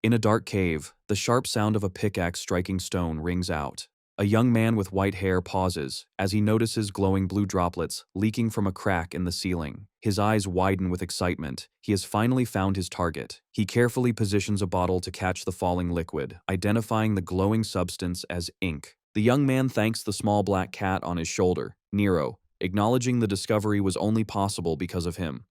In a dark cave, the sharp sound of a pickaxe striking stone rings out. A young man with white hair pauses as he notices glowing blue droplets leaking from a crack in the ceiling. His eyes widen with excitement. He has finally found his target. He carefully positions a bottle to catch the falling liquid, identifying the glowing substance as ink. The young man thanks the small black cat on his shoulder, Nero, acknowledging the discovery was only possible because of him.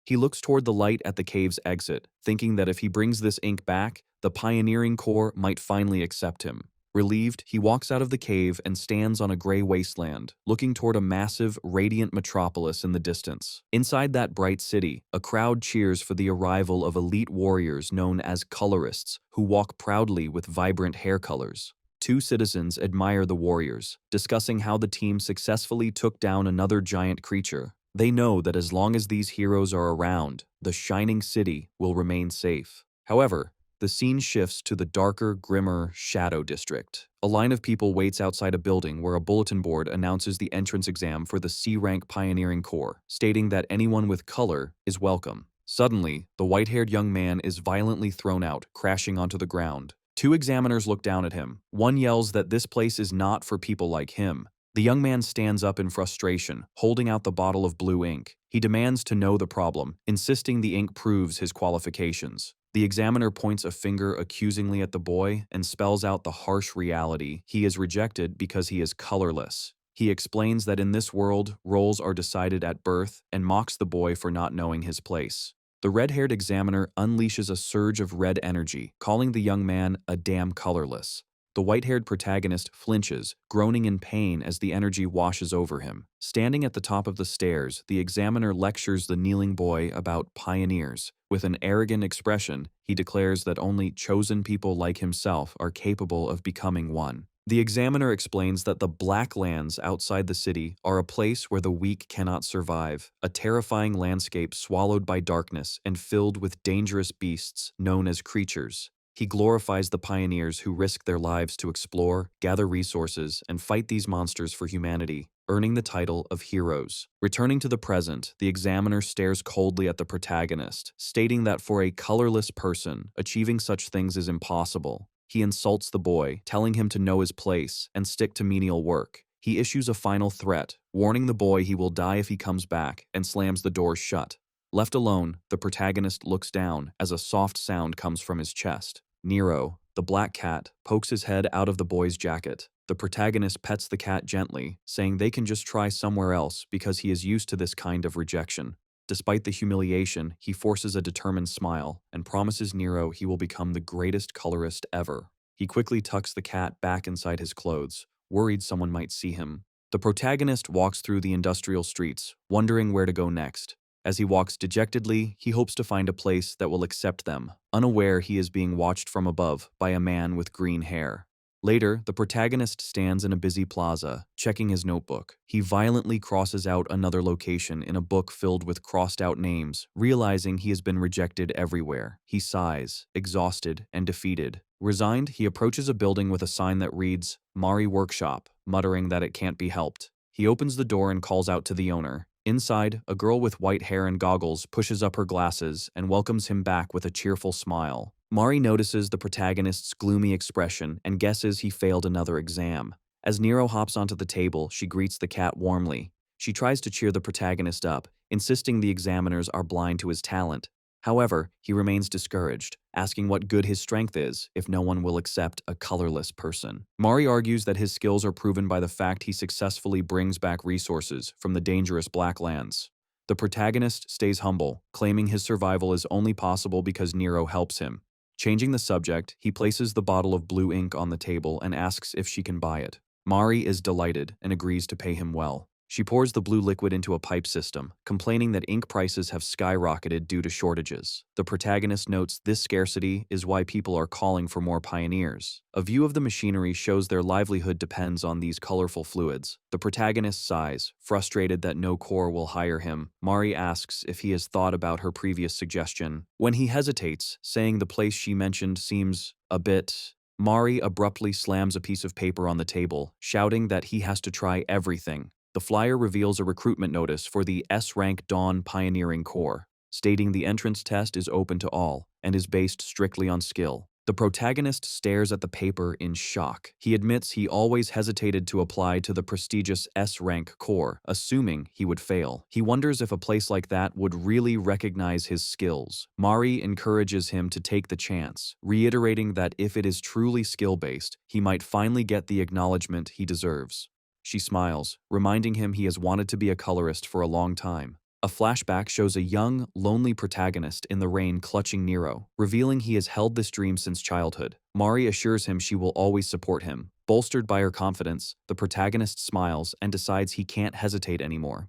He looks toward the light at the cave's exit, thinking that if he brings this ink back, the pioneering corps might finally accept him. Relieved, he walks out of the cave and stands on a gray wasteland, looking toward a massive, radiant metropolis in the distance. Inside that bright city, a crowd cheers for the arrival of elite warriors known as colorists, who walk proudly with vibrant hair colors. Two citizens admire the warriors, discussing how the team successfully took down another giant creature. They know that as long as these heroes are around, the shining city will remain safe. However, the scene shifts to the darker, grimmer Shadow District. A line of people waits outside a building where a bulletin board announces the entrance exam for the C-rank Pioneering Corps, stating that anyone with color is welcome. Suddenly, the white-haired young man is violently thrown out, crashing onto the ground. Two examiners look down at him. One yells that this place is not for people like him. The young man stands up in frustration, holding out the bottle of blue ink. He demands to know the problem, insisting the ink proves his qualifications. The examiner points a finger accusingly at the boy and spells out the harsh reality: he is rejected because he is colorless. He explains that in this world, roles are decided at birth and mocks the boy for not knowing his place. The red-haired examiner unleashes a surge of red energy, calling the young man a damn colorless. The white-haired protagonist flinches, groaning in pain as the energy washes over him. Standing at the top of the stairs, the examiner lectures the kneeling boy about pioneers. With an arrogant expression, he declares that only chosen people like himself are capable of becoming one. The examiner explains that the Black Lands outside the city are a place where the weak cannot survive, a terrifying landscape swallowed by darkness and filled with dangerous beasts known as creatures. He glorifies the pioneers who risk their lives to explore, gather resources, and fight these monsters for humanity, earning the title of heroes. Returning to the present, the examiner stares coldly at the protagonist, stating that for a colorless person, achieving such things is impossible. He insults the boy, telling him to know his place and stick to menial work. He issues a final threat, warning the boy he will die if he comes back, and slams the door shut. Left alone, the protagonist looks down as a soft sound comes from his chest. Nero, the black cat, pokes his head out of the boy's jacket. The protagonist pets the cat gently, saying they can just try somewhere else because he is used to this kind of rejection. Despite the humiliation, he forces a determined smile and promises Nero he will become the greatest colorist ever. He quickly tucks the cat back inside his clothes, worried someone might see him. The protagonist walks through the industrial streets, wondering where to go next. As he walks dejectedly, he hopes to find a place that will accept them, unaware he is being watched from above by a man with green hair. Later, the protagonist stands in a busy plaza, checking his notebook. He violently crosses out another location in a book filled with crossed-out names, realizing he has been rejected everywhere. He sighs, exhausted and defeated. Resigned, he approaches a building with a sign that reads, "Mari Workshop," muttering that it can't be helped. He opens the door and calls out to the owner. Inside, a girl with white hair and goggles pushes up her glasses and welcomes him back with a cheerful smile. Mari notices the protagonist's gloomy expression and guesses he failed another exam. As Nero hops onto the table, she greets the cat warmly. She tries to cheer the protagonist up, insisting the examiners are blind to his talent. However, he remains discouraged, asking what good his strength is if no one will accept a colorless person. Mari argues that his skills are proven by the fact he successfully brings back resources from the dangerous Black Lands. The protagonist stays humble, claiming his survival is only possible because Nero helps him. Changing the subject, he places the bottle of blue ink on the table and asks if she can buy it. Mari is delighted and agrees to pay him well. She pours the blue liquid into a pipe system, complaining that ink prices have skyrocketed due to shortages. The protagonist notes this scarcity is why people are calling for more pioneers. A view of the machinery shows their livelihood depends on these colorful fluids. The protagonist sighs, frustrated that no corps will hire him. Mari asks if he has thought about her previous suggestion. When he hesitates, saying the place she mentioned seems a bit... Mari abruptly slams a piece of paper on the table, shouting that he has to try everything. The flyer reveals a recruitment notice for the S-rank Dawn Pioneering Corps, stating the entrance test is open to all and is based strictly on skill. The protagonist stares at the paper in shock. He admits he always hesitated to apply to the prestigious S-rank corps, assuming he would fail. He wonders if a place like that would really recognize his skills. Mari encourages him to take the chance, reiterating that if it is truly skill-based, he might finally get the acknowledgement he deserves. She smiles, reminding him he has wanted to be a colorist for a long time. A flashback shows a young, lonely protagonist in the rain clutching Nero, revealing he has held this dream since childhood. Mari assures him she will always support him. Bolstered by her confidence, the protagonist smiles and decides he can't hesitate anymore.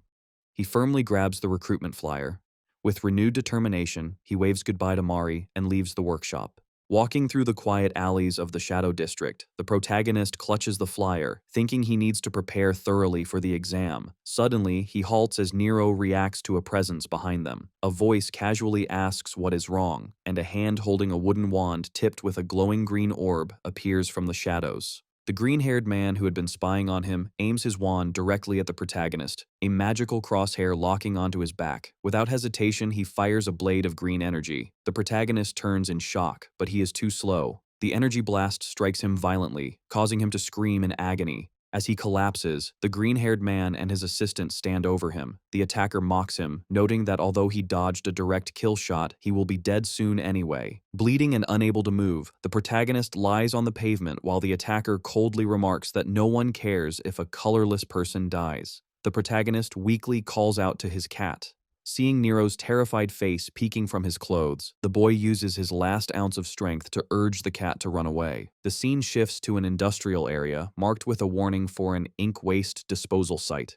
He firmly grabs the recruitment flyer. With renewed determination, he waves goodbye to Mari and leaves the workshop. Walking through the quiet alleys of the Shadow District, the protagonist clutches the flyer, thinking he needs to prepare thoroughly for the exam. Suddenly, he halts as Nero reacts to a presence behind them. A voice casually asks what is wrong, and a hand holding a wooden wand tipped with a glowing green orb appears from the shadows. The green-haired man who had been spying on him aims his wand directly at the protagonist, a magical crosshair locking onto his back. Without hesitation, he fires a blade of green energy. The protagonist turns in shock, but he is too slow. The energy blast strikes him violently, causing him to scream in agony. As he collapses, the green-haired man and his assistant stand over him. The attacker mocks him, noting that although he dodged a direct kill shot, he will be dead soon anyway. Bleeding and unable to move, the protagonist lies on the pavement while the attacker coldly remarks that no one cares if a colorless person dies. The protagonist weakly calls out to his cat. Seeing Nero's terrified face peeking from his clothes, the boy uses his last ounce of strength to urge the cat to run away. The scene shifts to an industrial area marked with a warning for an ink waste disposal site.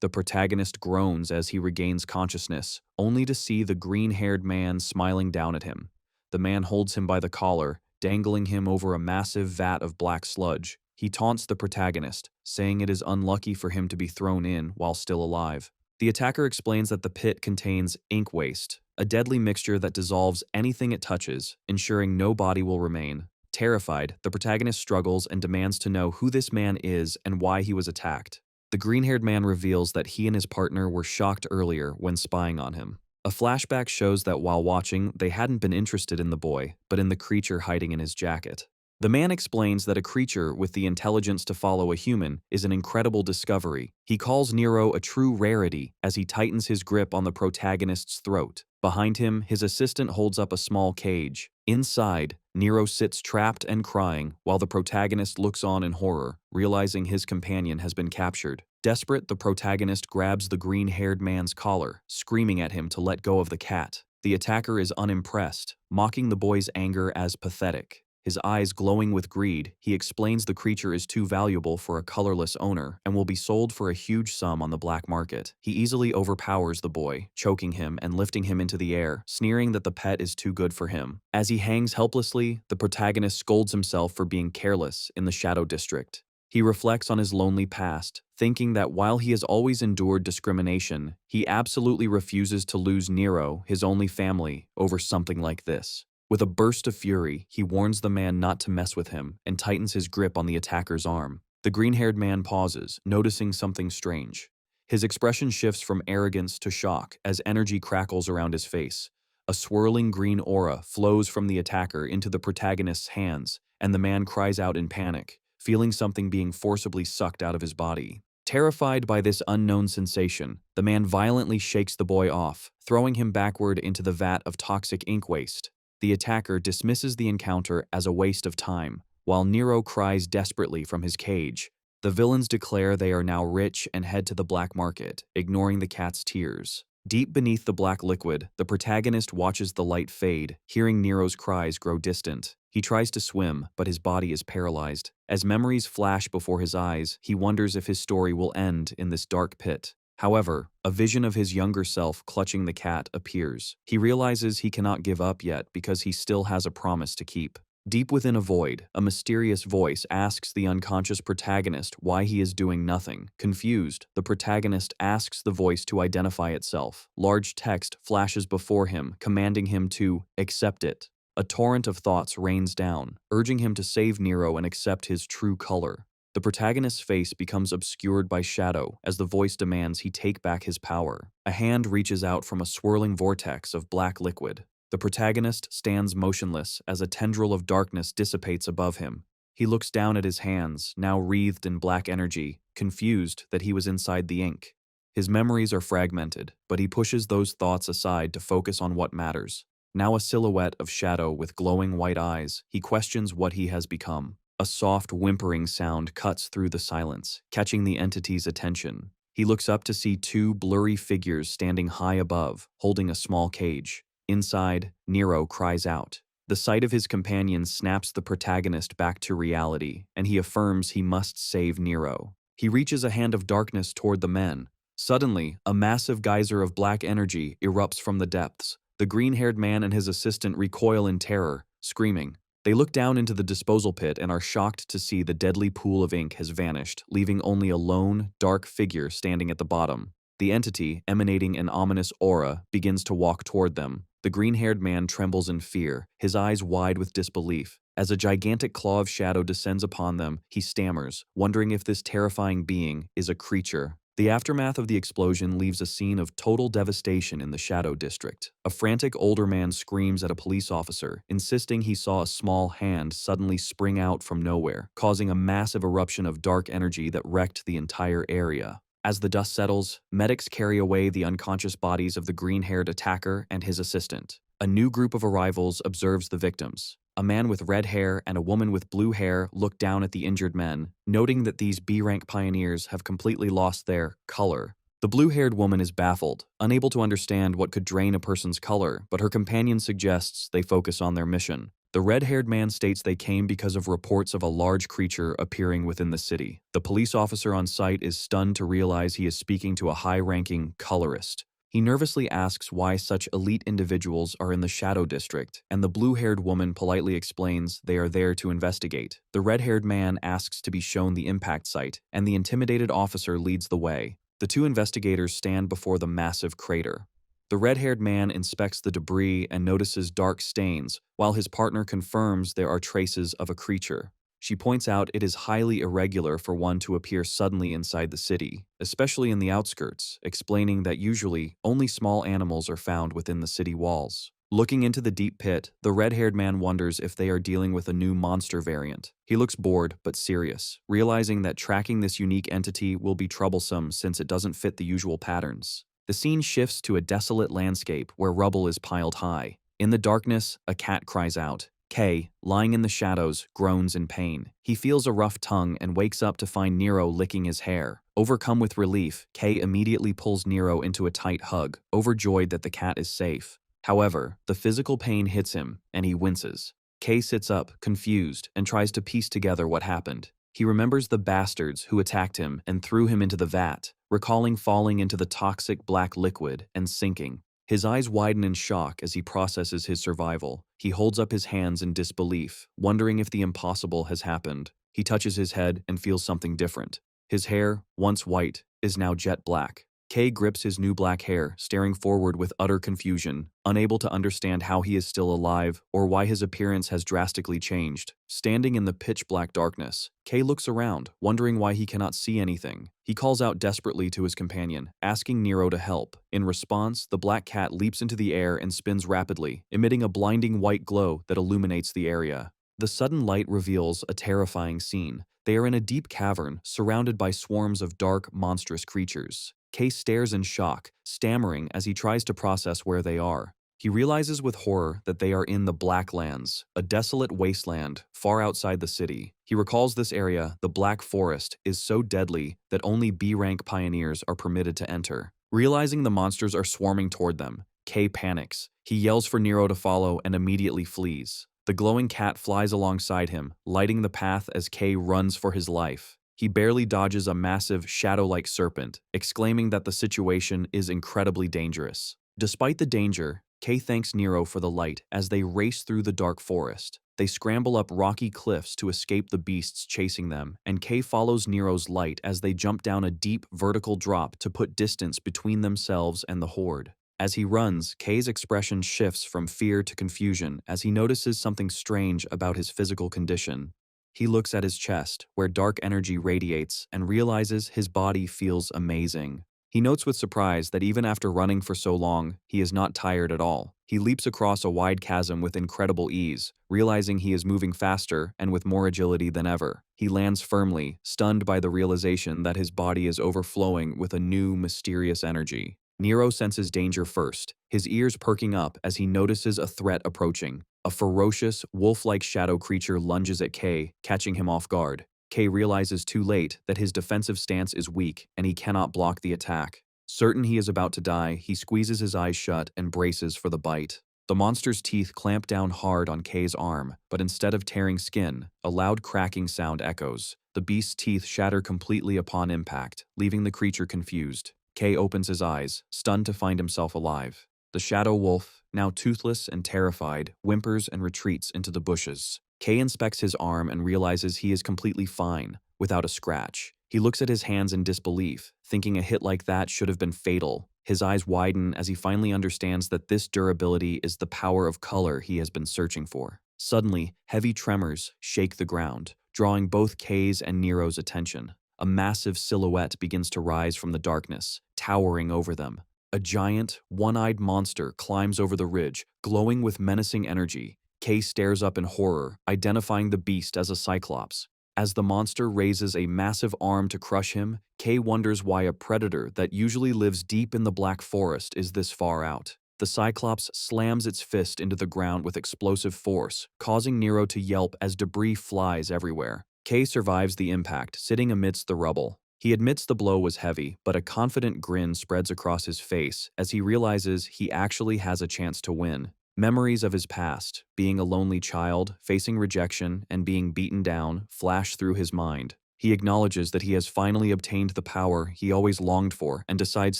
The protagonist groans as he regains consciousness, only to see the green-haired man smiling down at him. The man holds him by the collar, dangling him over a massive vat of black sludge. He taunts the protagonist, saying it is unlucky for him to be thrown in while still alive. The attacker explains that the pit contains ink waste, a deadly mixture that dissolves anything it touches, ensuring no body will remain. Terrified, the protagonist struggles and demands to know who this man is and why he was attacked. The green-haired man reveals that he and his partner were shocked earlier when spying on him. A flashback shows that while watching, they hadn't been interested in the boy, but in the creature hiding in his jacket. The man explains that a creature with the intelligence to follow a human is an incredible discovery. He calls Nero a true rarity as he tightens his grip on the protagonist's throat. Behind him, his assistant holds up a small cage. Inside, Nero sits trapped and crying while the protagonist looks on in horror, realizing his companion has been captured. Desperate, the protagonist grabs the green-haired man's collar, screaming at him to let go of the cat. The attacker is unimpressed, mocking the boy's anger as pathetic. His eyes glowing with greed, he explains the creature is too valuable for a colorless owner and will be sold for a huge sum on the black market. He easily overpowers the boy, choking him and lifting him into the air, sneering that the pet is too good for him. As he hangs helplessly, the protagonist scolds himself for being careless in the Shadow District. He reflects on his lonely past, thinking that while he has always endured discrimination, he absolutely refuses to lose Nero, his only family, over something like this. With a burst of fury, he warns the man not to mess with him and tightens his grip on the attacker's arm. The green-haired man pauses, noticing something strange. His expression shifts from arrogance to shock as energy crackles around his face. A swirling green aura flows from the attacker into the protagonist's hands, and the man cries out in panic, feeling something being forcibly sucked out of his body. Terrified by this unknown sensation, the man violently shakes the boy off, throwing him backward into the vat of toxic ink waste. The attacker dismisses the encounter as a waste of time, while Nero cries desperately from his cage. The villains declare they are now rich and head to the black market, ignoring the cat's tears. Deep beneath the black liquid, the protagonist watches the light fade, hearing Nero's cries grow distant. He tries to swim, but his body is paralyzed. As memories flash before his eyes, he wonders if his story will end in this dark pit. However, a vision of his younger self clutching the cat appears. He realizes he cannot give up yet because he still has a promise to keep. Deep within a void, a mysterious voice asks the unconscious protagonist why he is doing nothing. Confused, the protagonist asks the voice to identify itself. Large text flashes before him, commanding him to accept it. A torrent of thoughts rains down, urging him to save Nero and accept his true color. The protagonist's face becomes obscured by shadow as the voice demands he take back his power. A hand reaches out from a swirling vortex of black liquid. The protagonist stands motionless as a tendril of darkness dissipates above him. He looks down at his hands, now wreathed in black energy, confused that he was inside the ink. His memories are fragmented, but he pushes those thoughts aside to focus on what matters. Now a silhouette of shadow with glowing white eyes, he questions what he has become. A soft whimpering sound cuts through the silence, catching the entity's attention. He looks up to see two blurry figures standing high above, holding a small cage. Inside, Nero cries out. The sight of his companion snaps the protagonist back to reality, and he affirms he must save Nero. He reaches a hand of darkness toward the men. Suddenly, a massive geyser of black energy erupts from the depths. The green-haired man and his assistant recoil in terror, screaming. They look down into the disposal pit and are shocked to see the deadly pool of ink has vanished, leaving only a lone, dark figure standing at the bottom. The entity, emanating an ominous aura, begins to walk toward them. The green-haired man trembles in fear, his eyes wide with disbelief. As a gigantic claw of shadow descends upon them, he stammers, wondering if this terrifying being is a creature. The aftermath of the explosion leaves a scene of total devastation in the Shadow District. A frantic older man screams at a police officer, insisting he saw a small hand suddenly spring out from nowhere, causing a massive eruption of dark energy that wrecked the entire area. As the dust settles, medics carry away the unconscious bodies of the green-haired attacker and his assistant. A new group of arrivals observes the victims. A man with red hair and a woman with blue hair look down at the injured men, noting that these B-rank pioneers have completely lost their color. The blue-haired woman is baffled, unable to understand what could drain a person's color, but her companion suggests they focus on their mission. The red-haired man states they came because of reports of a large creature appearing within the city. The police officer on site is stunned to realize he is speaking to a high-ranking colorist. He nervously asks why such elite individuals are in the Shadow District, and the blue-haired woman politely explains they are there to investigate. The red-haired man asks to be shown the impact site, and the intimidated officer leads the way. The two investigators stand before the massive crater. The red-haired man inspects the debris and notices dark stains, while his partner confirms there are traces of a creature. She points out it is highly irregular for one to appear suddenly inside the city, especially in the outskirts, explaining that usually only small animals are found within the city walls. Looking into the deep pit, the red-haired man wonders if they are dealing with a new monster variant. He looks bored but serious, realizing that tracking this unique entity will be troublesome since it doesn't fit the usual patterns. The scene shifts to a desolate landscape where rubble is piled high. In the darkness, a cat cries out. Kay, lying in the shadows, groans in pain. He feels a rough tongue and wakes up to find Nero licking his hair. Overcome with relief, Kay immediately pulls Nero into a tight hug, overjoyed that the cat is safe. However, the physical pain hits him, and he winces. Kay sits up, confused, and tries to piece together what happened. He remembers the bastards who attacked him and threw him into the vat, recalling falling into the toxic black liquid and sinking. His eyes widen in shock as he processes his survival. He holds up his hands in disbelief, wondering if the impossible has happened. He touches his head and feels something different. His hair, once white, is now jet black. Kay grips his new black hair, staring forward with utter confusion, unable to understand how he is still alive or why his appearance has drastically changed. Standing in the pitch-black darkness, Kay looks around, wondering why he cannot see anything. He calls out desperately to his companion, asking Nero to help. In response, the black cat leaps into the air and spins rapidly, emitting a blinding white glow that illuminates the area. The sudden light reveals a terrifying scene. They are in a deep cavern, surrounded by swarms of dark, monstrous creatures. Kay stares in shock, stammering as he tries to process where they are. He realizes with horror that they are in the Blacklands, a desolate wasteland far outside the city. He recalls this area, the Black Forest, is so deadly that only B-rank pioneers are permitted to enter. Realizing the monsters are swarming toward them, Kay panics. He yells for Nero to follow and immediately flees. The glowing cat flies alongside him, lighting the path as Kay runs for his life. He barely dodges a massive, shadow-like serpent, exclaiming that the situation is incredibly dangerous. Despite the danger, Kay thanks Nero for the light as they race through the dark forest. They scramble up rocky cliffs to escape the beasts chasing them, and Kay follows Nero's light as they jump down a deep, vertical drop to put distance between themselves and the horde. As he runs, Kay's expression shifts from fear to confusion as he notices something strange about his physical condition. He looks at his chest, where dark energy radiates, and realizes his body feels amazing. He notes with surprise that even after running for so long, he is not tired at all. He leaps across a wide chasm with incredible ease, realizing he is moving faster and with more agility than ever. He lands firmly, stunned by the realization that his body is overflowing with a new, mysterious energy. Nero senses danger first, his ears perking up as he notices a threat approaching. A ferocious, wolf-like shadow creature lunges at Kay, catching him off guard. Kay realizes too late that his defensive stance is weak and he cannot block the attack. Certain he is about to die, he squeezes his eyes shut and braces for the bite. The monster's teeth clamp down hard on Kay's arm, but instead of tearing skin, a loud cracking sound echoes. The beast's teeth shatter completely upon impact, leaving the creature confused. Kay opens his eyes, stunned to find himself alive. The shadow wolf, now toothless and terrified, whimpers and retreats into the bushes. Kay inspects his arm and realizes he is completely fine, without a scratch. He looks at his hands in disbelief, thinking a hit like that should have been fatal. His eyes widen as he finally understands that this durability is the power of color he has been searching for. Suddenly, heavy tremors shake the ground, drawing both Kay's and Nero's attention. A massive silhouette begins to rise from the darkness, towering over them. A giant, one-eyed monster climbs over the ridge, glowing with menacing energy. Kay stares up in horror, identifying the beast as a cyclops. As the monster raises a massive arm to crush him, Kay wonders why a predator that usually lives deep in the Black Forest is this far out. The cyclops slams its fist into the ground with explosive force, causing Nero to yelp as debris flies everywhere. Kay survives the impact, sitting amidst the rubble. He admits the blow was heavy, but a confident grin spreads across his face as he realizes he actually has a chance to win. Memories of his past, being a lonely child, facing rejection, and being beaten down, flash through his mind. He acknowledges that he has finally obtained the power he always longed for and decides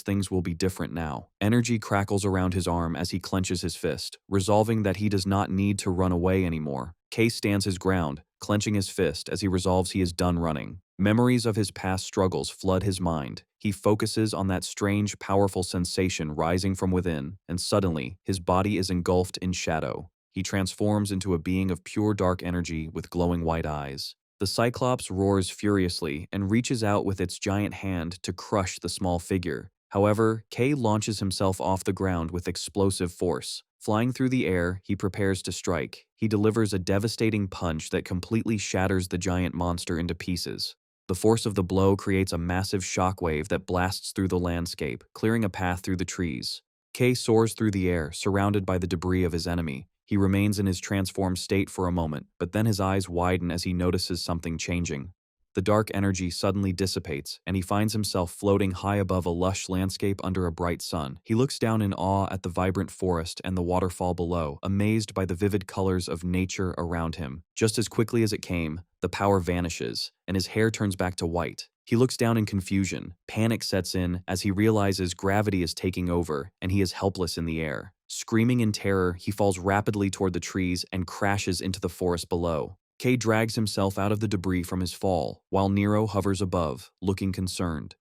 things will be different now. Energy crackles around his arm as he clenches his fist, resolving that he does not need to run away anymore. Kay stands his ground, clenching his fist as he resolves he is done running. Memories of his past struggles flood his mind. He focuses on that strange, powerful sensation rising from within, and suddenly, his body is engulfed in shadow. He transforms into a being of pure dark energy with glowing white eyes. The Cyclops roars furiously and reaches out with its giant hand to crush the small figure. However, Kay launches himself off the ground with explosive force. Flying through the air, he prepares to strike. He delivers a devastating punch that completely shatters the giant monster into pieces. The force of the blow creates a massive shockwave that blasts through the landscape, clearing a path through the trees. Kay soars through the air, surrounded by the debris of his enemy. He remains in his transformed state for a moment, but then his eyes widen as he notices something changing. The dark energy suddenly dissipates, and he finds himself floating high above a lush landscape under a bright sun. He looks down in awe at the vibrant forest and the waterfall below, amazed by the vivid colors of nature around him. Just as quickly as it came, the power vanishes, and his hair turns back to white. He looks down in confusion. Panic sets in as he realizes gravity is taking over, and he is helpless in the air. Screaming in terror, he falls rapidly toward the trees and crashes into the forest below. Kay drags himself out of the debris from his fall, while Nero hovers above, looking concerned.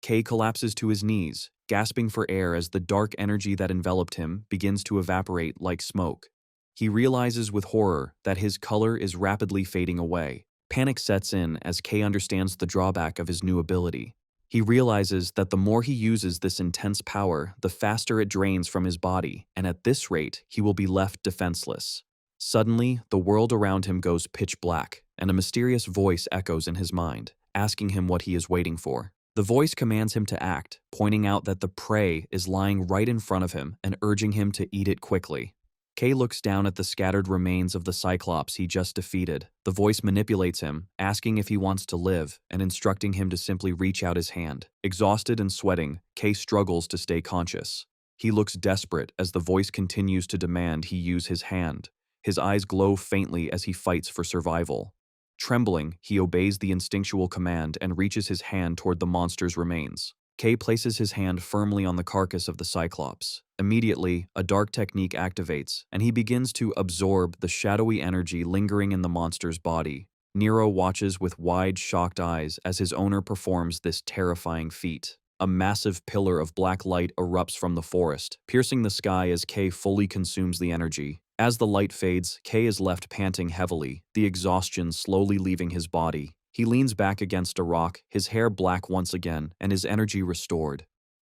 Kay collapses to his knees, gasping for air as the dark energy that enveloped him begins to evaporate like smoke. He realizes with horror that his color is rapidly fading away. Panic sets in as Kay understands the drawback of his new ability. He realizes that the more he uses this intense power, the faster it drains from his body, and at this rate, he will be left defenseless. Suddenly, the world around him goes pitch black, and a mysterious voice echoes in his mind, asking him what he is waiting for. The voice commands him to act, pointing out that the prey is lying right in front of him and urging him to eat it quickly. Kay looks down at the scattered remains of the Cyclops he just defeated. The voice manipulates him, asking if he wants to live, and instructing him to simply reach out his hand. Exhausted and sweating, Kay struggles to stay conscious. He looks desperate as the voice continues to demand he use his hand. His eyes glow faintly as he fights for survival. Trembling, he obeys the instinctual command and reaches his hand toward the monster's remains. Kay places his hand firmly on the carcass of the Cyclops. Immediately, a dark technique activates, and he begins to absorb the shadowy energy lingering in the monster's body. Nero watches with wide, shocked eyes as his owner performs this terrifying feat. A massive pillar of black light erupts from the forest, piercing the sky as Kay fully consumes the energy. As the light fades, Kay is left panting heavily, the exhaustion slowly leaving his body. He leans back against a rock, his hair black once again, and his energy restored.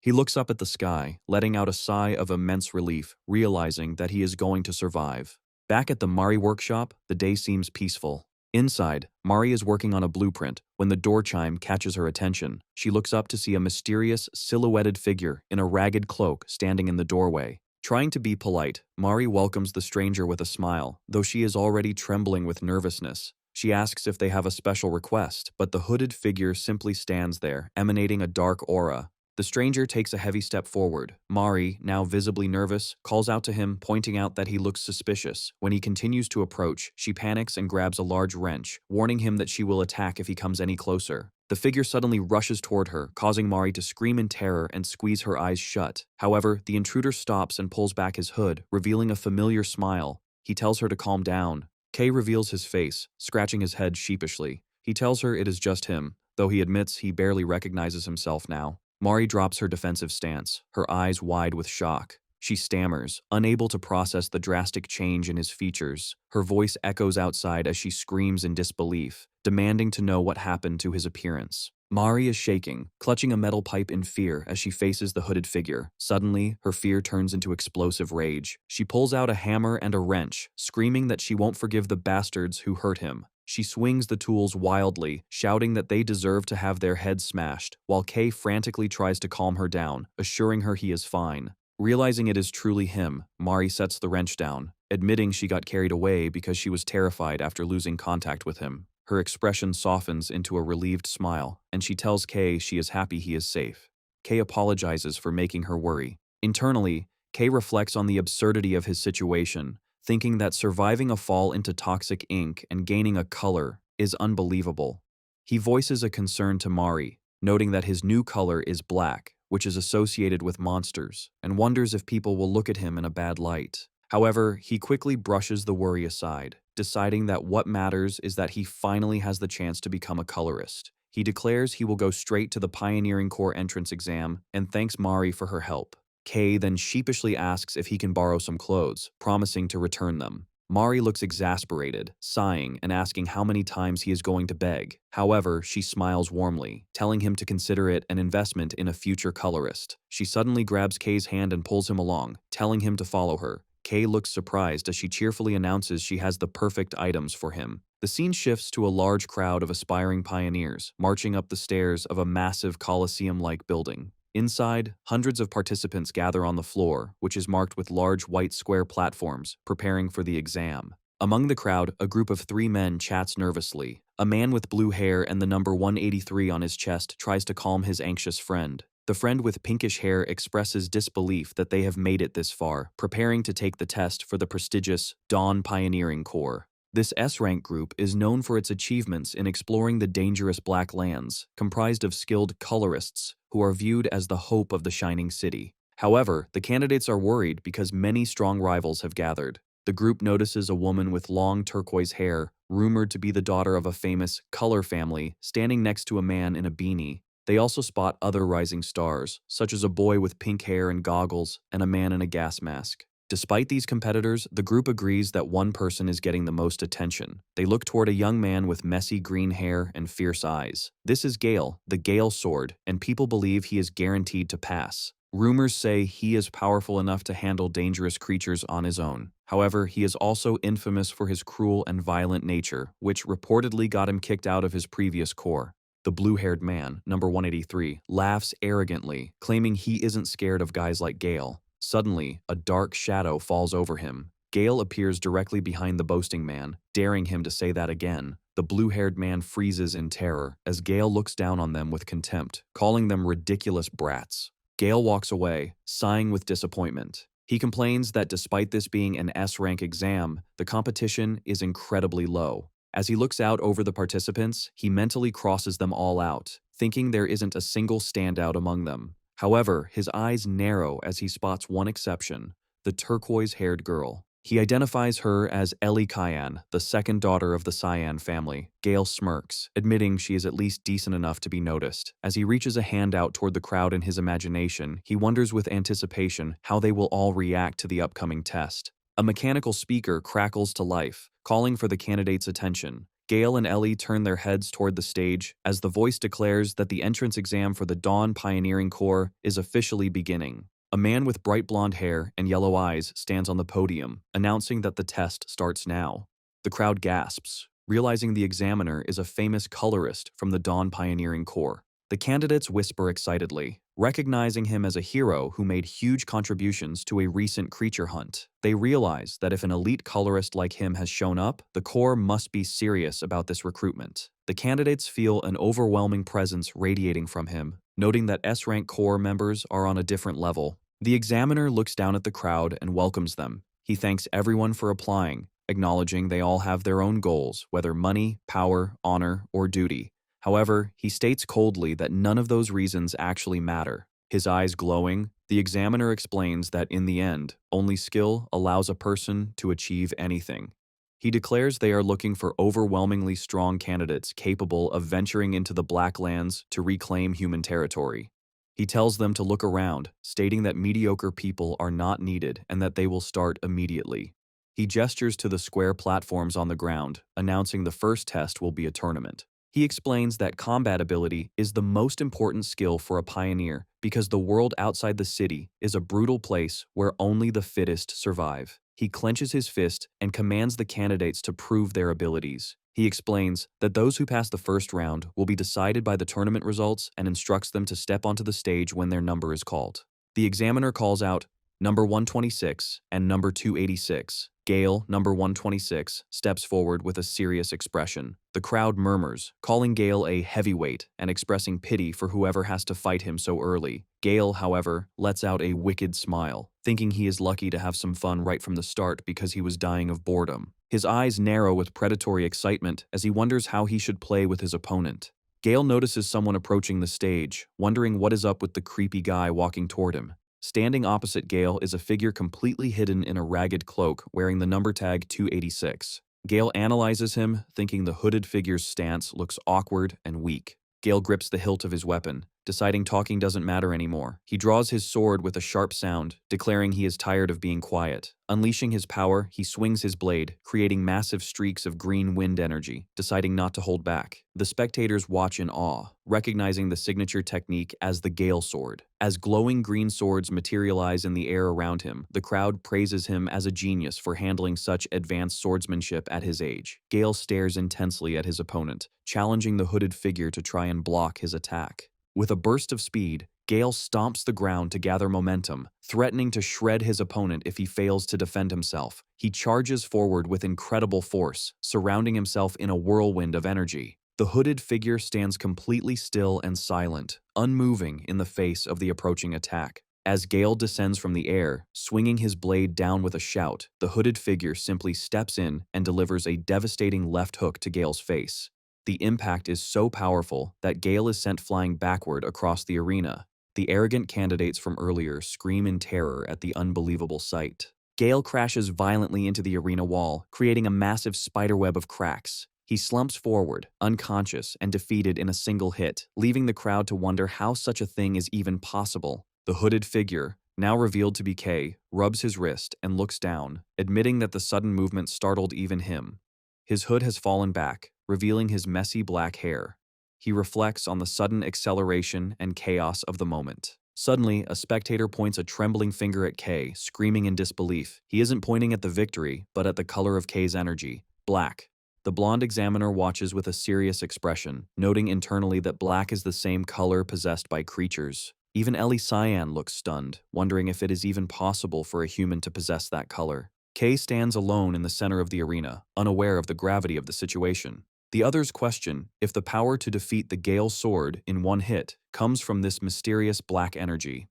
He looks up at the sky, letting out a sigh of immense relief, realizing that he is going to survive. Back at the Mari workshop, the day seems peaceful. Inside, Mari is working on a blueprint when the door chime catches her attention. She looks up to see a mysterious, silhouetted figure in a ragged cloak standing in the doorway. Trying to be polite, Mari welcomes the stranger with a smile, though she is already trembling with nervousness. She asks if they have a special request, but the hooded figure simply stands there, emanating a dark aura. The stranger takes a heavy step forward. Mari, now visibly nervous, calls out to him, pointing out that he looks suspicious. When he continues to approach, she panics and grabs a large wrench, warning him that she will attack if he comes any closer. The figure suddenly rushes toward her, causing Mari to scream in terror and squeeze her eyes shut. However, the intruder stops and pulls back his hood, revealing a familiar smile. He tells her to calm down. Kay reveals his face, scratching his head sheepishly. He tells her it is just him, though he admits he barely recognizes himself now. Mari drops her defensive stance, her eyes wide with shock. She stammers, unable to process the drastic change in his features. Her voice echoes outside as she screams in disbelief, demanding to know what happened to his appearance. Mari is shaking, clutching a metal pipe in fear as she faces the hooded figure. Suddenly, her fear turns into explosive rage. She pulls out a hammer and a wrench, screaming that she won't forgive the bastards who hurt him. She swings the tools wildly, shouting that they deserve to have their heads smashed, while Kay frantically tries to calm her down, assuring her he is fine. Realizing it is truly him, Mari sets the wrench down, admitting she got carried away because she was terrified after losing contact with him. Her expression softens into a relieved smile, and she tells Kay she is happy he is safe. Kay apologizes for making her worry. Internally, Kay reflects on the absurdity of his situation, thinking that surviving a fall into toxic ink and gaining a color is unbelievable. He voices a concern to Mari, noting that his new color is black, which is associated with monsters, and wonders if people will look at him in a bad light. However, he quickly brushes the worry aside, deciding that what matters is that he finally has the chance to become a colorist. He declares he will go straight to the Pioneering Corps entrance exam and thanks Mari for her help. Kay then sheepishly asks if he can borrow some clothes, promising to return them. Mari looks exasperated, sighing and asking how many times he is going to beg. However, she smiles warmly, telling him to consider it an investment in a future colorist. She suddenly grabs Kay's hand and pulls him along, telling him to follow her. Kay looks surprised as she cheerfully announces she has the perfect items for him. The scene shifts to a large crowd of aspiring pioneers, marching up the stairs of a massive Colosseum-like building. Inside, hundreds of participants gather on the floor, which is marked with large white square platforms, preparing for the exam. Among the crowd, a group of 3 men chats nervously. A man with blue hair and the number 183 on his chest tries to calm his anxious friend. The friend with pinkish hair expresses disbelief that they have made it this far, preparing to take the test for the prestigious Dawn Pioneering Corps. This S-rank group is known for its achievements in exploring the dangerous Black Lands, comprised of skilled colorists who are viewed as the hope of the Shining City. However, the candidates are worried because many strong rivals have gathered. The group notices a woman with long turquoise hair, rumored to be the daughter of a famous color family, standing next to a man in a beanie. They also spot other rising stars, such as a boy with pink hair and goggles and a man in a gas mask. Despite these competitors, the group agrees that one person is getting the most attention. They look toward a young man with messy green hair and fierce eyes. This is Gale, the Gale Sword, and people believe he is guaranteed to pass. Rumors say he is powerful enough to handle dangerous creatures on his own. However, he is also infamous for his cruel and violent nature, which reportedly got him kicked out of his previous corps. The blue-haired man, number 183, laughs arrogantly, claiming he isn't scared of guys like Gale. Suddenly, a dark shadow falls over him. Gale appears directly behind the boasting man, daring him to say that again. The blue-haired man freezes in terror as Gale looks down on them with contempt, calling them ridiculous brats. Gale walks away, sighing with disappointment. He complains that despite this being an S-rank exam, the competition is incredibly low. As he looks out over the participants, he mentally crosses them all out, thinking there isn't a single standout among them. However, his eyes narrow as he spots one exception, the turquoise-haired girl. He identifies her as Ellie Cyan, the second daughter of the Cyan family. Gale smirks, admitting she is at least decent enough to be noticed. As he reaches a hand out toward the crowd in his imagination, he wonders with anticipation how they will all react to the upcoming test. A mechanical speaker crackles to life, calling for the candidate's attention. Gale and Ellie turn their heads toward the stage as the voice declares that the entrance exam for the Dawn Pioneering Corps is officially beginning. A man with bright blonde hair and yellow eyes stands on the podium, announcing that the test starts now. The crowd gasps, realizing the examiner is a famous colorist from the Dawn Pioneering Corps. The candidates whisper excitedly, recognizing him as a hero who made huge contributions to a recent creature hunt. They realize that if an elite colorist like him has shown up, the Corps must be serious about this recruitment. The candidates feel an overwhelming presence radiating from him, noting that S-rank Corps members are on a different level. The examiner looks down at the crowd and welcomes them. He thanks everyone for applying, acknowledging they all have their own goals, whether money, power, honor, or duty. However, he states coldly that none of those reasons actually matter. His eyes glowing, the examiner explains that in the end, only skill allows a person to achieve anything. He declares they are looking for overwhelmingly strong candidates capable of venturing into the Black Lands to reclaim human territory. He tells them to look around, stating that mediocre people are not needed and that they will start immediately. He gestures to the square platforms on the ground, announcing the first test will be a tournament. He explains that combat ability is the most important skill for a pioneer because the world outside the city is a brutal place where only the fittest survive. He clenches his fist and commands the candidates to prove their abilities. He explains that those who pass the first round will be decided by the tournament results and instructs them to step onto the stage when their number is called. The examiner calls out number 126 and number 286. Gale, number 126, steps forward with a serious expression. The crowd murmurs, calling Gale a heavyweight and expressing pity for whoever has to fight him so early. Gale, however, lets out a wicked smile, thinking he is lucky to have some fun right from the start because he was dying of boredom. His eyes narrow with predatory excitement as he wonders how he should play with his opponent. Gale notices someone approaching the stage, wondering what is up with the creepy guy walking toward him. Standing opposite Gale is a figure completely hidden in a ragged cloak wearing the number tag 286. Gale analyzes him, thinking the hooded figure's stance looks awkward and weak. Gale grips the hilt of his weapon, deciding talking doesn't matter anymore. He draws his sword with a sharp sound, declaring he is tired of being quiet. Unleashing his power, he swings his blade, creating massive streaks of green wind energy, deciding not to hold back. The spectators watch in awe, recognizing the signature technique as the Gale Sword. As glowing green swords materialize in the air around him, the crowd praises him as a genius for handling such advanced swordsmanship at his age. Gale stares intensely at his opponent, challenging the hooded figure to try and block his attack. With a burst of speed, Gale stomps the ground to gather momentum, threatening to shred his opponent if he fails to defend himself. He charges forward with incredible force, surrounding himself in a whirlwind of energy. The hooded figure stands completely still and silent, unmoving in the face of the approaching attack. As Gale descends from the air, swinging his blade down with a shout, the hooded figure simply steps in and delivers a devastating left hook to Gale's face. The impact is so powerful that Gale is sent flying backward across the arena. The arrogant candidates from earlier scream in terror at the unbelievable sight. Gale crashes violently into the arena wall, creating a massive spiderweb of cracks. He slumps forward, unconscious and defeated in a single hit, leaving the crowd to wonder how such a thing is even possible. The hooded figure, now revealed to be Kay, rubs his wrist and looks down, admitting that the sudden movement startled even him. His hood has fallen back, revealing his messy black hair. He reflects on the sudden acceleration and chaos of the moment. Suddenly, a spectator points a trembling finger at Kay, screaming in disbelief. He isn't pointing at the victory, but at the color of Kay's energy, black. The blonde examiner watches with a serious expression, noting internally that black is the same color possessed by creatures. Even Ellie Cyan looks stunned, wondering if it is even possible for a human to possess that color. Kay stands alone in the center of the arena, unaware of the gravity of the situation. The others question if the power to defeat the Gale Sword in one hit comes from this mysterious black energy.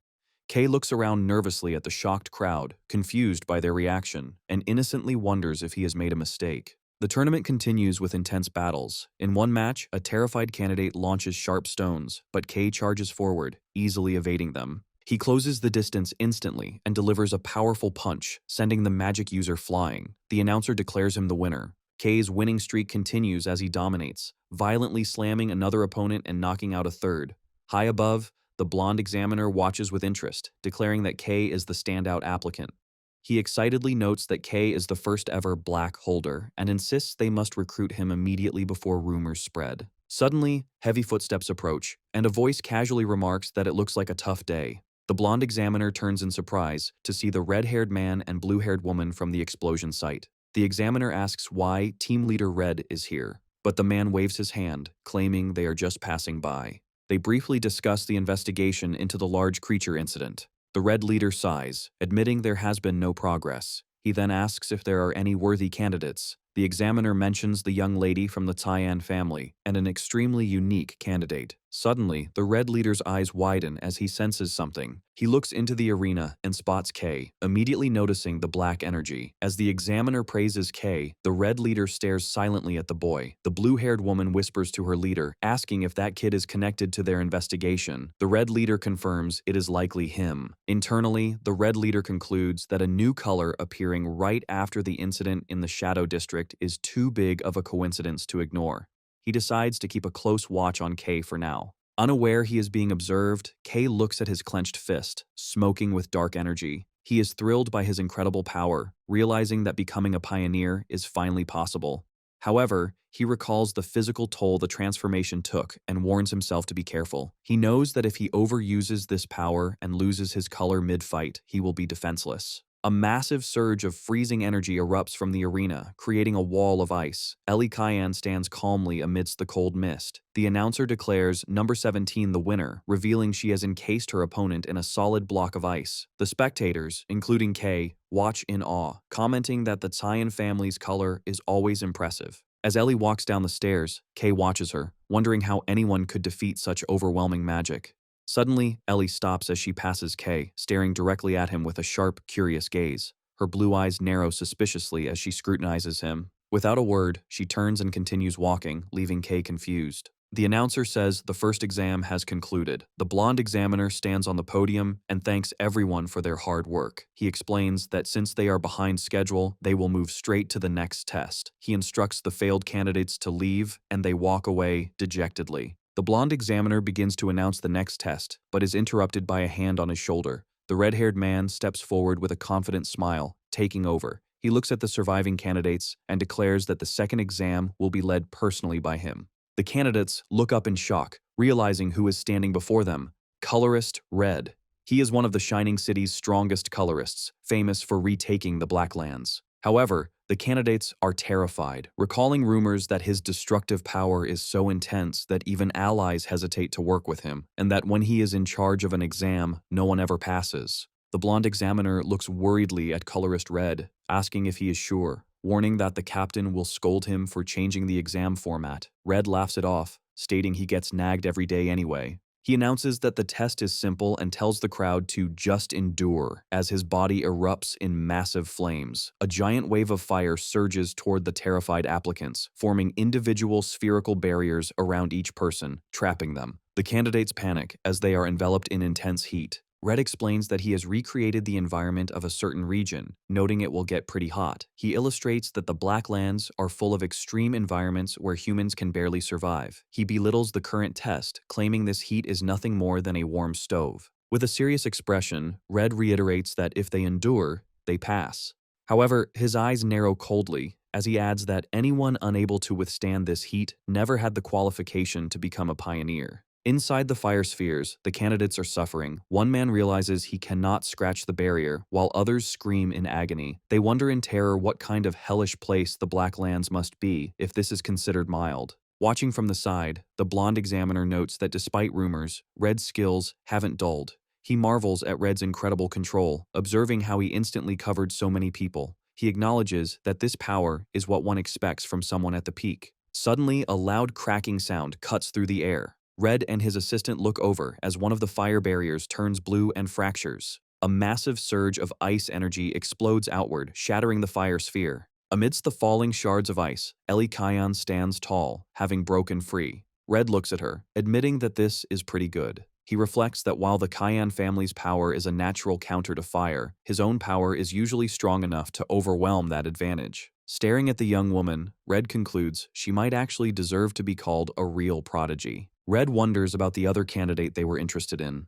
Kay looks around nervously at the shocked crowd, confused by their reaction, and innocently wonders if he has made a mistake. The tournament continues with intense battles. In one match, a terrified candidate launches sharp stones, but Kay charges forward, easily evading them. He closes the distance instantly and delivers a powerful punch, sending the magic user flying. The announcer declares him the winner. Kay's winning streak continues as he dominates, violently slamming another opponent and knocking out a third. High above, the blonde examiner watches with interest, declaring that Kay is the standout applicant. He excitedly notes that Kay is the first ever black holder and insists they must recruit him immediately before rumors spread. Suddenly, heavy footsteps approach, and a voice casually remarks that it looks like a tough day. The blonde examiner turns in surprise to see the red-haired man and blue-haired woman from the explosion site. The examiner asks why Team Leader Red is here, but the man waves his hand, claiming they are just passing by. They briefly discuss the investigation into the large creature incident. The Red leader sighs, admitting there has been no progress. He then asks if there are any worthy candidates. The examiner mentions the young lady from the Tyan family and an extremely unique candidate. Suddenly, the Red leader's eyes widen as he senses something. He looks into the arena and spots Kay, immediately noticing the black energy. As the examiner praises Kay, the Red leader stares silently at the boy. The blue-haired woman whispers to her leader, asking if that kid is connected to their investigation. The Red leader confirms it is likely him. Internally, the Red leader concludes that a new color appearing right after the incident in the Shadow District is too big of a coincidence to ignore. He decides to keep a close watch on Kay for now. Unaware he is being observed, Kay looks at his clenched fist, smoking with dark energy. He is thrilled by his incredible power, realizing that becoming a pioneer is finally possible. However, he recalls the physical toll the transformation took and warns himself to be careful. He knows that if he overuses this power and loses his color mid-fight, he will be defenseless. A massive surge of freezing energy erupts from the arena, creating a wall of ice. Ellie Kyan stands calmly amidst the cold mist. The announcer declares number 17 the winner, revealing she has encased her opponent in a solid block of ice. The spectators, including Kay, watch in awe, commenting that the Tyan family's color is always impressive. As Ellie walks down the stairs, Kay watches her, wondering how anyone could defeat such overwhelming magic. Suddenly, Ellie stops as she passes Kay, staring directly at him with a sharp, curious gaze. Her blue eyes narrow suspiciously as she scrutinizes him. Without a word, she turns and continues walking, leaving Kay confused. The announcer says the first exam has concluded. The blonde examiner stands on the podium and thanks everyone for their hard work. He explains that since they are behind schedule, they will move straight to the next test. He instructs the failed candidates to leave, and they walk away dejectedly. The blonde examiner begins to announce the next test, but is interrupted by a hand on his shoulder. The red-haired man steps forward with a confident smile, taking over. He looks at the surviving candidates and declares that the second exam will be led personally by him. The candidates look up in shock, realizing who is standing before them. Colorist Red. He is one of the Shining City's strongest colorists, famous for retaking the Blacklands. However, the candidates are terrified, recalling rumors that his destructive power is so intense that even allies hesitate to work with him, and that when he is in charge of an exam, no one ever passes. The blonde examiner looks worriedly at Colorist Red, asking if he is sure, warning that the captain will scold him for changing the exam format. Red laughs it off, stating he gets nagged every day anyway. He announces that the test is simple and tells the crowd to just endure as his body erupts in massive flames. A giant wave of fire surges toward the terrified applicants, forming individual spherical barriers around each person, trapping them. The candidates panic as they are enveloped in intense heat. Red explains that he has recreated the environment of a certain region, noting it will get pretty hot. He illustrates that the Blacklands are full of extreme environments where humans can barely survive. He belittles the current test, claiming this heat is nothing more than a warm stove. With a serious expression, Red reiterates that if they endure, they pass. However, his eyes narrow coldly, as he adds that anyone unable to withstand this heat never had the qualification to become a pioneer. Inside the fire spheres, the candidates are suffering. One man realizes he cannot scratch the barrier, while others scream in agony. They wonder in terror what kind of hellish place the Blacklands must be if this is considered mild. Watching from the side, the blonde examiner notes that despite rumors, Red's skills haven't dulled. He marvels at Red's incredible control, observing how he instantly covered so many people. He acknowledges that this power is what one expects from someone at the peak. Suddenly, a loud cracking sound cuts through the air. Red and his assistant look over as one of the fire barriers turns blue and fractures. A massive surge of ice energy explodes outward, shattering the fire sphere. Amidst the falling shards of ice, Ellie Kyan stands tall, having broken free. Red looks at her, admitting that this is pretty good. He reflects that while the Kyan family's power is a natural counter to fire, his own power is usually strong enough to overwhelm that advantage. Staring at the young woman, Red concludes she might actually deserve to be called a real prodigy. Red wonders about the other candidate they were interested in.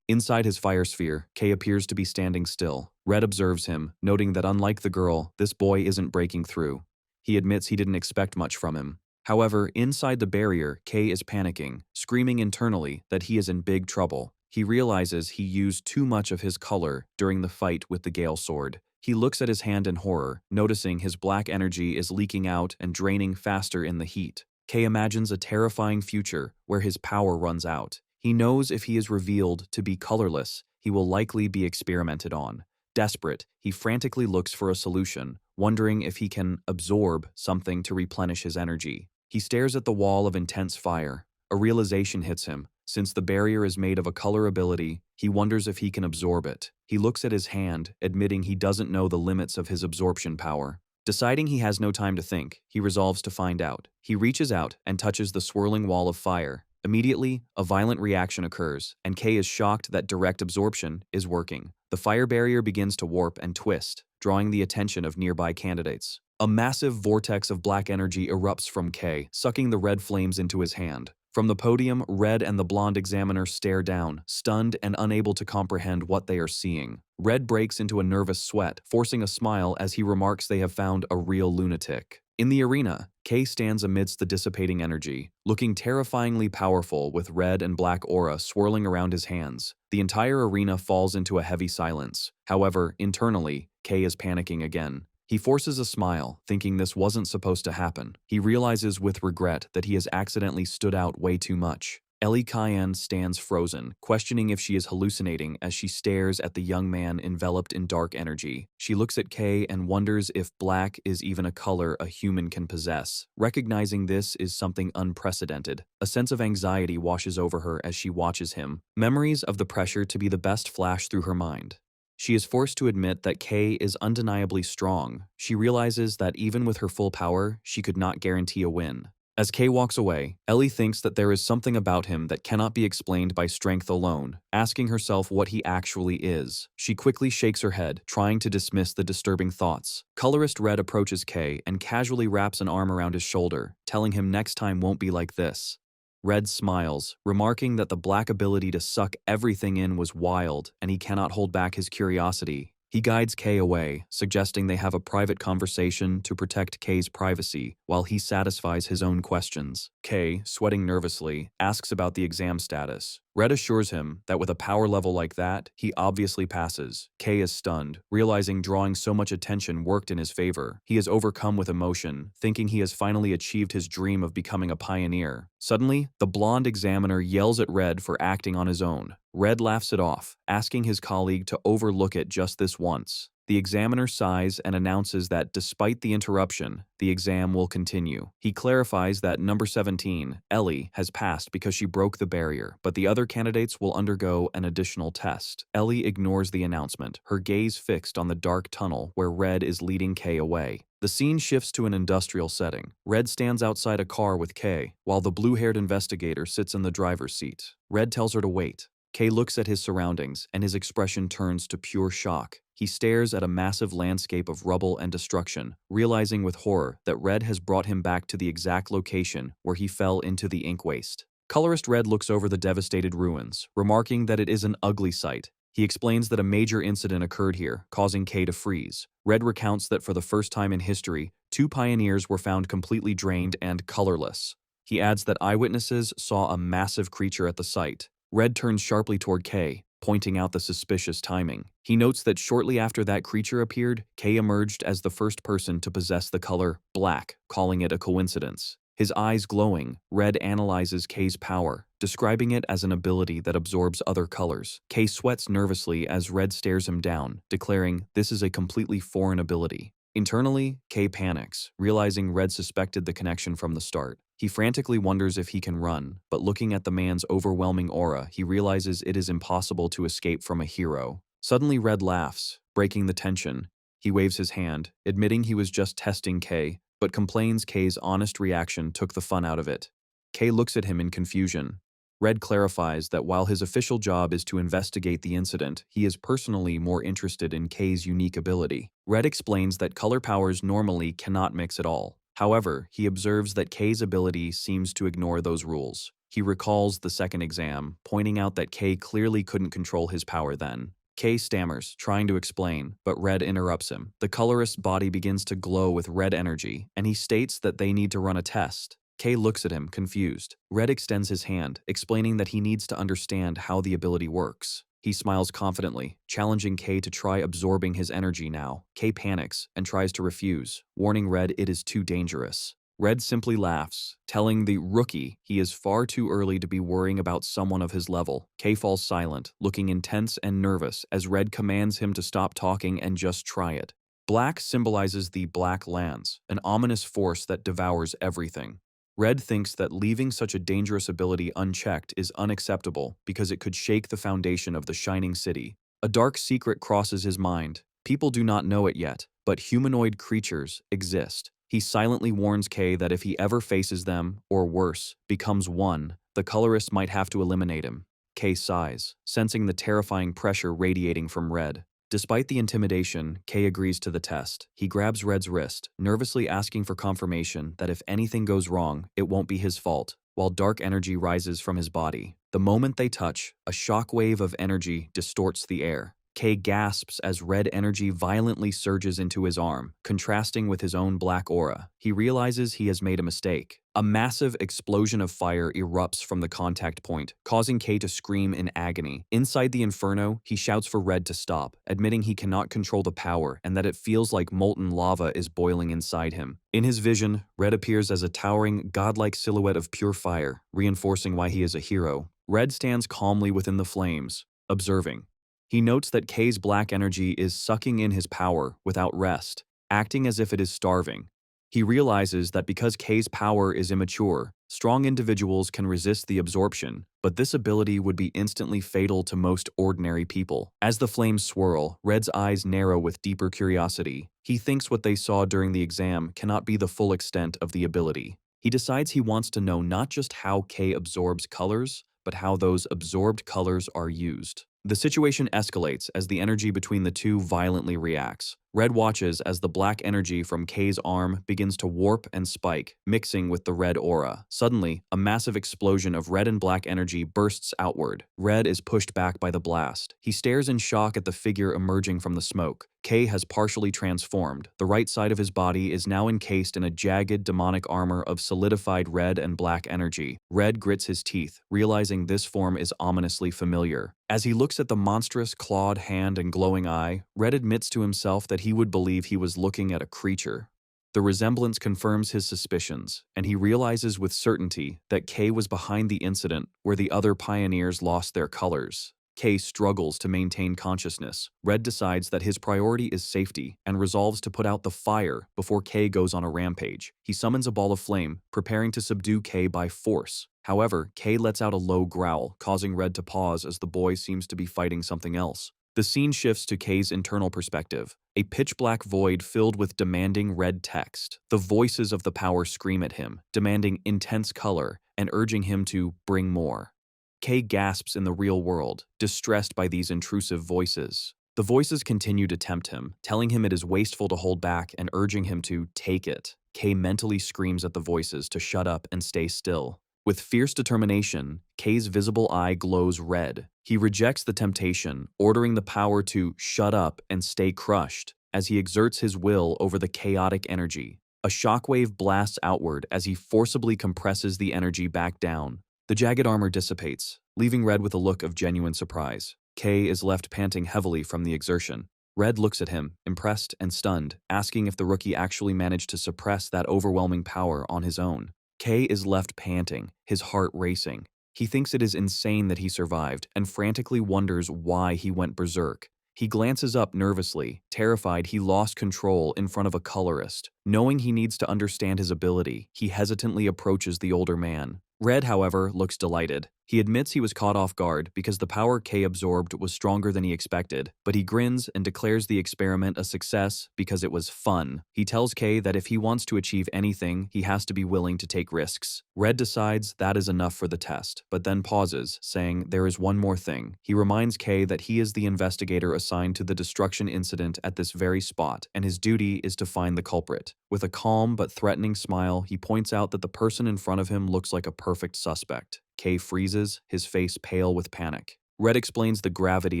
Inside his fire sphere, K appears to be standing still. Red observes him, noting that unlike the girl, this boy isn't breaking through. He admits he didn't expect much from him. However, inside the barrier, K is panicking, screaming internally that he is in big trouble. He realizes he used too much of his color during the fight with the Gale Sword. He looks at his hand in horror, noticing his black energy is leaking out and draining faster in the heat. K imagines a terrifying future where his power runs out. He knows if he is revealed to be colorless, he will likely be experimented on. Desperate, he frantically looks for a solution, wondering if he can absorb something to replenish his energy. He stares at the wall of intense fire. A realization hits him. Since the barrier is made of a color ability, he wonders if he can absorb it. He looks at his hand, admitting he doesn't know the limits of his absorption power. Deciding he has no time to think, he resolves to find out. He reaches out and touches the swirling wall of fire. Immediately, a violent reaction occurs, and K is shocked that direct absorption is working. The fire barrier begins to warp and twist, drawing the attention of nearby candidates. A massive vortex of black energy erupts from K, sucking the red flames into his hand. From the podium, Red and the blonde examiner stare down, stunned and unable to comprehend what they are seeing. Red breaks into a nervous sweat, forcing a smile as he remarks they have found a real lunatic. In the arena, K stands amidst the dissipating energy, looking terrifyingly powerful with red and black aura swirling around his hands. The entire arena falls into a heavy silence. However, internally, K is panicking again. He forces a smile, thinking this wasn't supposed to happen. He realizes with regret that he has accidentally stood out way too much. Ellie Cayenne stands frozen, questioning if she is hallucinating as she stares at the young man enveloped in dark energy. She looks at Kay and wonders if black is even a color a human can possess. Recognizing this is something unprecedented, a sense of anxiety washes over her as she watches him. Memories of the pressure to be the best flash through her mind. She is forced to admit that Kay is undeniably strong. She realizes that even with her full power, she could not guarantee a win. As Kay walks away, Ellie thinks that there is something about him that cannot be explained by strength alone, asking herself what he actually is. She quickly shakes her head, trying to dismiss the disturbing thoughts. Colorist Red approaches Kay and casually wraps an arm around his shoulder, telling him next time won't be like this. Red smiles, remarking that the black ability to suck everything in was wild and he cannot hold back his curiosity. He guides Kay away, suggesting they have a private conversation to protect Kay's privacy while he satisfies his own questions. Kay, sweating nervously, asks about the exam status. Red assures him that with a power level like that, he obviously passes. Kay is stunned, realizing drawing so much attention worked in his favor. He is overcome with emotion, thinking he has finally achieved his dream of becoming a pioneer. Suddenly, the blonde examiner yells at Red for acting on his own. Red laughs it off, asking his colleague to overlook it just this once. The examiner sighs and announces that despite the interruption, the exam will continue. He clarifies that number 17, Ellie, has passed because she broke the barrier, but the other candidates will undergo an additional test. Ellie ignores the announcement, her gaze fixed on the dark tunnel where Red is leading Kay away. The scene shifts to an industrial setting. Red stands outside a car with Kay, while the blue-haired investigator sits in the driver's seat. Red tells her to wait. Kay looks at his surroundings, and his expression turns to pure shock. He stares at a massive landscape of rubble and destruction, realizing with horror that Red has brought him back to the exact location where he fell into the ink waste. Colorist Red looks over the devastated ruins, remarking that it is an ugly sight. He explains that a major incident occurred here, causing Kay to freeze. Red recounts that for the first time in history, 2 pioneers were found completely drained and colorless. He adds that eyewitnesses saw a massive creature at the site. Red turns sharply toward Kay, pointing out the suspicious timing. He notes that shortly after that creature appeared, Kay emerged as the first person to possess the color black, calling it a coincidence. His eyes glowing, Red analyzes Kay's power, describing it as an ability that absorbs other colors. Kay sweats nervously as Red stares him down, declaring this is a completely foreign ability. Internally, Kay panics, realizing Red suspected the connection from the start. He frantically wonders if he can run, but looking at the man's overwhelming aura, he realizes it is impossible to escape from a hero. Suddenly, Red laughs, breaking the tension. He waves his hand, admitting he was just testing Kay, but complains Kay's honest reaction took the fun out of it. Kay looks at him in confusion. Red clarifies that while his official job is to investigate the incident, he is personally more interested in Kay's unique ability. Red explains that color powers normally cannot mix at all. However, he observes that Kay's ability seems to ignore those rules. He recalls the second exam, pointing out that K clearly couldn't control his power then. K stammers, trying to explain, but Red interrupts him. The colorist's body begins to glow with red energy, and he states that they need to run a test. K looks at him, confused. Red extends his hand, explaining that he needs to understand how the ability works. He smiles confidently, challenging K to try absorbing his energy now. K panics and tries to refuse, warning Red it is too dangerous. Red simply laughs, telling the rookie he is far too early to be worrying about someone of his level. K falls silent, looking intense and nervous as Red commands him to stop talking and just try it. Black symbolizes the Black Lands, an ominous force that devours everything. Red thinks that leaving such a dangerous ability unchecked is unacceptable because it could shake the foundation of the Shining City. A dark secret crosses his mind. People do not know it yet, but humanoid creatures exist. He silently warns K that if he ever faces them, or worse, becomes one, the colorist might have to eliminate him. K sighs, sensing the terrifying pressure radiating from Red. Despite the intimidation, K agrees to the test. He grabs Red's wrist, nervously asking for confirmation that if anything goes wrong, it won't be his fault, while dark energy rises from his body. The moment they touch, a shockwave of energy distorts the air. K gasps as red energy violently surges into his arm, contrasting with his own black aura. He realizes he has made a mistake. A massive explosion of fire erupts from the contact point, causing K to scream in agony. Inside the inferno, he shouts for Red to stop, admitting he cannot control the power and that it feels like molten lava is boiling inside him. In his vision, Red appears as a towering, godlike silhouette of pure fire, reinforcing why he is a hero. Red stands calmly within the flames, observing. He notes that K's black energy is sucking in his power without rest, acting as if it is starving. He realizes that because K's power is immature, strong individuals can resist the absorption, but this ability would be instantly fatal to most ordinary people. As the flames swirl, Red's eyes narrow with deeper curiosity. He thinks what they saw during the exam cannot be the full extent of the ability. He decides he wants to know not just how K absorbs colors, but how those absorbed colors are used. The situation escalates as the energy between the two violently reacts. Red watches as the black energy from K's arm begins to warp and spike, mixing with the red aura. Suddenly, a massive explosion of red and black energy bursts outward. Red is pushed back by the blast. He stares in shock at the figure emerging from the smoke. K has partially transformed. The right side of his body is now encased in a jagged demonic armor of solidified red and black energy. Red grits his teeth, realizing this form is ominously familiar. As he looks at the monstrous clawed hand and glowing eye, Red admits to himself that he would believe he was looking at a creature. The resemblance confirms his suspicions, and he realizes with certainty that K was behind the incident where the other pioneers lost their colors. K struggles to maintain consciousness. Red decides that his priority is safety and resolves to put out the fire before K goes on a rampage. He summons a ball of flame, preparing to subdue K by force. However, K lets out a low growl, causing Red to pause as the boy seems to be fighting something else. The scene shifts to K's internal perspective, a pitch-black void filled with demanding red text. The voices of the power scream at him, demanding intense color and urging him to bring more. K gasps in the real world, distressed by these intrusive voices. The voices continue to tempt him, telling him it is wasteful to hold back and urging him to take it. K mentally screams at the voices to shut up and stay still. With fierce determination, K's visible eye glows red. He rejects the temptation, ordering the power to shut up and stay crushed as he exerts his will over the chaotic energy. A shockwave blasts outward as he forcibly compresses the energy back down. The jagged armor dissipates, leaving Red with a look of genuine surprise. K is left panting heavily from the exertion. Red looks at him, impressed and stunned, asking if the rookie actually managed to suppress that overwhelming power on his own. K is left panting, his heart racing. He thinks it is insane that he survived and frantically wonders why he went berserk. He glances up nervously, terrified he lost control in front of a colorist. Knowing he needs to understand his ability, he hesitantly approaches the older man. Red, however, looks delighted. He admits he was caught off guard because the power K absorbed was stronger than he expected, but he grins and declares the experiment a success because it was fun. He tells K that if he wants to achieve anything, he has to be willing to take risks. Red decides that is enough for the test, but then pauses, saying there is one more thing. He reminds K that he is the investigator assigned to the destruction incident at this very spot, and his duty is to find the culprit. With a calm but threatening smile, he points out that the person in front of him looks like a perfect suspect. Kay freezes, his face pale with panic. Red explains the gravity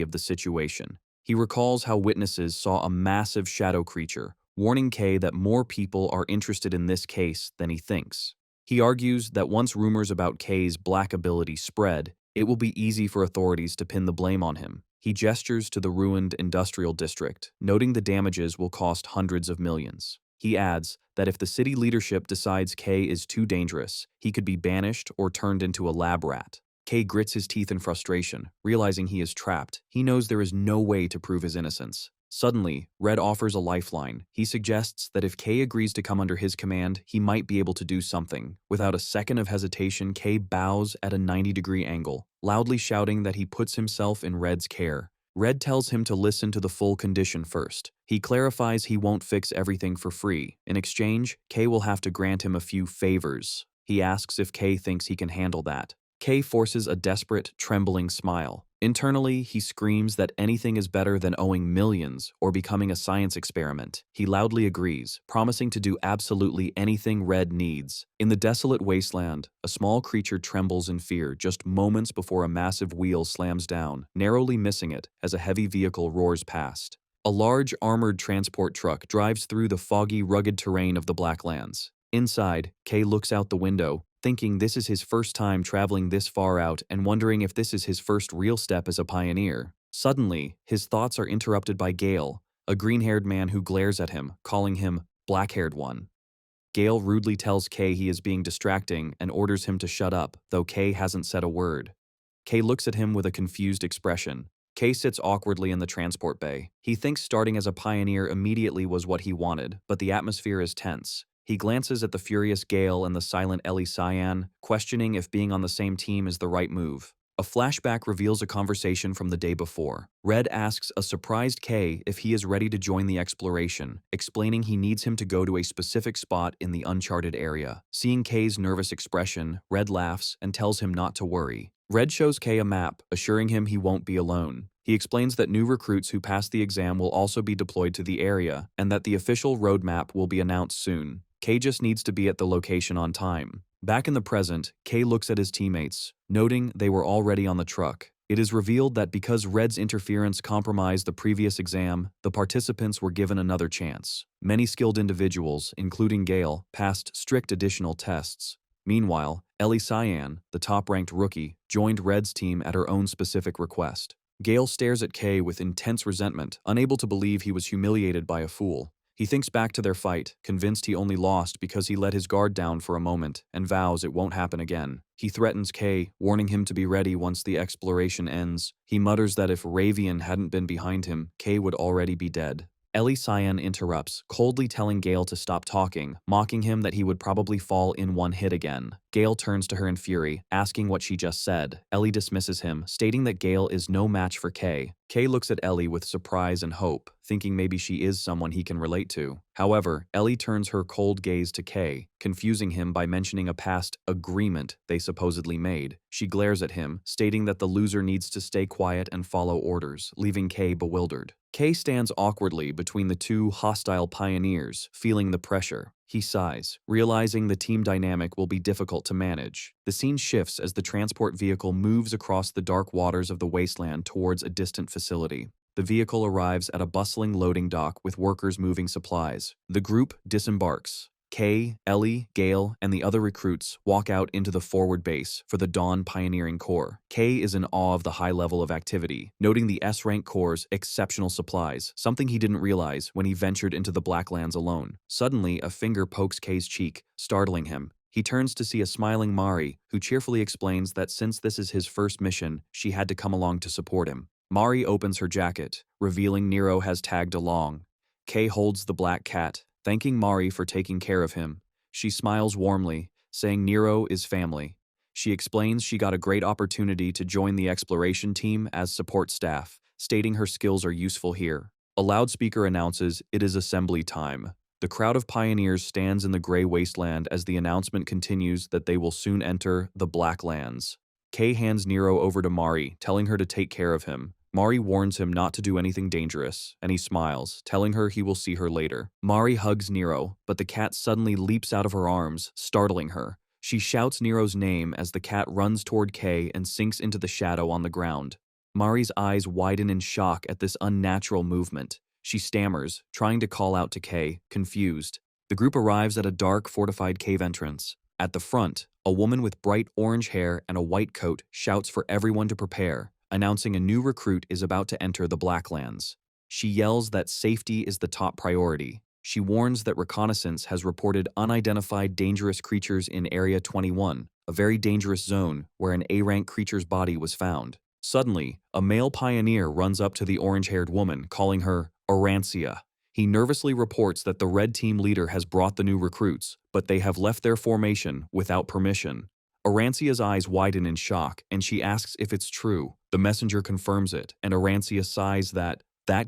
of the situation. He recalls how witnesses saw a massive shadow creature, warning Kay that more people are interested in this case than he thinks. He argues that once rumors about Kay's black ability spread, it will be easy for authorities to pin the blame on him. He gestures to the ruined industrial district, noting the damages will cost hundreds of millions. He adds that if the city leadership decides Kay is too dangerous, he could be banished or turned into a lab rat. Kay grits his teeth in frustration, realizing he is trapped. He knows there is no way to prove his innocence. Suddenly, Red offers a lifeline. He suggests that if Kay agrees to come under his command, he might be able to do something. Without a second of hesitation, Kay bows at a 90-degree angle, loudly shouting that he puts himself in Red's care. Red tells him to listen to the full condition first. He clarifies he won't fix everything for free. In exchange, Kay will have to grant him a few favors. He asks if Kay thinks he can handle that. Kay forces a desperate, trembling smile. Internally, he screams that anything is better than owing millions or becoming a science experiment. He loudly agrees, promising to do absolutely anything Red needs. In the desolate wasteland, a small creature trembles in fear just moments before a massive wheel slams down, narrowly missing it as a heavy vehicle roars past. A large, armored transport truck drives through the foggy, rugged terrain of the Blacklands. Inside, Kay looks out the window, thinking this is his first time traveling this far out and wondering if this is his first real step as a pioneer. Suddenly, his thoughts are interrupted by Gale, a green-haired man who glares at him, calling him black-haired one. Gale rudely tells Kay he is being distracting and orders him to shut up, though Kay hasn't said a word. Kay looks at him with a confused expression. Kay sits awkwardly in the transport bay. He thinks starting as a pioneer immediately was what he wanted, but the atmosphere is tense. He glances at the furious Gale and the silent Ellie Cyan, questioning if being on the same team is the right move. A flashback reveals a conversation from the day before. Red asks a surprised Kay if he is ready to join the exploration, explaining he needs him to go to a specific spot in the uncharted area. Seeing Kay's nervous expression, Red laughs and tells him not to worry. Red shows Kay a map, assuring him he won't be alone. He explains that new recruits who pass the exam will also be deployed to the area, and that the official roadmap will be announced soon. Kay just needs to be at the location on time. Back in the present, Kay looks at his teammates, noting they were already on the truck. It is revealed that because Red's interference compromised the previous exam, the participants were given another chance. Many skilled individuals, including Gale, passed strict additional tests. Meanwhile, Ellie Cyan, the top-ranked rookie, joined Red's team at her own specific request. Gale stares at Kay with intense resentment, unable to believe he was humiliated by a fool. He thinks back to their fight, convinced he only lost because he let his guard down for a moment, and vows it won't happen again. He threatens Kay, warning him to be ready once the exploration ends. He mutters that if Ravian hadn't been behind him, Kay would already be dead. Ellie Cyan interrupts, coldly telling Gale to stop talking, mocking him that he would probably fall in one hit again. Gale turns to her in fury, asking what she just said. Ellie dismisses him, stating that Gale is no match for Kay. Kay looks at Ellie with surprise and hope, thinking maybe she is someone he can relate to. However, Ellie turns her cold gaze to Kay, confusing him by mentioning a past agreement they supposedly made. She glares at him, stating that the loser needs to stay quiet and follow orders, leaving Kay bewildered. Kay stands awkwardly between the two hostile pioneers, feeling the pressure. He sighs, realizing the team dynamic will be difficult to manage. The scene shifts as the transport vehicle moves across the dark waters of the wasteland towards a distant facility. The vehicle arrives at a bustling loading dock with workers moving supplies. The group disembarks. Kay, Ellie, Gale, and the other recruits walk out into the forward base for the Dawn Pioneering Corps. Kay is in awe of the high level of activity, noting the S-Rank Corps' exceptional supplies, something he didn't realize when he ventured into the Blacklands alone. Suddenly, a finger pokes Kay's cheek, startling him. He turns to see a smiling Mari, who cheerfully explains that since this is his first mission, she had to come along to support him. Mari opens her jacket, revealing Nero has tagged along. Kay holds the black cat, thanking Mari for taking care of him. She smiles warmly, saying Nero is family. She explains she got a great opportunity to join the exploration team as support staff, stating her skills are useful here. A loudspeaker announces it is assembly time. The crowd of pioneers stands in the gray wasteland as the announcement continues that they will soon enter the Blacklands. Kay hands Nero over to Mari, telling her to take care of him. Mari warns him not to do anything dangerous, and he smiles, telling her he will see her later. Mari hugs Nero, but the cat suddenly leaps out of her arms, startling her. She shouts Nero's name as the cat runs toward Kay and sinks into the shadow on the ground. Mari's eyes widen in shock at this unnatural movement. She stammers, trying to call out to Kay, confused. The group arrives at a dark, fortified cave entrance. At the front, a woman with bright orange hair and a white coat shouts for everyone to prepare, announcing a new recruit is about to enter the Blacklands. She yells that safety is the top priority. She warns that reconnaissance has reported unidentified dangerous creatures in Area 21, a very dangerous zone where an A-rank creature's body was found. Suddenly, a male pioneer runs up to the orange-haired woman, calling her Arancia. He nervously reports that the red team leader has brought the new recruits, but they have left their formation without permission. Arancia's eyes widen in shock, and she asks if it's true. The messenger confirms it, and Arancia sighs that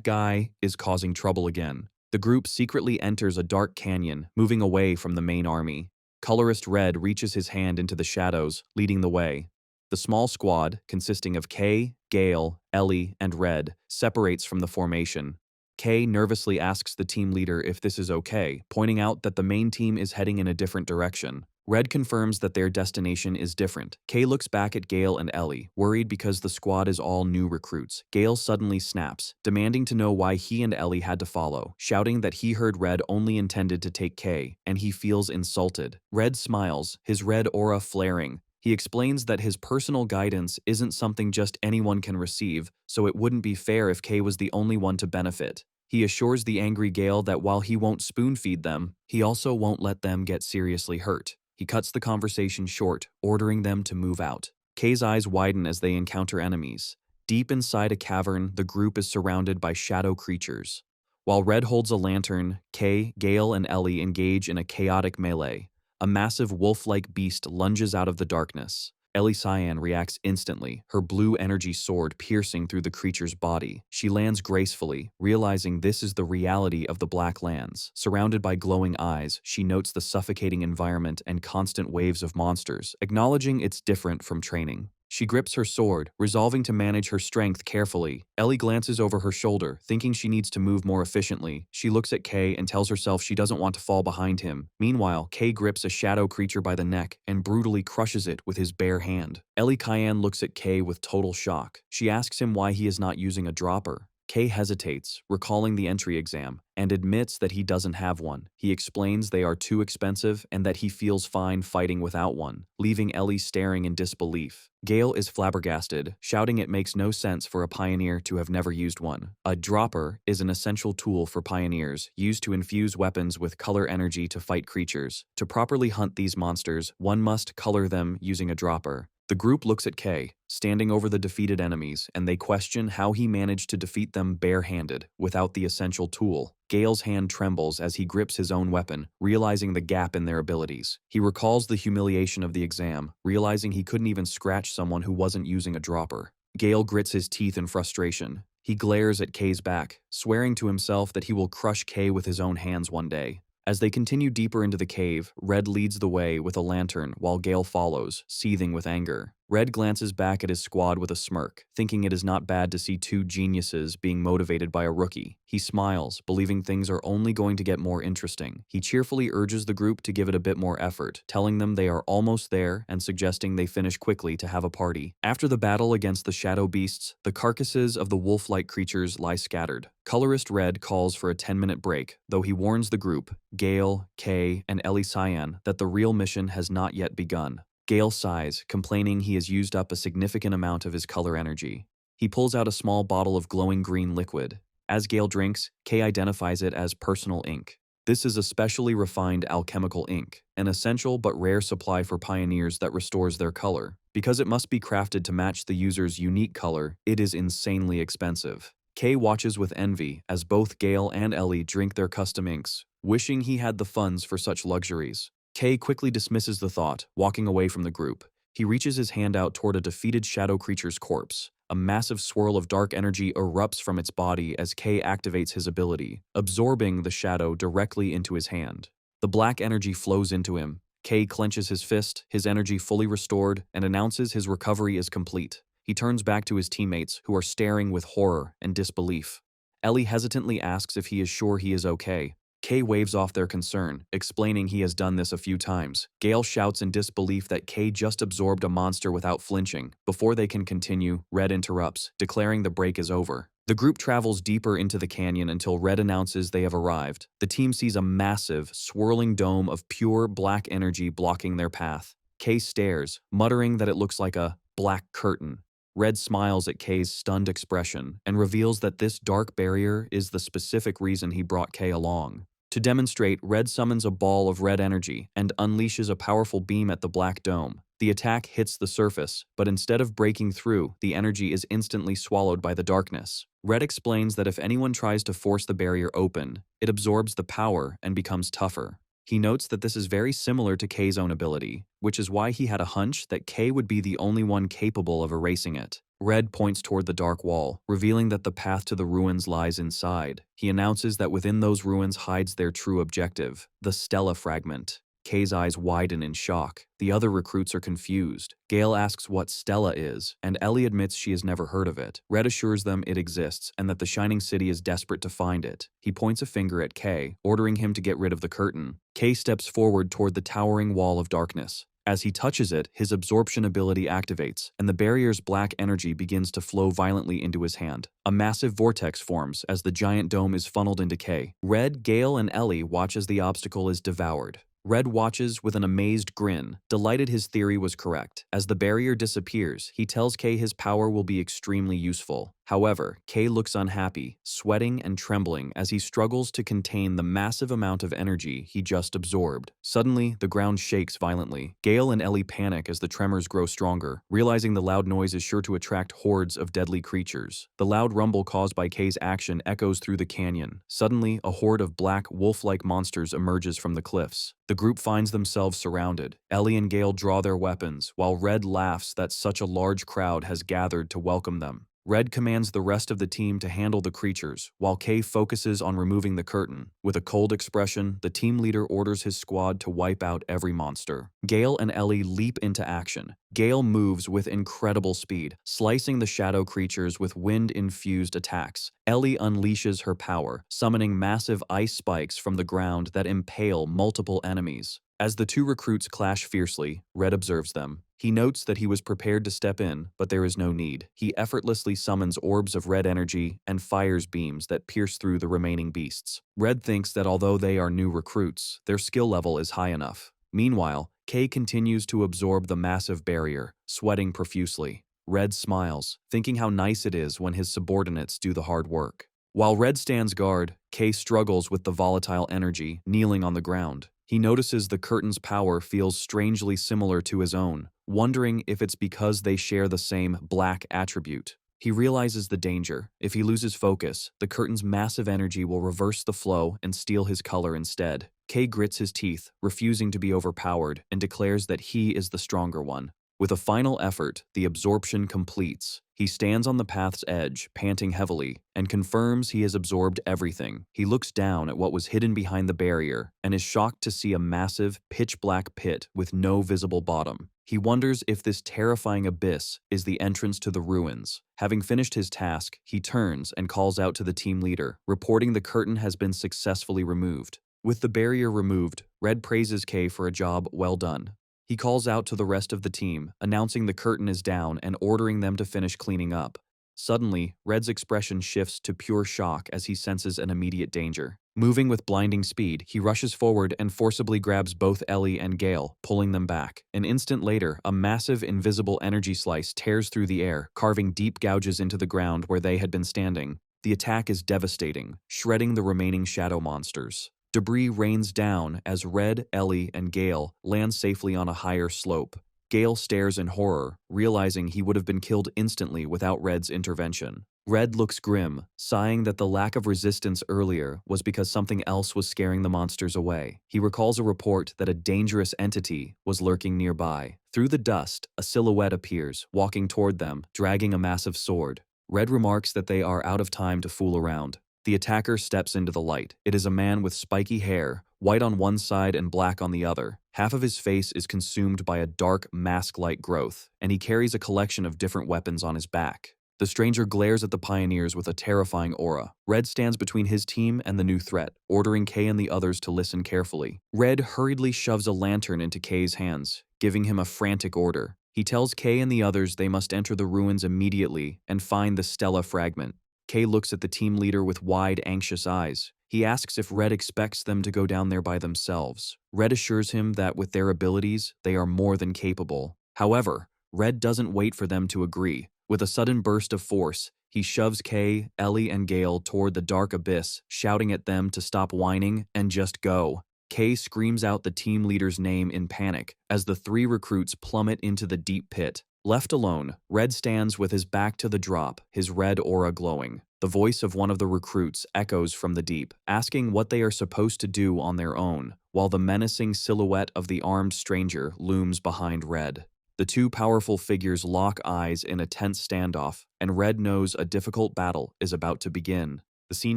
guy is causing trouble again. The group secretly enters a dark canyon, moving away from the main army. Colorist Red reaches his hand into the shadows, leading the way. The small squad, consisting of Kay, Gale, Ellie, and Red, separates from the formation. Kay nervously asks the team leader if this is okay, pointing out that the main team is heading in a different direction. Red confirms that their destination is different. Kay looks back at Gale and Ellie, worried because the squad is all new recruits. Gale suddenly snaps, demanding to know why he and Ellie had to follow, shouting that he heard Red only intended to take Kay, and he feels insulted. Red smiles, his red aura flaring. He explains that his personal guidance isn't something just anyone can receive, so it wouldn't be fair if Kay was the only one to benefit. He assures the angry Gale that while he won't spoon-feed them, he also won't let them get seriously hurt. He cuts the conversation short, ordering them to move out. Kay's eyes widen as they encounter enemies. Deep inside a cavern, the group is surrounded by shadow creatures. While Red holds a lantern, Kay, Gale, and Ellie engage in a chaotic melee. A massive wolf-like beast lunges out of the darkness. Ellie Cyan reacts instantly, her blue energy sword piercing through the creature's body. She lands gracefully, realizing this is the reality of the Black Lands. Surrounded by glowing eyes, she notes the suffocating environment and constant waves of monsters, acknowledging it's different from training. She grips her sword, resolving to manage her strength carefully. Ellie glances over her shoulder, thinking she needs to move more efficiently. She looks at Kay and tells herself she doesn't want to fall behind him. Meanwhile, Kay grips a shadow creature by the neck and brutally crushes it with his bare hand. Ellie Cyan looks at Kay with total shock. She asks him why he is not using a dropper. Kay hesitates, recalling the entry exam, and admits that he doesn't have one. He explains they are too expensive and that he feels fine fighting without one, leaving Ellie staring in disbelief. Gale is flabbergasted, shouting it makes no sense for a pioneer to have never used one. A dropper is an essential tool for pioneers, used to infuse weapons with color energy to fight creatures. To properly hunt these monsters, one must color them using a dropper. The group looks at Kay, standing over the defeated enemies, and they question how he managed to defeat them bare-handed, without the essential tool. Gale's hand trembles as he grips his own weapon, realizing the gap in their abilities. He recalls the humiliation of the exam, realizing he couldn't even scratch someone who wasn't using a dropper. Gale grits his teeth in frustration. He glares at Kay's back, swearing to himself that he will crush Kay with his own hands one day. As they continue deeper into the cave, Red leads the way with a lantern while Gale follows, seething with anger. Red glances back at his squad with a smirk, thinking it is not bad to see two geniuses being motivated by a rookie. He smiles, believing things are only going to get more interesting. He cheerfully urges the group to give it a bit more effort, telling them they are almost there and suggesting they finish quickly to have a party. After the battle against the shadow beasts, the carcasses of the wolf-like creatures lie scattered. Colorist Red calls for a 10-minute break, though he warns the group, Gale, Kay, and Ellie Cyan, that the real mission has not yet begun. Gale sighs, complaining he has used up a significant amount of his color energy. He pulls out a small bottle of glowing green liquid. As Gale drinks, Kay identifies it as personal ink. This is a specially refined alchemical ink, an essential but rare supply for pioneers that restores their color. Because it must be crafted to match the user's unique color, it is insanely expensive. Kay watches with envy as both Gale and Ellie drink their custom inks, wishing he had the funds for such luxuries. Kay quickly dismisses the thought, walking away from the group. He reaches his hand out toward a defeated shadow creature's corpse. A massive swirl of dark energy erupts from its body as Kay activates his ability, absorbing the shadow directly into his hand. The black energy flows into him. Kay clenches his fist, his energy fully restored, and announces his recovery is complete. He turns back to his teammates, who are staring with horror and disbelief. Ellie hesitantly asks if he is sure he is okay. Kay waves off their concern, explaining he has done this a few times. Gale shouts in disbelief that Kay just absorbed a monster without flinching. Before they can continue, Red interrupts, declaring the break is over. The group travels deeper into the canyon until Red announces they have arrived. The team sees a massive, swirling dome of pure black energy blocking their path. Kay stares, muttering that it looks like a black curtain. Red smiles at Kay's stunned expression and reveals that this dark barrier is the specific reason he brought Kay along. To demonstrate, Red summons a ball of red energy and unleashes a powerful beam at the black dome. The attack hits the surface, but instead of breaking through, the energy is instantly swallowed by the darkness. Red explains that if anyone tries to force the barrier open, it absorbs the power and becomes tougher. He notes that this is very similar to Kay's own ability, which is why he had a hunch that Kay would be the only one capable of erasing it. Red points toward the dark wall, revealing that the path to the ruins lies inside. He announces that within those ruins hides their true objective, the Stella fragment. Kay's eyes widen in shock. The other recruits are confused. Gale asks what Stella is, and Ellie admits she has never heard of it. Red assures them it exists and that the Shining City is desperate to find it. He points a finger at Kay, ordering him to get rid of the curtain. Kay steps forward toward the towering wall of darkness. As he touches it, his absorption ability activates, and the barrier's black energy begins to flow violently into his hand. A massive vortex forms as the giant dome is funneled into Kay. Red, Gale, and Ellie watch as the obstacle is devoured. Red watches with an amazed grin, delighted his theory was correct. As the barrier disappears, he tells Kay his power will be extremely useful. However, Kay looks unhappy, sweating and trembling as he struggles to contain the massive amount of energy he just absorbed. Suddenly, the ground shakes violently. Gale and Ellie panic as the tremors grow stronger, realizing the loud noise is sure to attract hordes of deadly creatures. The loud rumble caused by Kay's action echoes through the canyon. Suddenly, a horde of black, wolf-like monsters emerges from the cliffs. The group finds themselves surrounded. Ellie and Gale draw their weapons, while Red laughs that such a large crowd has gathered to welcome them. Red commands the rest of the team to handle the creatures, while Kay focuses on removing the curtain. With a cold expression, the team leader orders his squad to wipe out every monster. Gale and Ellie leap into action. Gale moves with incredible speed, slicing the shadow creatures with wind-infused attacks. Ellie unleashes her power, summoning massive ice spikes from the ground that impale multiple enemies. As the two recruits clash fiercely, Red observes them. He notes that he was prepared to step in, but there is no need. He effortlessly summons orbs of red energy and fires beams that pierce through the remaining beasts. Red thinks that although they are new recruits, their skill level is high enough. Meanwhile, Kay continues to absorb the massive barrier, sweating profusely. Red smiles, thinking how nice it is when his subordinates do the hard work. While Red stands guard, Kay struggles with the volatile energy, kneeling on the ground. He notices the curtain's power feels strangely similar to his own, wondering if it's because they share the same black attribute. He realizes the danger. If he loses focus, the curtain's massive energy will reverse the flow and steal his color instead. Kay grits his teeth, refusing to be overpowered, and declares that he is the stronger one. With a final effort, the absorption completes. He stands on the path's edge, panting heavily, and confirms he has absorbed everything. He looks down at what was hidden behind the barrier and is shocked to see a massive, pitch-black pit with no visible bottom. He wonders if this terrifying abyss is the entrance to the ruins. Having finished his task, he turns and calls out to the team leader, reporting the curtain has been successfully removed. With the barrier removed, Red praises Kay for a job well done. He calls out to the rest of the team, announcing the curtain is down and ordering them to finish cleaning up. Suddenly, Red's expression shifts to pure shock as he senses an immediate danger. Moving with blinding speed, he rushes forward and forcibly grabs both Ellie and Gale, pulling them back. An instant later, a massive invisible energy slice tears through the air, carving deep gouges into the ground where they had been standing. The attack is devastating, shredding the remaining shadow monsters. Debris rains down as Red, Ellie, and Gale land safely on a higher slope. Gale stares in horror, realizing he would have been killed instantly without Red's intervention. Red looks grim, sighing that the lack of resistance earlier was because something else was scaring the monsters away. He recalls a report that a dangerous entity was lurking nearby. Through the dust, a silhouette appears, walking toward them, dragging a massive sword. Red remarks that they are out of time to fool around. The attacker steps into the light. It is a man with spiky hair, white on one side and black on the other. Half of his face is consumed by a dark mask-like growth, and he carries a collection of different weapons on his back. The stranger glares at the pioneers with a terrifying aura. Red stands between his team and the new threat, ordering Kay and the others to listen carefully. Red hurriedly shoves a lantern into Kay's hands, giving him a frantic order. He tells Kay and the others they must enter the ruins immediately and find the Stella fragment. Kay looks at the team leader with wide, anxious eyes. He asks if Red expects them to go down there by themselves. Red assures him that with their abilities, they are more than capable. However, Red doesn't wait for them to agree. With a sudden burst of force, he shoves Kay, Ellie, and Gale toward the dark abyss, shouting at them to stop whining and just go. Kay screams out the team leader's name in panic as the three recruits plummet into the deep pit. Left alone, Red stands with his back to the drop, his red aura glowing. The voice of one of the recruits echoes from the deep, asking what they are supposed to do on their own, while the menacing silhouette of the armed stranger looms behind Red. The two powerful figures lock eyes in a tense standoff, and Red knows a difficult battle is about to begin. The scene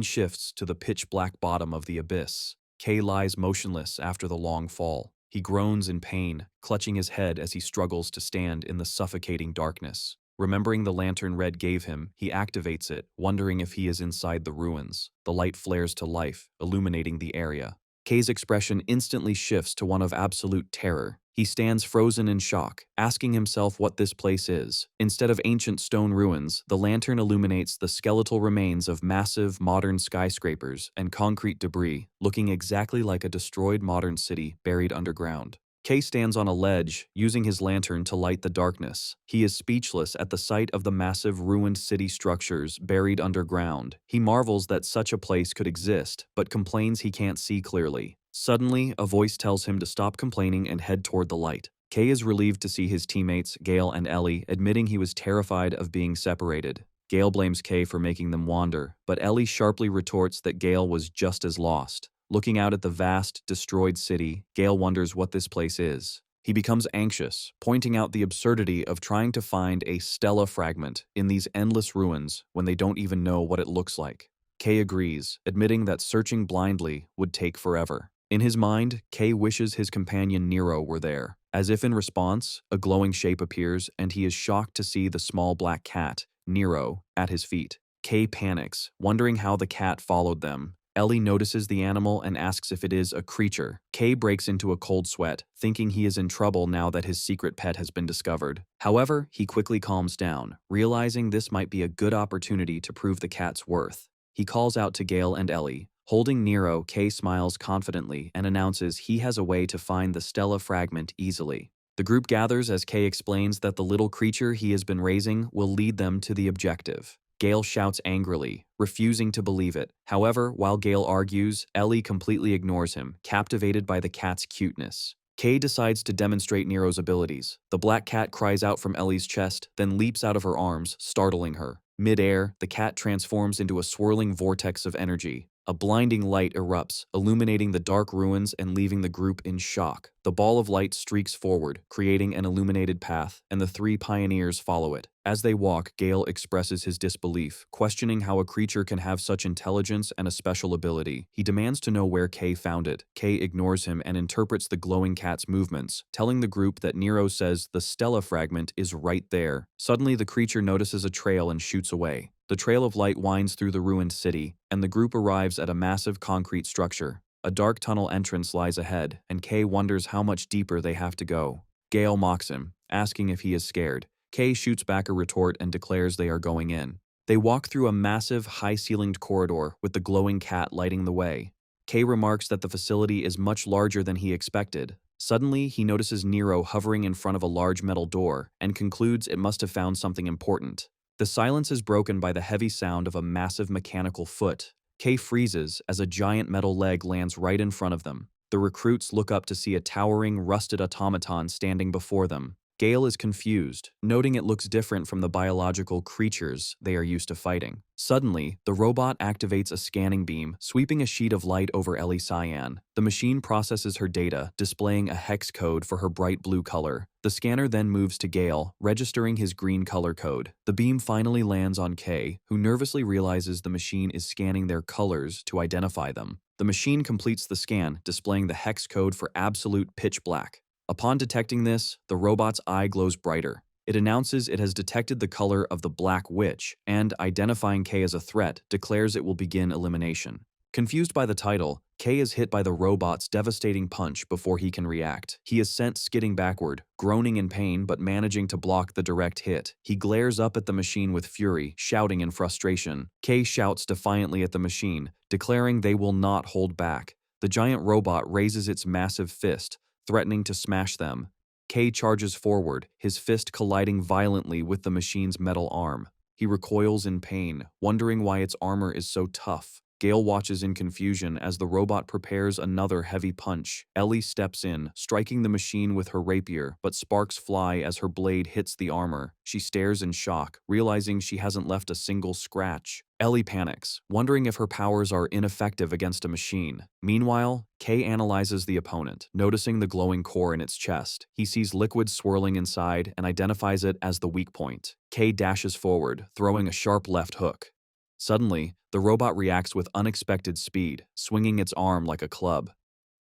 shifts to the pitch-black bottom of the abyss. Kay lies motionless after the long fall. He groans in pain, clutching his head as he struggles to stand in the suffocating darkness. Remembering the lantern Red gave him, he activates it, wondering if he is inside the ruins. The light flares to life, illuminating the area. Kay's expression instantly shifts to one of absolute terror. He stands frozen in shock, asking himself what this place is. Instead of ancient stone ruins, the lantern illuminates the skeletal remains of massive modern skyscrapers and concrete debris, looking exactly like a destroyed modern city buried underground. Kay stands on a ledge, using his lantern to light the darkness. He is speechless at the sight of the massive ruined city structures buried underground. He marvels that such a place could exist, but complains he can't see clearly. Suddenly, a voice tells him to stop complaining and head toward the light. Kay is relieved to see his teammates, Gale and Ellie, admitting he was terrified of being separated. Gale blames Kay for making them wander, but Ellie sharply retorts that Gale was just as lost. Looking out at the vast, destroyed city, Gale wonders what this place is. He becomes anxious, pointing out the absurdity of trying to find a Stella fragment in these endless ruins when they don't even know what it looks like. Kay agrees, admitting that searching blindly would take forever. In his mind, Kay wishes his companion Nero were there. As if in response, a glowing shape appears and he is shocked to see the small black cat, Nero, at his feet. Kay panics, wondering how the cat followed them. Ellie notices the animal and asks if it is a creature. Kay breaks into a cold sweat, thinking he is in trouble now that his secret pet has been discovered. However, he quickly calms down, realizing this might be a good opportunity to prove the cat's worth. He calls out to Gale and Ellie. Holding Nero, Kay smiles confidently and announces he has a way to find the Stella fragment easily. The group gathers as Kay explains that the little creature he has been raising will lead them to the objective. Gale shouts angrily, refusing to believe it. However, while Gale argues, Ellie completely ignores him, captivated by the cat's cuteness. Kay decides to demonstrate Nero's abilities. The black cat cries out from Ellie's chest, then leaps out of her arms, startling her. Mid-air, the cat transforms into a swirling vortex of energy. A blinding light erupts, illuminating the dark ruins and leaving the group in shock. The ball of light streaks forward, creating an illuminated path, and the three pioneers follow it. As they walk, Gale expresses his disbelief, questioning how a creature can have such intelligence and a special ability. He demands to know where Kay found it. Kay ignores him and interprets the glowing cat's movements, telling the group that Nero says the Stella fragment is right there. Suddenly, the creature notices a trail and shoots away. The trail of light winds through the ruined city, and the group arrives at a massive concrete structure. A dark tunnel entrance lies ahead, and Kay wonders how much deeper they have to go. Gale mocks him, asking if he is scared. Kay shoots back a retort and declares they are going in. They walk through a massive, high-ceilinged corridor with the glowing cat lighting the way. Kay remarks that the facility is much larger than he expected. Suddenly, he notices Nero hovering in front of a large metal door and concludes it must have found something important. The silence is broken by the heavy sound of a massive mechanical foot. Kay freezes as a giant metal leg lands right in front of them. The recruits look up to see a towering, rusted automaton standing before them. Gale is confused, noting it looks different from the biological creatures they are used to fighting. Suddenly, the robot activates a scanning beam, sweeping a sheet of light over Ellie Cyan. The machine processes her data, displaying a hex code for her bright blue color. The scanner then moves to Gale, registering his green color code. The beam finally lands on Kay, who nervously realizes the machine is scanning their colors to identify them. The machine completes the scan, displaying the hex code for absolute pitch black. Upon detecting this, the robot's eye glows brighter. It announces it has detected the color of the Black Witch and, identifying Kay as a threat, declares it will begin elimination. Confused by the title, Kay is hit by the robot's devastating punch before he can react. He is sent skidding backward, groaning in pain but managing to block the direct hit. He glares up at the machine with fury, shouting in frustration. Kay shouts defiantly at the machine, declaring they will not hold back. The giant robot raises its massive fist, threatening to smash them. Kay charges forward, his fist colliding violently with the machine's metal arm. He recoils in pain, wondering why its armor is so tough. Gale watches in confusion as the robot prepares another heavy punch. Ellie steps in, striking the machine with her rapier, but sparks fly as her blade hits the armor. She stares in shock, realizing she hasn't left a single scratch. Ellie panics, wondering if her powers are ineffective against a machine. Meanwhile, Kay analyzes the opponent, noticing the glowing core in its chest. He sees liquid swirling inside and identifies it as the weak point. Kay dashes forward, throwing a sharp left hook. Suddenly, the robot reacts with unexpected speed, swinging its arm like a club.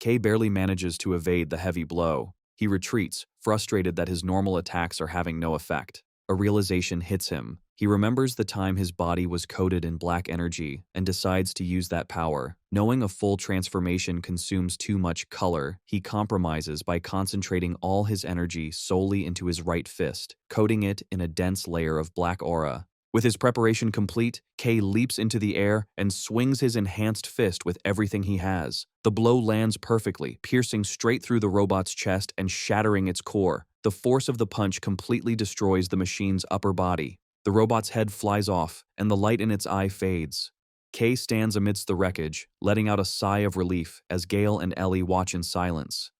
Kay barely manages to evade the heavy blow. He retreats, frustrated that his normal attacks are having no effect. A realization hits him. He remembers the time his body was coated in black energy and decides to use that power. Knowing a full transformation consumes too much color, he compromises by concentrating all his energy solely into his right fist, coating it in a dense layer of black aura. With his preparation complete, Kay leaps into the air and swings his enhanced fist with everything he has. The blow lands perfectly, piercing straight through the robot's chest and shattering its core. The force of the punch completely destroys the machine's upper body. The robot's head flies off, and the light in its eye fades. Kay stands amidst the wreckage, letting out a sigh of relief as Gale and Ellie watch in silence.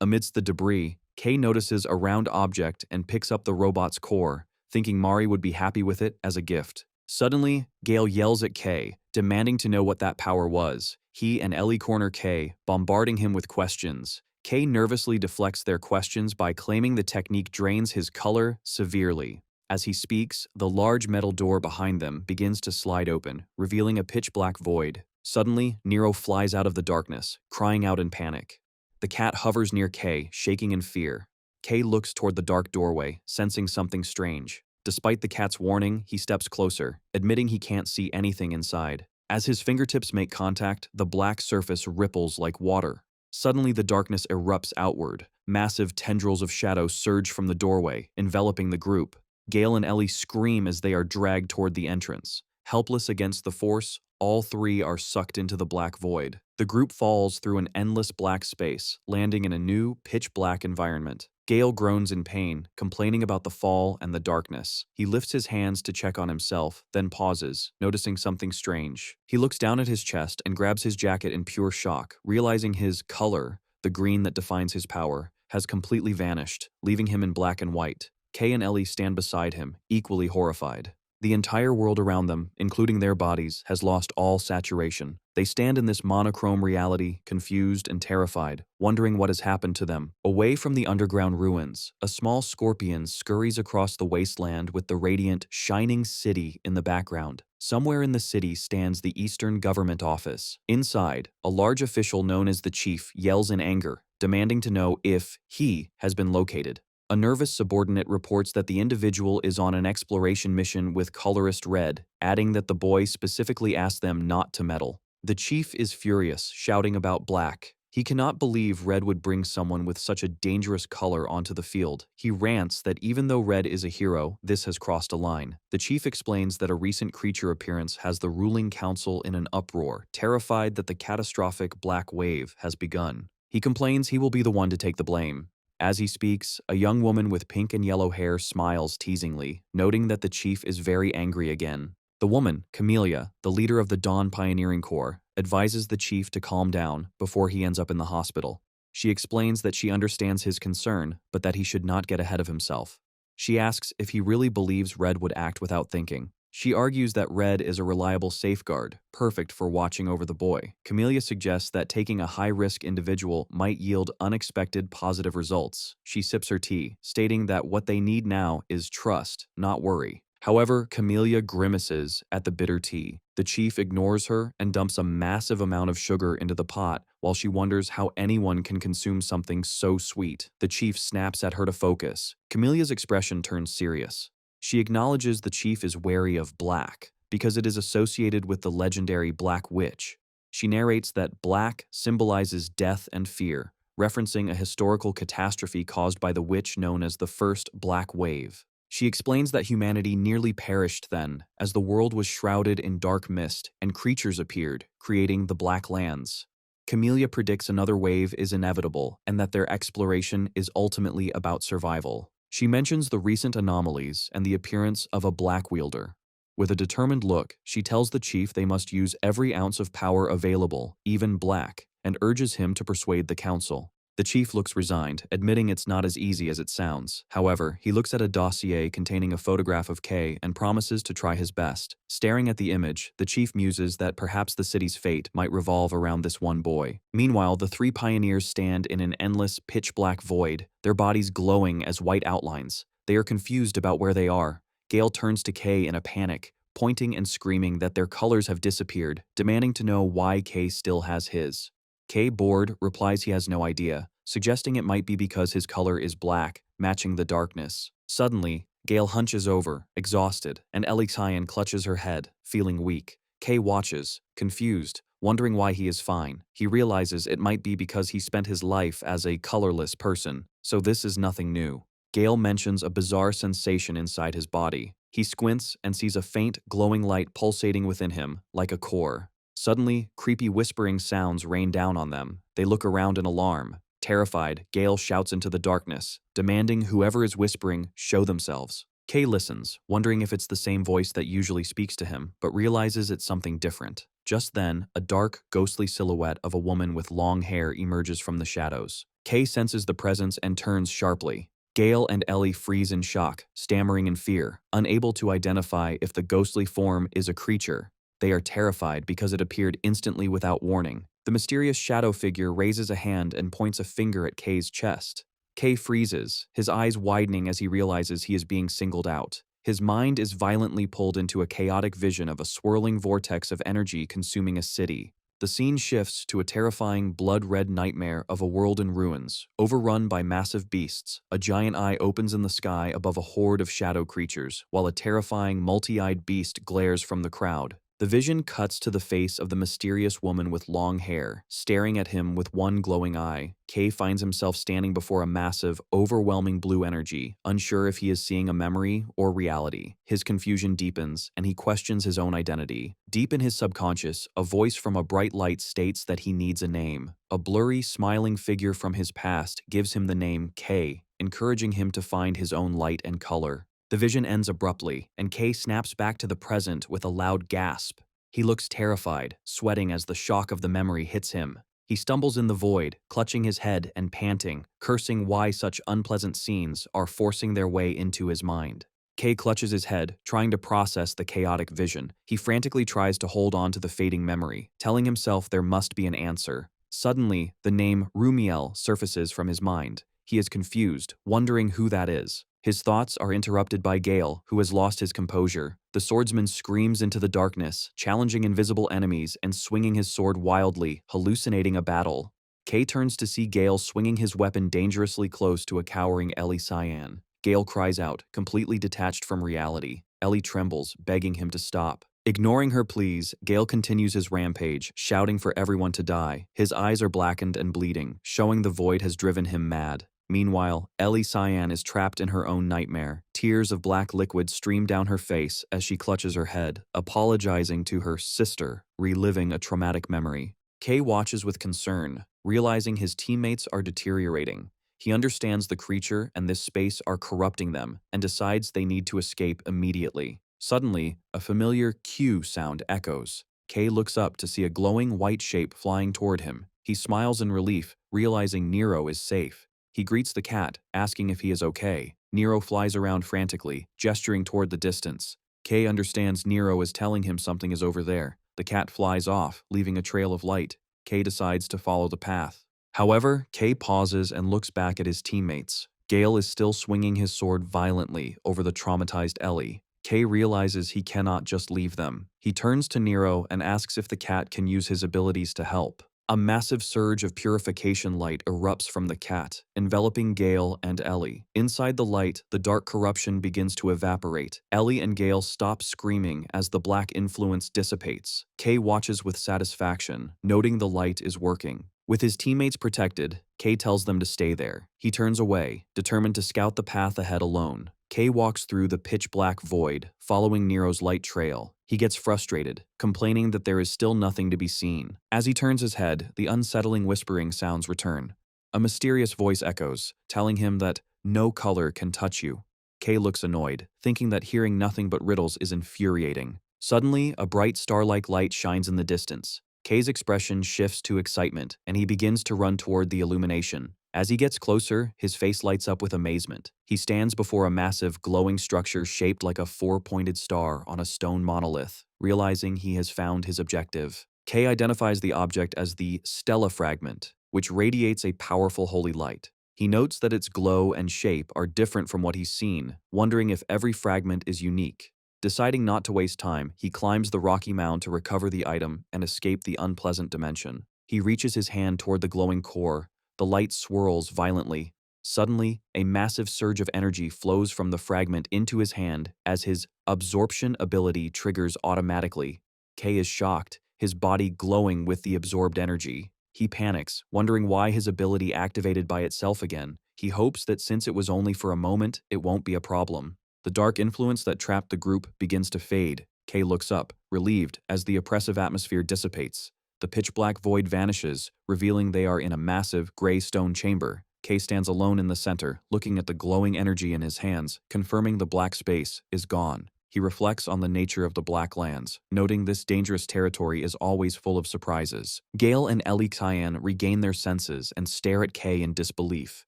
Amidst the debris, Kay notices a round object and picks up the robot's core, thinking Mari would be happy with it as a gift. Suddenly, Gale yells at Kay, demanding to know what that power was. He and Ellie corner Kay, bombarding him with questions. Kay nervously deflects their questions by claiming the technique drains his color severely. As he speaks, the large metal door behind them begins to slide open, revealing a pitch-black void. Suddenly, Nero flies out of the darkness, crying out in panic. The cat hovers near Kay, shaking in fear. Kay looks toward the dark doorway, sensing something strange. Despite the cat's warning, he steps closer, admitting he can't see anything inside. As his fingertips make contact, the black surface ripples like water. Suddenly, the darkness erupts outward. Massive tendrils of shadow surge from the doorway, enveloping the group. Gale and Ellie scream as they are dragged toward the entrance. Helpless against the force, all three are sucked into the black void. The group falls through an endless black space, landing in a new, pitch-black environment. Gale groans in pain, complaining about the fall and the darkness. He lifts his hands to check on himself, then pauses, noticing something strange. He looks down at his chest and grabs his jacket in pure shock, realizing his color, the green that defines his power, has completely vanished, leaving him in black and white. Kay and Ellie stand beside him, equally horrified. The entire world around them, including their bodies, has lost all saturation. They stand in this monochrome reality, confused and terrified, wondering what has happened to them. Away from the underground ruins, a small scorpion scurries across the wasteland with the radiant, shining city in the background. Somewhere in the city stands the Eastern Government Office. Inside, a large official known as the Chief yells in anger, demanding to know if he has been located. A nervous subordinate reports that the individual is on an exploration mission with Colorless Red, adding that the boy specifically asked them not to meddle. The chief is furious, shouting about Black. He cannot believe Red would bring someone with such a dangerous color onto the field. He rants that even though Red is a hero, this has crossed a line. The chief explains that a recent creature appearance has the ruling council in an uproar, terrified that the catastrophic Black Wave has begun. He complains he will be the one to take the blame. As he speaks, a young woman with pink and yellow hair smiles teasingly, noting that the chief is very angry again. The woman, Camellia, the leader of the Dawn Pioneering Corps, advises the chief to calm down before he ends up in the hospital. She explains that she understands his concern, but that he should not get ahead of himself. She asks if he really believes Red would act without thinking. She argues that Red is a reliable safeguard, perfect for watching over the boy. Camellia suggests that taking a high-risk individual might yield unexpected positive results. She sips her tea, stating that what they need now is trust, not worry. However, Camellia grimaces at the bitter tea. The chief ignores her and dumps a massive amount of sugar into the pot while she wonders how anyone can consume something so sweet. The chief snaps at her to focus. Camelia's expression turns serious. She acknowledges the chief is wary of black because it is associated with the legendary Black Witch. She narrates that black symbolizes death and fear, referencing a historical catastrophe caused by the witch known as the First Black Wave. She explains that humanity nearly perished then, as the world was shrouded in dark mist and creatures appeared, creating the Black Lands. Camellia predicts another wave is inevitable and that their exploration is ultimately about survival. She mentions the recent anomalies and the appearance of a black wielder. With a determined look, she tells the chief they must use every ounce of power available, even black, and urges him to persuade the council. The chief looks resigned, admitting it's not as easy as it sounds. However, he looks at a dossier containing a photograph of Kay and promises to try his best. Staring at the image, the chief muses that perhaps the city's fate might revolve around this one boy. Meanwhile, the three pioneers stand in an endless, pitch-black void, their bodies glowing as white outlines. They are confused about where they are. Gale turns to Kay in a panic, pointing and screaming that their colors have disappeared, demanding to know why Kay still has his. Kay, bored, replies he has no idea, suggesting it might be because his color is black, matching the darkness. Suddenly, Gale hunches over, exhausted, and Ellie Cyan clutches her head, feeling weak. Kay watches, confused, wondering why he is fine. He realizes it might be because he spent his life as a colorless person, so this is nothing new. Gale mentions a bizarre sensation inside his body. He squints and sees a faint, glowing light pulsating within him, like a core. Suddenly, creepy whispering sounds rain down on them. They look around in alarm. Terrified, Gale shouts into the darkness, demanding whoever is whispering show themselves. Kay listens, wondering if it's the same voice that usually speaks to him, but realizes it's something different. Just then, a dark, ghostly silhouette of a woman with long hair emerges from the shadows. Kay senses the presence and turns sharply. Gale and Ellie freeze in shock, stammering in fear, unable to identify if the ghostly form is a creature. They are terrified because it appeared instantly without warning. The mysterious shadow figure raises a hand and points a finger at Kay's chest. Kay freezes, his eyes widening as he realizes he is being singled out. His mind is violently pulled into a chaotic vision of a swirling vortex of energy consuming a city. The scene shifts to a terrifying, blood-red nightmare of a world in ruins, overrun by massive beasts. A giant eye opens in the sky above a horde of shadow creatures, while a terrifying, multi-eyed beast glares from the crowd. The vision cuts to the face of the mysterious woman with long hair, staring at him with one glowing eye. Kay finds himself standing before a massive, overwhelming blue energy, unsure if he is seeing a memory or reality. His confusion deepens, and he questions his own identity. Deep in his subconscious, a voice from a bright light states that he needs a name. A blurry, smiling figure from his past gives him the name Kay, encouraging him to find his own light and color. The vision ends abruptly, and Kay snaps back to the present with a loud gasp. He looks terrified, sweating as the shock of the memory hits him. He stumbles in the void, clutching his head and panting, cursing why such unpleasant scenes are forcing their way into his mind. Kay clutches his head, trying to process the chaotic vision. He frantically tries to hold on to the fading memory, telling himself there must be an answer. Suddenly, the name Rumiel surfaces from his mind. He is confused, wondering who that is. His thoughts are interrupted by Gale, who has lost his composure. The swordsman screams into the darkness, challenging invisible enemies and swinging his sword wildly, hallucinating a battle. Kay turns to see Gale swinging his weapon dangerously close to a cowering Ellie Cyan. Gale cries out, completely detached from reality. Ellie trembles, begging him to stop. Ignoring her pleas, Gale continues his rampage, shouting for everyone to die. His eyes are blackened and bleeding, showing the void has driven him mad. Meanwhile, Ellie Cyan is trapped in her own nightmare. Tears of black liquid stream down her face as she clutches her head, apologizing to her sister, reliving a traumatic memory. Kay watches with concern, realizing his teammates are deteriorating. He understands the creature and this space are corrupting them, and decides they need to escape immediately. Suddenly, a familiar Q sound echoes. Kay looks up to see a glowing white shape flying toward him. He smiles in relief, realizing Nero is safe. He greets the cat, asking if he is okay. Nero flies around frantically, gesturing toward the distance. Kay understands Nero is telling him something is over there. The cat flies off, leaving a trail of light. Kay decides to follow the path. However, Kay pauses and looks back at his teammates. Gale is still swinging his sword violently over the traumatized Ellie. Kay realizes he cannot just leave them. He turns to Nero and asks if the cat can use his abilities to help. A massive surge of purification light erupts from the cat, enveloping Gale and Ellie. Inside the light, the dark corruption begins to evaporate. Ellie and Gale stop screaming as the black influence dissipates. Kay watches with satisfaction, noting the light is working. With his teammates protected, Kay tells them to stay there. He turns away, determined to scout the path ahead alone. Kay walks through the pitch-black void, following Nero's light trail. He gets frustrated, complaining that there is still nothing to be seen. As he turns his head, the unsettling whispering sounds return. A mysterious voice echoes, telling him that no color can touch you. Kay looks annoyed, thinking that hearing nothing but riddles is infuriating. Suddenly, a bright star-like light shines in the distance. Kay's expression shifts to excitement, and he begins to run toward the illumination. As he gets closer, his face lights up with amazement. He stands before a massive, glowing structure shaped like a four-pointed star on a stone monolith, realizing he has found his objective. Kay identifies the object as the Stella Fragment, which radiates a powerful holy light. He notes that its glow and shape are different from what he's seen, wondering if every fragment is unique. Deciding not to waste time, he climbs the rocky mound to recover the item and escape the unpleasant dimension. He reaches his hand toward the glowing core. The light swirls violently. Suddenly, a massive surge of energy flows from the fragment into his hand as his absorption ability triggers automatically. Kay is shocked, his body glowing with the absorbed energy. He panics, wondering why his ability activated by itself again. He hopes that since it was only for a moment, it won't be a problem. The dark influence that trapped the group begins to fade. Kay looks up, relieved, as the oppressive atmosphere dissipates. The pitch-black void vanishes, revealing they are in a massive, gray stone chamber. Kay stands alone in the center, looking at the glowing energy in his hands, confirming the black space is gone. He reflects on the nature of the Black Lands, noting this dangerous territory is always full of surprises. Gale and Ellie Cyan regain their senses and stare at Kay in disbelief.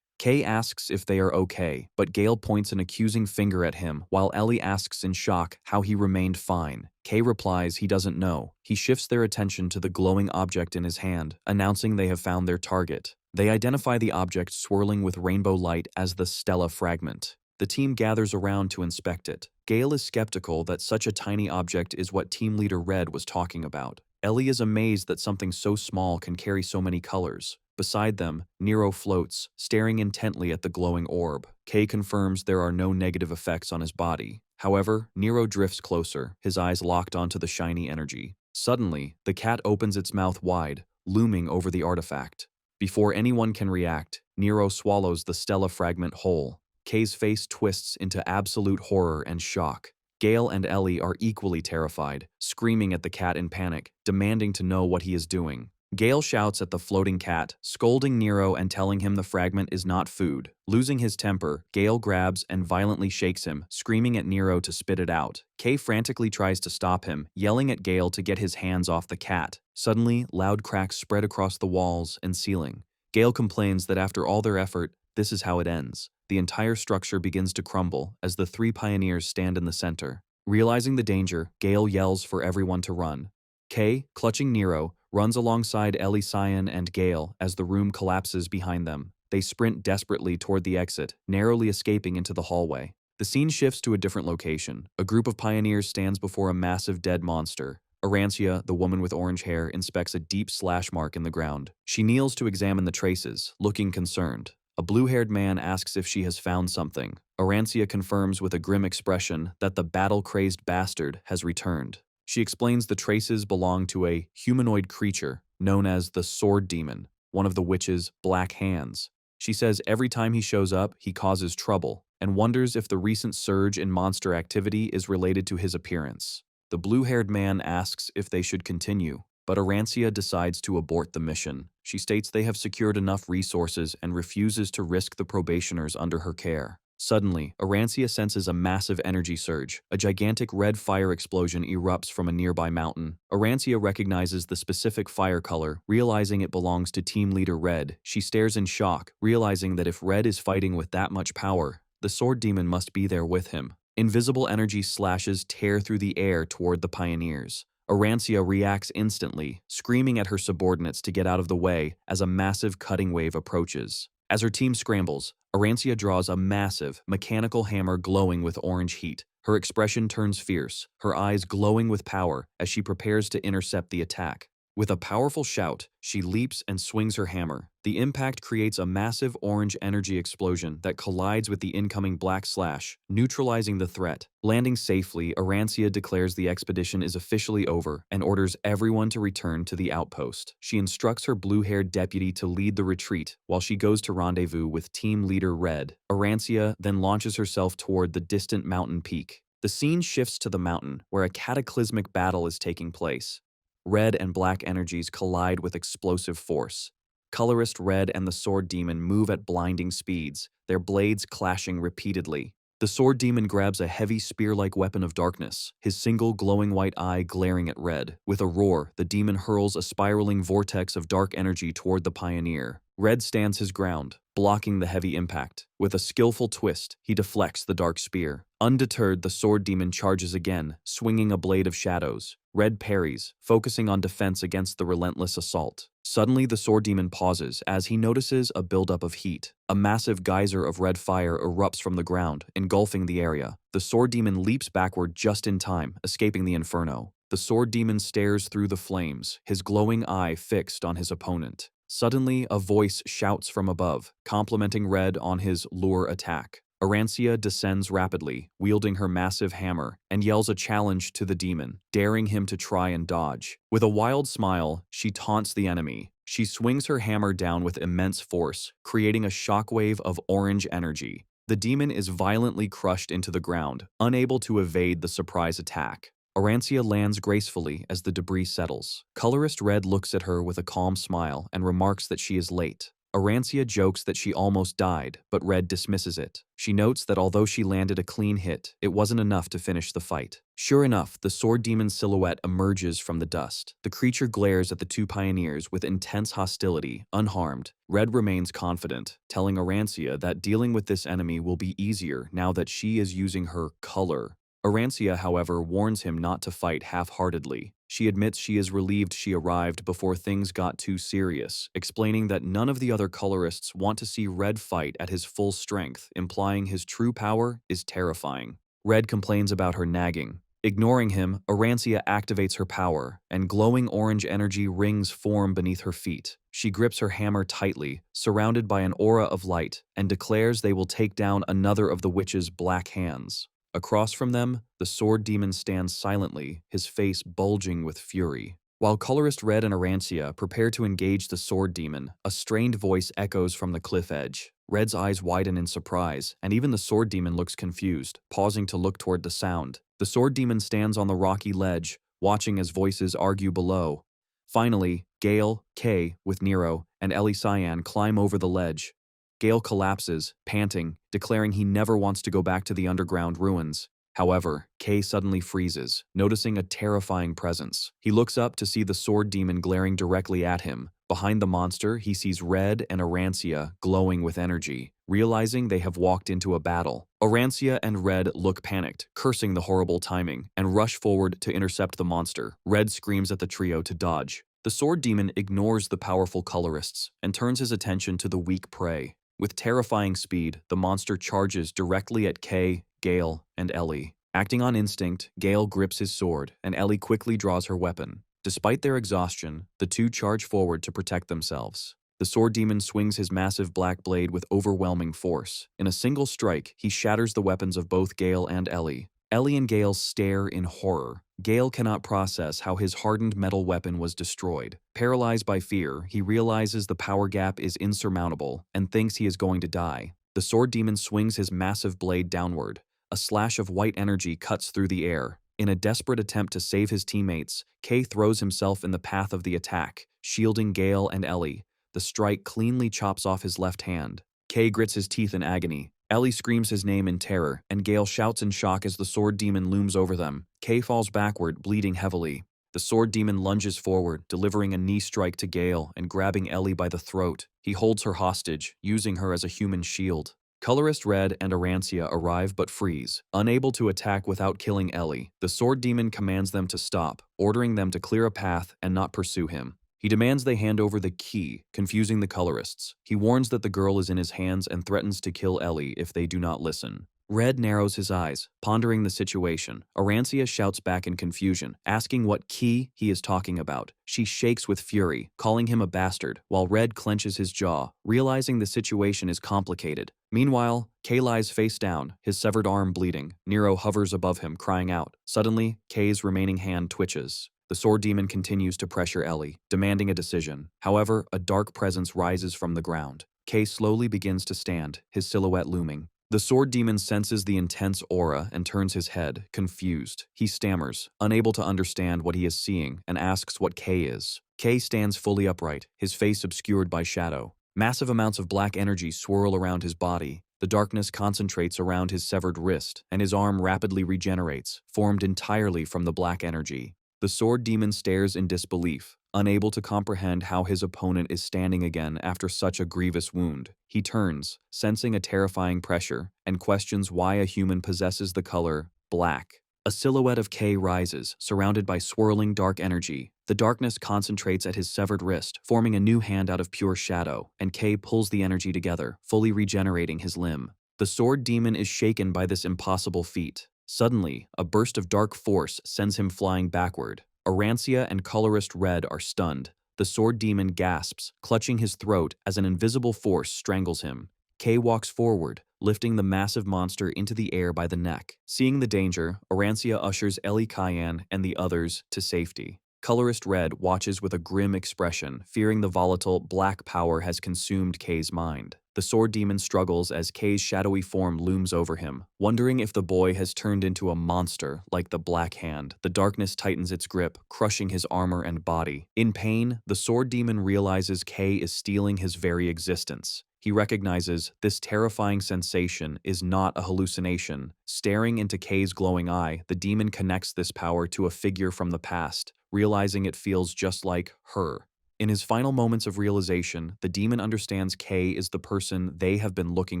Kay asks if they are okay, but Gale points an accusing finger at him, while Ellie asks in shock how he remained fine. Kay replies he doesn't know. He shifts their attention to the glowing object in his hand, announcing they have found their target. They identify the object swirling with rainbow light as the Stella Fragment. The team gathers around to inspect it. Gale is skeptical that such a tiny object is what Team Leader Red was talking about. Ellie is amazed that something so small can carry so many colors. Beside them, Nero floats, staring intently at the glowing orb. Kay confirms there are no negative effects on his body. However, Nero drifts closer, his eyes locked onto the shiny energy. Suddenly, the cat opens its mouth wide, looming over the artifact. Before anyone can react, Nero swallows the Stella Fragment whole. Kay's face twists into absolute horror and shock. Gale and Ellie are equally terrified, screaming at the cat in panic, demanding to know what he is doing. Gale shouts at the floating cat, scolding Nero and telling him the fragment is not food. Losing his temper, Gale grabs and violently shakes him, screaming at Nero to spit it out. Kay frantically tries to stop him, yelling at Gale to get his hands off the cat. Suddenly, loud cracks spread across the walls and ceiling. Gale complains that after all their effort, this is how it ends. The entire structure begins to crumble as the three pioneers stand in the center. Realizing the danger, Gale yells for everyone to run. Kay, clutching Nero, runs alongside Ellie Cyan and Gale as the room collapses behind them. They sprint desperately toward the exit, narrowly escaping into the hallway. The scene shifts to a different location. A group of pioneers stands before a massive dead monster. Arancia, the woman with orange hair, inspects a deep slash mark in the ground. She kneels to examine the traces, looking concerned. A blue-haired man asks if she has found something. Arancia confirms with a grim expression that the battle-crazed bastard has returned. She explains the traces belong to a humanoid creature known as the Sword Demon, one of the witch's black hands. She says every time he shows up, he causes trouble, and wonders if the recent surge in monster activity is related to his appearance. The blue-haired man asks if they should continue, but Arancia decides to abort the mission. She states they have secured enough resources and refuses to risk the probationers under her care. Suddenly, Arancia senses a massive energy surge. A gigantic red fire explosion erupts from a nearby mountain. Arancia recognizes the specific fire color, realizing it belongs to Team Leader Red. She stares in shock, realizing that if Red is fighting with that much power, the Sword Demon must be there with him. Invisible energy slashes tear through the air toward the pioneers. Arancia reacts instantly, screaming at her subordinates to get out of the way as a massive cutting wave approaches. As her team scrambles, Arancia draws a massive, mechanical hammer glowing with orange heat. Her expression turns fierce, her eyes glowing with power as she prepares to intercept the attack. With a powerful shout, she leaps and swings her hammer. The impact creates a massive orange energy explosion that collides with the incoming black slash, neutralizing the threat. Landing safely, Arancia declares the expedition is officially over and orders everyone to return to the outpost. She instructs her blue-haired deputy to lead the retreat while she goes to rendezvous with team leader Red. Arancia then launches herself toward the distant mountain peak. The scene shifts to the mountain, where a cataclysmic battle is taking place. Red and black energies collide with explosive force. Colorist Red and the Sword Demon move at blinding speeds, their blades clashing repeatedly. The Sword Demon grabs a heavy spear-like weapon of darkness, his single glowing white eye glaring at Red. With a roar, the demon hurls a spiraling vortex of dark energy toward the pioneer. Red stands his ground, blocking the heavy impact. With a skillful twist, he deflects the dark spear. Undeterred, the Sword Demon charges again, swinging a blade of shadows. Red parries, focusing on defense against the relentless assault. Suddenly, the Sword Demon pauses as he notices a buildup of heat. A massive geyser of red fire erupts from the ground, engulfing the area. The Sword Demon leaps backward just in time, escaping the inferno. The Sword Demon stares through the flames, his glowing eye fixed on his opponent. Suddenly, a voice shouts from above, complimenting Red on his lure attack. Arancia descends rapidly, wielding her massive hammer, and yells a challenge to the demon, daring him to try and dodge. With a wild smile, she taunts the enemy. She swings her hammer down with immense force, creating a shockwave of orange energy. The demon is violently crushed into the ground, unable to evade the surprise attack. Arancia lands gracefully as the debris settles. Colorist Red looks at her with a calm smile and remarks that she is late. Arancia jokes that she almost died, but Red dismisses it. She notes that although she landed a clean hit, it wasn't enough to finish the fight. Sure enough, the Sword Demon's silhouette emerges from the dust. The creature glares at the two pioneers with intense hostility, unharmed. Red remains confident, telling Arancia that dealing with this enemy will be easier now that she is using her color. Arancia, however, warns him not to fight half-heartedly. She admits she is relieved she arrived before things got too serious, explaining that none of the other colorists want to see Red fight at his full strength, implying his true power is terrifying. Red complains about her nagging. Ignoring him, Arancia activates her power, and glowing orange energy rings form beneath her feet. She grips her hammer tightly, surrounded by an aura of light, and declares they will take down another of the witch's black hands. Across from them, the Sword Demon stands silently, his face bulging with fury. While Colorist Red and Arancia prepare to engage the Sword Demon, a strained voice echoes from the cliff edge. Red's eyes widen in surprise, and even the Sword Demon looks confused, pausing to look toward the sound. The Sword Demon stands on the rocky ledge, watching as voices argue below. Finally, Gale, Kay, with Nero, and Ellie Cyan climb over the ledge. Gale collapses, panting, declaring he never wants to go back to the underground ruins. However, Kay suddenly freezes, noticing a terrifying presence. He looks up to see the Sword Demon glaring directly at him. Behind the monster, he sees Red and Arancia glowing with energy, realizing they have walked into a battle. Arancia and Red look panicked, cursing the horrible timing, and rush forward to intercept the monster. Red screams at the trio to dodge. The Sword Demon ignores the powerful colorists and turns his attention to the weak prey. With terrifying speed, the monster charges directly at Kay, Gale, and Ellie. Acting on instinct, Gale grips his sword, and Ellie quickly draws her weapon. Despite their exhaustion, the two charge forward to protect themselves. The Sword Demon swings his massive black blade with overwhelming force. In a single strike, he shatters the weapons of both Gale and Ellie. Ellie and Gale stare in horror. Gale cannot process how his hardened metal weapon was destroyed. Paralyzed by fear, he realizes the power gap is insurmountable and thinks he is going to die. The Sword Demon swings his massive blade downward. A slash of white energy cuts through the air. In a desperate attempt to save his teammates, Kay throws himself in the path of the attack, shielding Gale and Ellie. The strike cleanly chops off his left hand. Kay grits his teeth in agony. Ellie screams his name in terror, and Gale shouts in shock as the Sword Demon looms over them. Kay falls backward, bleeding heavily. The Sword Demon lunges forward, delivering a knee strike to Gale and grabbing Ellie by the throat. He holds her hostage, using her as a human shield. Colorist Red and Arancia arrive but freeze. Unable to attack without killing Ellie, the Sword Demon commands them to stop, ordering them to clear a path and not pursue him. He demands they hand over the key, confusing the colorists. He warns that the girl is in his hands and threatens to kill Ellie if they do not listen. Red narrows his eyes, pondering the situation. Arancia shouts back in confusion, asking what Ki he is talking about. She shakes with fury, calling him a bastard, while Red clenches his jaw, realizing the situation is complicated. Meanwhile, Kay lies face down, his severed arm bleeding. Nero hovers above him, crying out. Suddenly, Kay's remaining hand twitches. The sword demon continues to pressure Ellie, demanding a decision. However, a dark presence rises from the ground. Kay slowly begins to stand, his silhouette looming. The sword demon senses the intense aura and turns his head, confused. He stammers, unable to understand what he is seeing, and asks what Kay is. Kay stands fully upright, his face obscured by shadow. Massive amounts of black energy swirl around his body. The darkness concentrates around his severed wrist, and his arm rapidly regenerates, formed entirely from the black energy. The sword demon stares in disbelief, unable to comprehend how his opponent is standing again after such a grievous wound. He turns, sensing a terrifying pressure, and questions why a human possesses the color black. A silhouette of Kay rises, surrounded by swirling dark energy. The darkness concentrates at his severed wrist, forming a new hand out of pure shadow, and Kay pulls the energy together, fully regenerating his limb. The sword demon is shaken by this impossible feat. Suddenly, a burst of dark force sends him flying backward. Arancia and Colorless Red are stunned. The sword demon gasps, clutching his throat as an invisible force strangles him. Kay walks forward, lifting the massive monster into the air by the neck. Seeing the danger, Arancia ushers Ellie Cayenne and the others to safety. Colorless Red watches with a grim expression, fearing the volatile black power has consumed Kay's mind. The sword demon struggles as Kay's shadowy form looms over him, wondering if the boy has turned into a monster like the Black Hand. The darkness tightens its grip, crushing his armor and body. In pain, the sword demon realizes Kay is stealing his very existence. He recognizes this terrifying sensation is not a hallucination. Staring into Kay's glowing eye, the demon connects this power to a figure from the past, realizing it feels just like her. In his final moments of realization, the demon understands Kay is the person they have been looking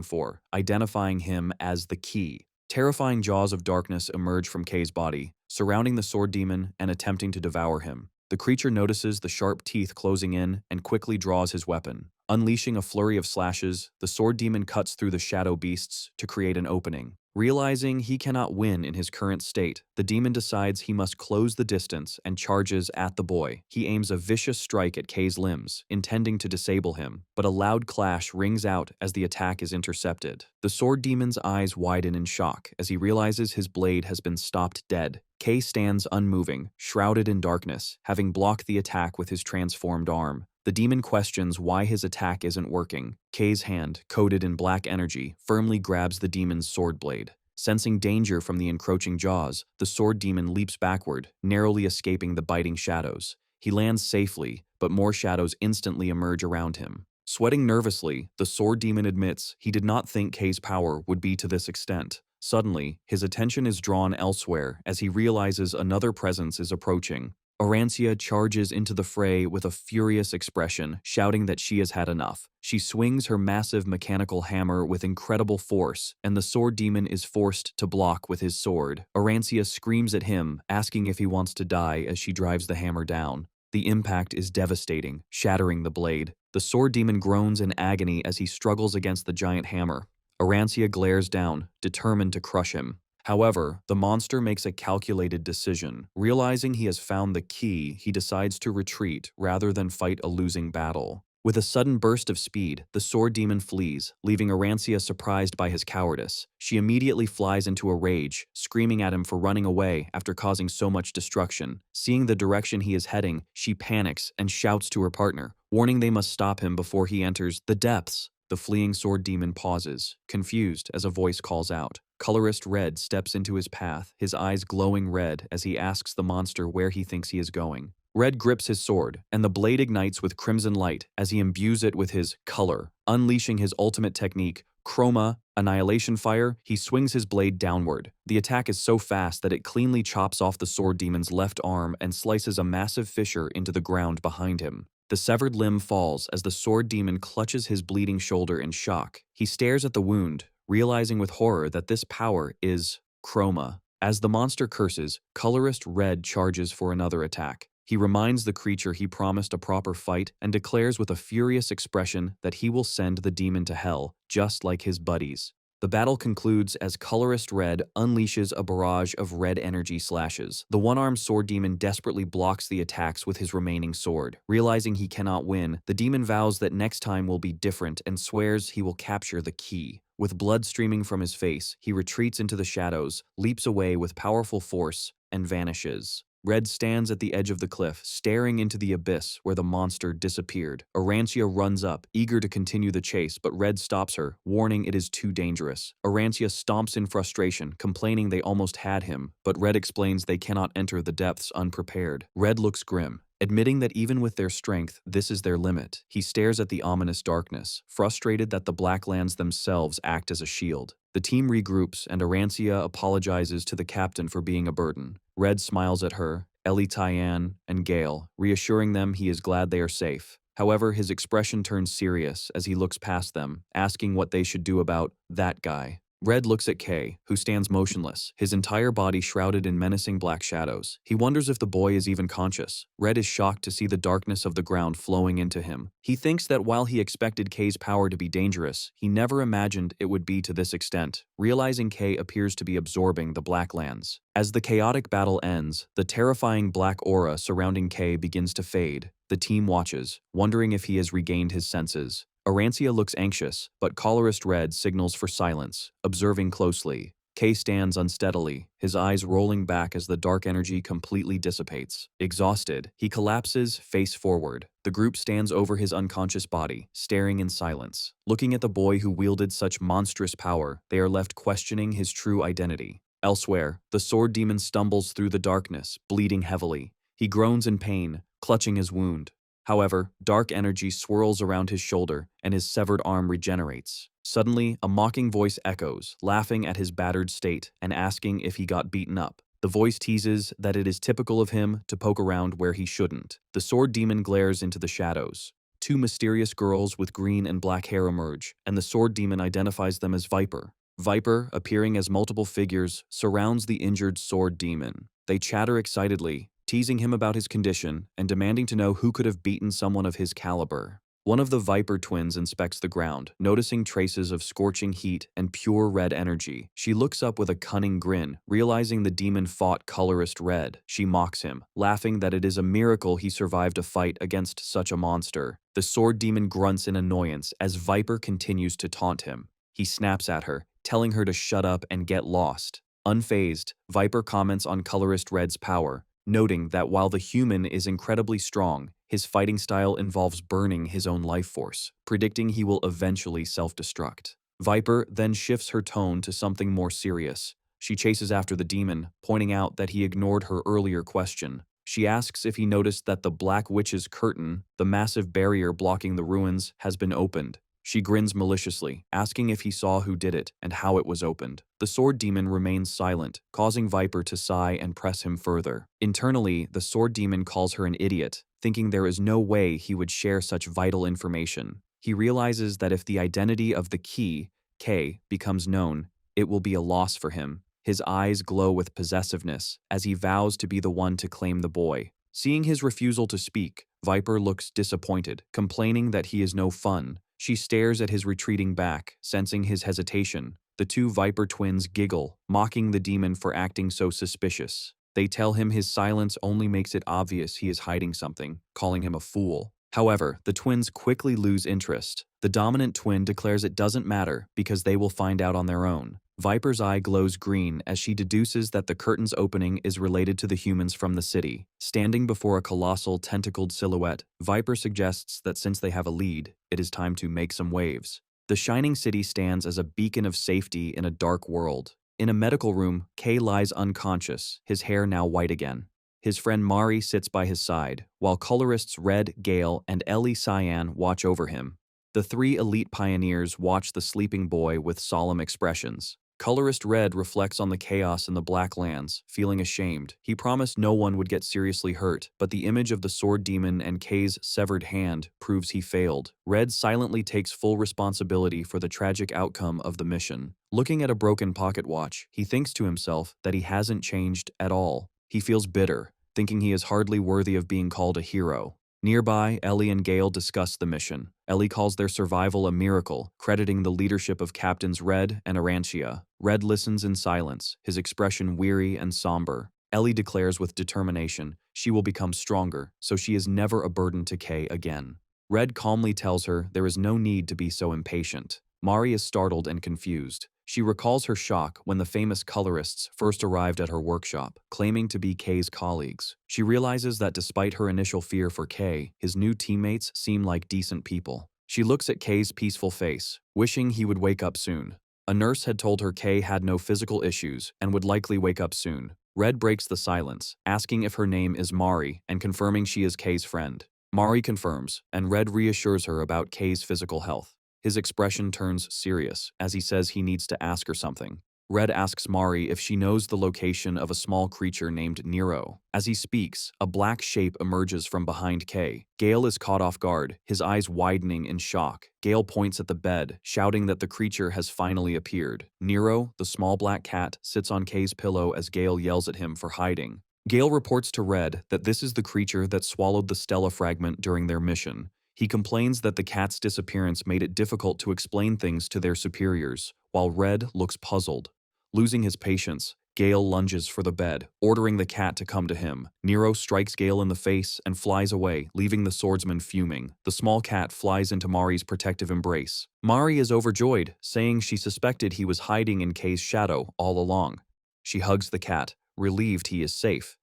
for, identifying him as the key. Terrifying jaws of darkness emerge from Kay's body, surrounding the sword demon and attempting to devour him. The creature notices the sharp teeth closing in and quickly draws his weapon. Unleashing a flurry of slashes, the sword demon cuts through the shadow beasts to create an opening. Realizing he cannot win in his current state, the demon decides he must close the distance and charges at the boy. He aims a vicious strike at Kay's limbs, intending to disable him, but a loud clash rings out as the attack is intercepted. The sword demon's eyes widen in shock as he realizes his blade has been stopped dead. Kay stands unmoving, shrouded in darkness, having blocked the attack with his transformed arm. The demon questions why his attack isn't working. Kay's hand, coated in black energy, firmly grabs the demon's sword blade. Sensing danger from the encroaching jaws, the sword demon leaps backward, narrowly escaping the biting shadows. He lands safely, but more shadows instantly emerge around him. Sweating nervously, the sword demon admits he did not think Kay's power would be to this extent. Suddenly, his attention is drawn elsewhere as he realizes another presence is approaching. Arancia charges into the fray with a furious expression, shouting that she has had enough. She swings her massive mechanical hammer with incredible force, and the sword demon is forced to block with his sword. Arancia screams at him, asking if he wants to die as she drives the hammer down. The impact is devastating, shattering the blade. The sword demon groans in agony as he struggles against the giant hammer. Arancia glares down, determined to crush him. However, the monster makes a calculated decision. Realizing he has found the key, he decides to retreat rather than fight a losing battle. With a sudden burst of speed, the sword demon flees, leaving Arancia surprised by his cowardice. She immediately flies into a rage, screaming at him for running away after causing so much destruction. Seeing the direction he is heading, she panics and shouts to her partner, warning they must stop him before he enters the depths. The fleeing sword demon pauses, confused as a voice calls out. Colorless Red steps into his path, his eyes glowing red as he asks the monster where he thinks he is going. Red grips his sword, and the blade ignites with crimson light as he imbues it with his color. Unleashing his ultimate technique, Chroma, Annihilation Fire, he swings his blade downward. The attack is so fast that it cleanly chops off the sword demon's left arm and slices a massive fissure into the ground behind him. The severed limb falls as the sword demon clutches his bleeding shoulder in shock. He stares at the wound, realizing with horror that this power is Chroma. As the monster curses, Colorless Red charges for another attack. He reminds the creature he promised a proper fight and declares with a furious expression that he will send the demon to hell, just like his buddies. The battle concludes as Colorist Red unleashes a barrage of red energy slashes. The one-armed sword demon desperately blocks the attacks with his remaining sword. Realizing he cannot win, the demon vows that next time will be different and swears he will capture the key. With blood streaming from his face, he retreats into the shadows, leaps away with powerful force, and vanishes. Red stands at the edge of the cliff, staring into the abyss where the monster disappeared. Arancia runs up, eager to continue the chase, but Red stops her, warning it is too dangerous. Arancia stomps in frustration, complaining they almost had him, but Red explains they cannot enter the depths unprepared. Red looks grim, admitting that even with their strength, this is their limit. He stares at the ominous darkness, frustrated that the Blacklands themselves act as a shield. The team regroups, and Arancia apologizes to the captain for being a burden. Red smiles at her, Ellie Tyann, and Gale, reassuring them he is glad they are safe. However, his expression turns serious as he looks past them, asking what they should do about that guy. Red looks at Kay, who stands motionless, his entire body shrouded in menacing black shadows. He wonders if the boy is even conscious. Red is shocked to see the darkness of the ground flowing into him. He thinks that while he expected Kay's power to be dangerous, he never imagined it would be to this extent, realizing Kay appears to be absorbing the Blacklands. As the chaotic battle ends, the terrifying black aura surrounding Kay begins to fade. The team watches, wondering if he has regained his senses. Arancia looks anxious, but Colorist Red signals for silence, observing closely. Kay stands unsteadily, his eyes rolling back as the dark energy completely dissipates. Exhausted, he collapses face forward. The group stands over his unconscious body, staring in silence. Looking at the boy who wielded such monstrous power, they are left questioning his true identity. Elsewhere, the sword demon stumbles through the darkness, bleeding heavily. He groans in pain, clutching his wound. However, dark energy swirls around his shoulder, and his severed arm regenerates. Suddenly, a mocking voice echoes, laughing at his battered state and asking if he got beaten up. The voice teases that it is typical of him to poke around where he shouldn't. The sword demon glares into the shadows. Two mysterious girls with green and black hair emerge, and the sword demon identifies them as Viper. Viper, appearing as multiple figures, surrounds the injured sword demon. They chatter excitedly, teasing him about his condition and demanding to know who could have beaten someone of his caliber. One of the Viper twins inspects the ground, noticing traces of scorching heat and pure red energy. She looks up with a cunning grin, realizing the demon fought Colorist Red. She mocks him, laughing that it is a miracle he survived a fight against such a monster. The sword demon grunts in annoyance as Viper continues to taunt him. He snaps at her, telling her to shut up and get lost. Unfazed, Viper comments on Colorist Red's power, noting that while the human is incredibly strong, his fighting style involves burning his own life force, predicting he will eventually self-destruct. Viper then shifts her tone to something more serious. She chases after the demon, pointing out that he ignored her earlier question. She asks if he noticed that the Black Witch's curtain, the massive barrier blocking the ruins, has been opened. She grins maliciously, asking if he saw who did it and how it was opened. The sword demon remains silent, causing Viper to sigh and press him further. Internally, the sword demon calls her an idiot, thinking there is no way he would share such vital information. He realizes that if the identity of the key, K, becomes known, it will be a loss for him. His eyes glow with possessiveness as he vows to be the one to claim the boy. Seeing his refusal to speak, Viper looks disappointed, complaining that he is no fun. She stares at his retreating back, sensing his hesitation. The two Viper twins giggle, mocking the demon for acting so suspicious. They tell him his silence only makes it obvious he is hiding something, calling him a fool. However, the twins quickly lose interest. The dominant twin declares it doesn't matter because they will find out on their own. Viper's eye glows green as she deduces that the curtain's opening is related to the humans from the city. Standing before a colossal tentacled silhouette, Viper suggests that since they have a lead, it is time to make some waves. The shining city stands as a beacon of safety in a dark world. In a medical room, Kay lies unconscious, his hair now white again. His friend Mari sits by his side, while colorists Red, Gale, and Ellie Cyan watch over him. The three elite pioneers watch the sleeping boy with solemn expressions. Colorist Red reflects on the chaos in the Blacklands, feeling ashamed. He promised no one would get seriously hurt, but the image of the sword demon and Kay's severed hand proves he failed. Red silently takes full responsibility for the tragic outcome of the mission. Looking at a broken pocket watch, he thinks to himself that he hasn't changed at all. He feels bitter, thinking he is hardly worthy of being called a hero. Nearby, Ellie and Gale discuss the mission. Ellie calls their survival a miracle, crediting the leadership of Captains Red and Arantia. Red listens in silence, his expression weary and somber. Ellie declares with determination she will become stronger, so she is never a burden to Kay again. Red calmly tells her there is no need to be so impatient. Mari is startled and confused. She recalls her shock when the famous colorists first arrived at her workshop, claiming to be Kay's colleagues. She realizes that despite her initial fear for Kay, his new teammates seem like decent people. She looks at Kay's peaceful face, wishing he would wake up soon. A nurse had told her Kay had no physical issues and would likely wake up soon. Red breaks the silence, asking if her name is Mari and confirming she is Kay's friend. Mari confirms, and Red reassures her about Kay's physical health. His expression turns serious as he says he needs to ask her something. Red asks Mari if she knows the location of a small creature named Nero. As he speaks, a black shape emerges from behind Kay. Gale is caught off guard, his eyes widening in shock. Gale points at the bed, shouting that the creature has finally appeared. Nero, the small black cat, sits on Kay's pillow as Gale yells at him for hiding. Gale reports to Red that this is the creature that swallowed the Stella fragment during their mission. He complains that the cat's disappearance made it difficult to explain things to their superiors, while Red looks puzzled. Losing his patience, Gale lunges for the bed, ordering the cat to come to him. Nero strikes Gale in the face and flies away, leaving the swordsman fuming. The small cat flies into Mari's protective embrace. Mari is overjoyed, saying she suspected he was hiding in Kay's shadow all along. She hugs the cat, relieved he is safe.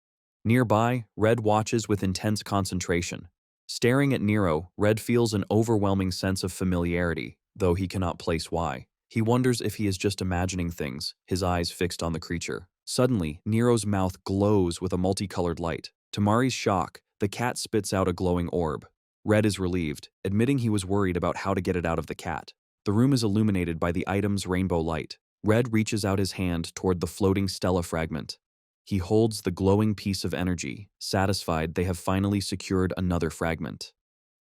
Nearby, Red watches with intense concentration. Staring at Nero, Red feels an overwhelming sense of familiarity, though he cannot place why. He wonders if he is just imagining things, his eyes fixed on the creature. Suddenly, Nero's mouth glows with a multicolored light. To Mari's shock, the cat spits out a glowing orb. Red is relieved, admitting he was worried about how to get it out of the cat. The room is illuminated by the item's rainbow light. Red reaches out his hand toward the floating Stella fragment. He holds the glowing piece of energy, satisfied they have finally secured another fragment.